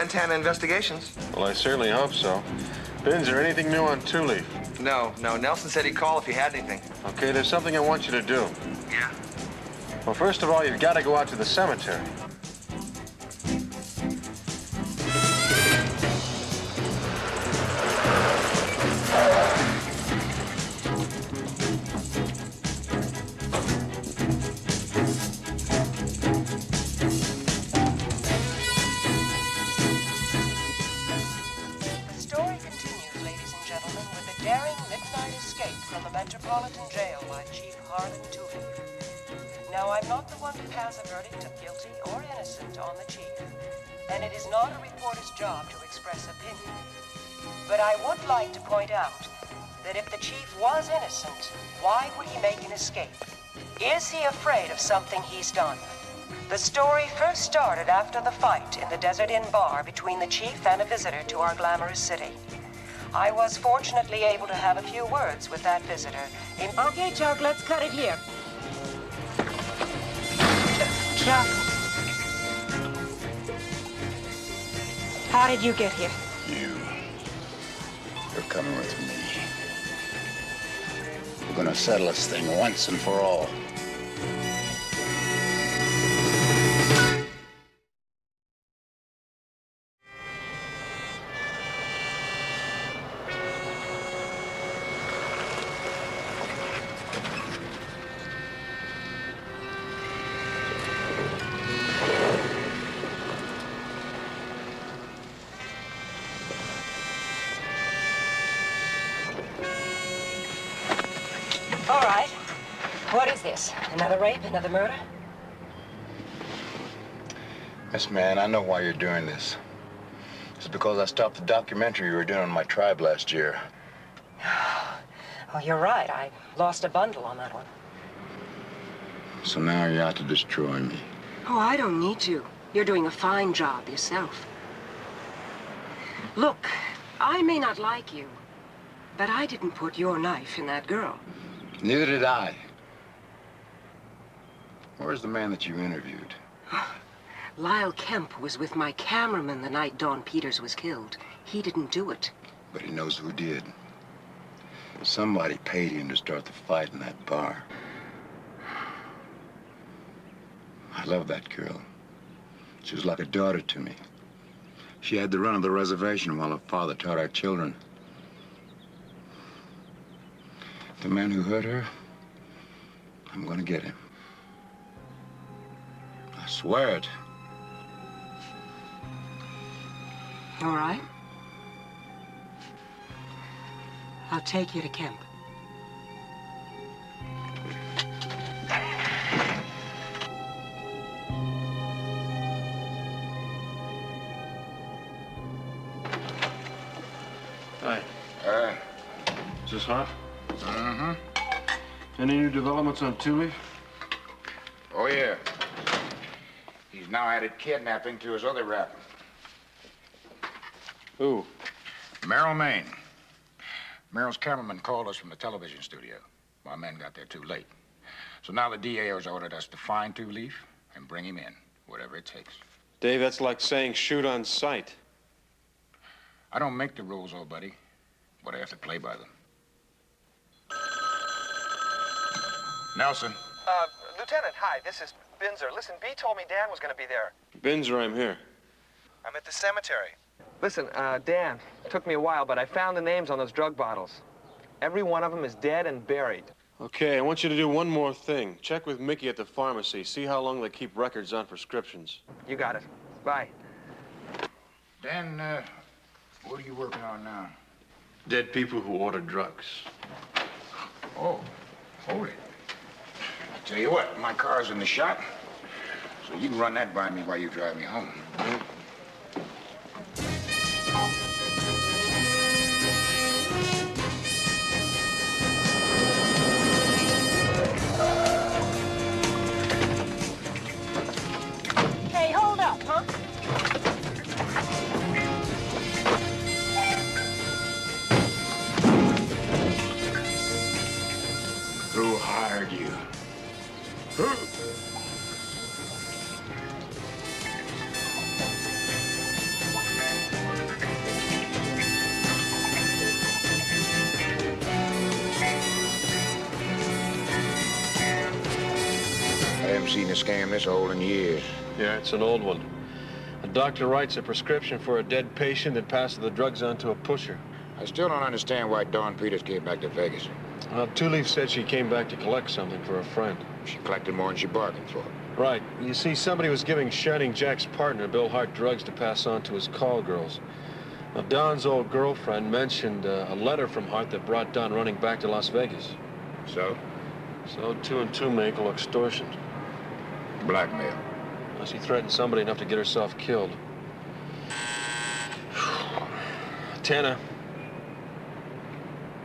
Tanna Investigations. Well, I certainly hope so. Ben, is there anything new on Two Leaf? No. Nelson said he'd call if he had anything. Okay, there's something I want you to do. Yeah? Well, first of all, you've got to go out to the cemetery. Metropolitan Jail by Chief Harlan Tooley. Now, I'm not the one to pass a verdict of guilty or innocent on the chief, and it is not a reporter's job to express opinion. But I would like to point out that if the chief was innocent, why would he make an escape? Is he afraid of something he's done? The story first started after the fight in the Desert Inn bar between the chief and a visitor to our glamorous city. I was fortunately able to have a few words with that visitor. Okay, Chuck, let's cut it here. Chuck. How did you get here? You're coming with me. We're gonna settle this thing once and for all. this? Another rape? Another murder? Miss Man, I know why you're doing this. It's because I stopped the documentary you were doing on my tribe last year. Oh, you're right. I lost a bundle on that one. So now you're out to destroy me. Oh, I don't need you. You're doing a fine job yourself. Look, I may not like you, but I didn't put your knife in that girl. Neither did I. Where's the man that you interviewed? Lyle Kemp was with my cameraman the night Dawn Peters was killed. He didn't do it. But he knows who did. Somebody paid him to start the fight in that bar. I love that girl. She was like a daughter to me. She had the run of the reservation while her father taught our children. The man who hurt her, I'm gonna get him. I swear it. All right. I'll take you to Kemp. Hi. Is this hot? Mm-hmm. Any new developments on Two-Leaf? Oh, yeah. He's now added kidnapping to his other rap. Who? Merrill Maine. Merrill's cameraman called us from the television studio. My men got there too late. So now the DA has ordered us to find Two-Leaf and bring him in, whatever it takes. Dave, that's like saying shoot on sight. I don't make the rules, old buddy, but I have to play by them. Nelson. Lieutenant, hi, this is Binzer. Listen, B told me Dan was going to be there. Binzer, I'm here. I'm at the cemetery. Listen, Dan, it took me a while, but I found the names on those drug bottles. Every one of them is dead and buried. Okay, I want you to do one more thing. Check with Mickey at the pharmacy. See how long they keep records on prescriptions. You got it. Bye. Dan, what are you working on now? Dead people who order drugs. Oh, hold it. I tell you what, my car's in the shop, so you can run that by me while you drive me home. Hey, hold up, huh? Who hired you? I haven't seen a scam this old in years. Yeah, it's an old one. A doctor writes a prescription for a dead patient and passes the drugs on to a pusher. I still don't understand why Dawn Peters came back to Vegas. Two-Leaf said she came back to collect something for a friend. She collected more than she bargained for. Right. You see, somebody was giving Shining Jack's partner, Bill Hart, drugs to pass on to his call girls. Now, Don's old girlfriend mentioned a letter from Hart that brought Don running back to Las Vegas. So? So 2 and 2 make extortion. Blackmail. Well, she threatened somebody enough to get herself killed. Tanna.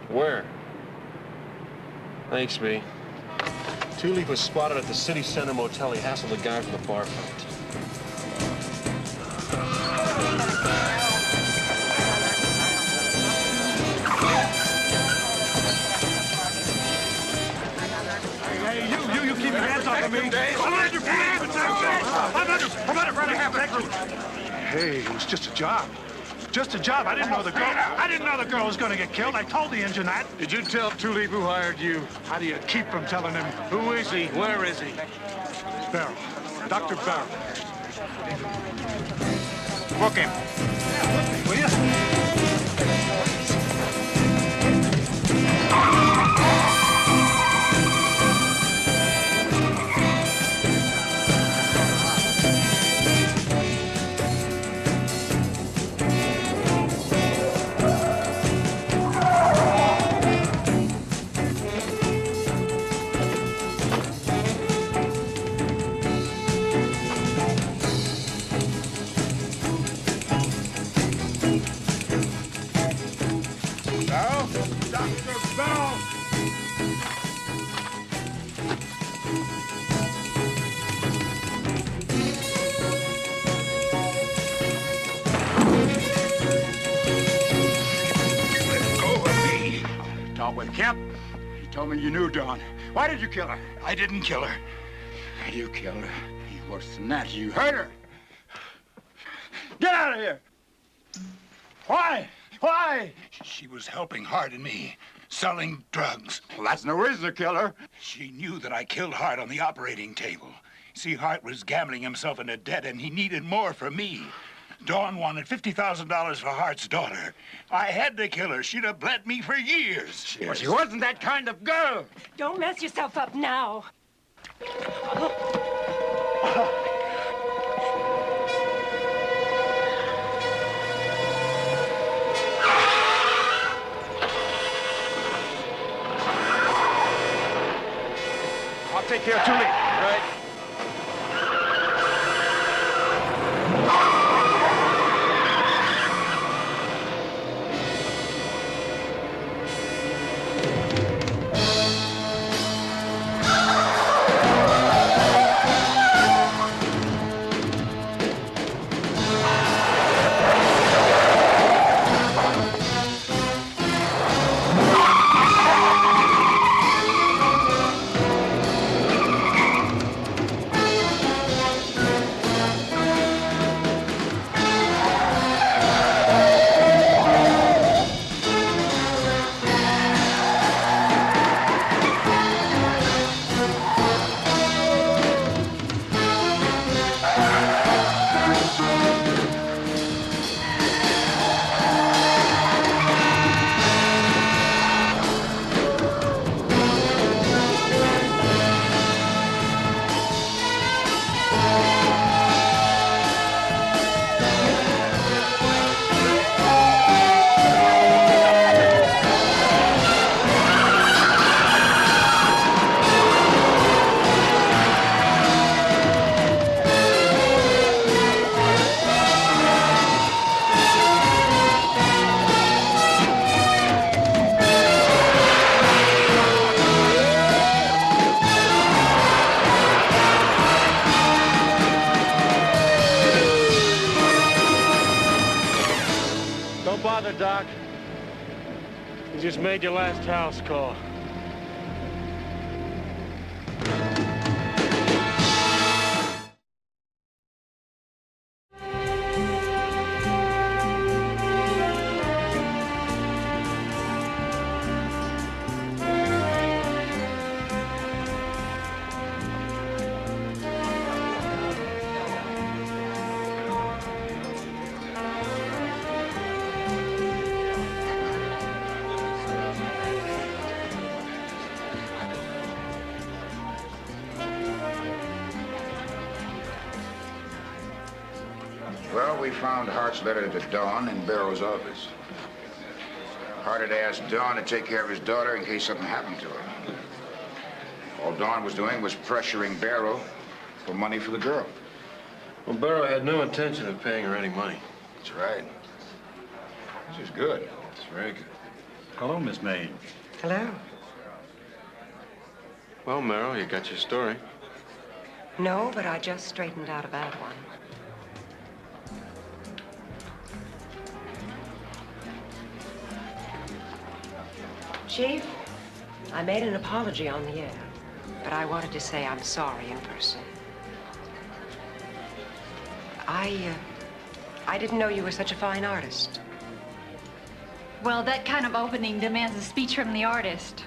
Where? Thanks, B. Two-Leaf was spotted at the City Center Motel. He hassled the guy from the bar front. Hey, you keep your hands off of me. I'm under trying to have that. Hey, it was just a job. Just a job. I didn't know the girl was going to get killed. I told the engine that. Did you tell Two-Leaf who hired you? How do you keep from telling him? Who is he? Where is he? Barrel. Dr. Barrel. Book him. Will you? Dr. Bell! Talk with Kemp. He told me you knew Dawn. Why did you kill her? I didn't kill her. You killed her. Worse than that, you hurt her. Get out of here! Why? Why? She was helping Hart and me, selling drugs. Well, that's no reason to kill her. She knew that I killed Hart on the operating table. See, Hart was gambling himself into debt, and he needed more from me. Dawn wanted $50,000 for Hart's daughter. I had to kill her. She'd have bled me for years. Well, she wasn't that kind of girl. Don't mess yourself up now. I'll take care of Julie. Right. Don't bother, Doc. You just made your last house call. Well, we found Hart's letter to Dawn in Barrow's office. Hart had asked Dawn to take care of his daughter in case something happened to her. All Dawn was doing was pressuring Barrow for money for the girl. Well, Barrow had no intention of paying her any money. That's right. This is good. It's very good. Hello, Miss May. Hello. Well, Merrill, you got your story. No, but I just straightened out a bad one. Chief, I made an apology on the air, but I wanted to say I'm sorry in person. I didn't know you were such a fine artist. Well, that kind of opening demands a speech from the artist.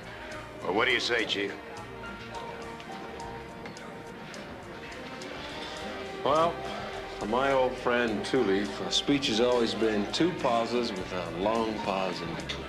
Well, what do you say, Chief? Well, for my old friend Two Leaf, a speech has always been two pauses with a long pause in between.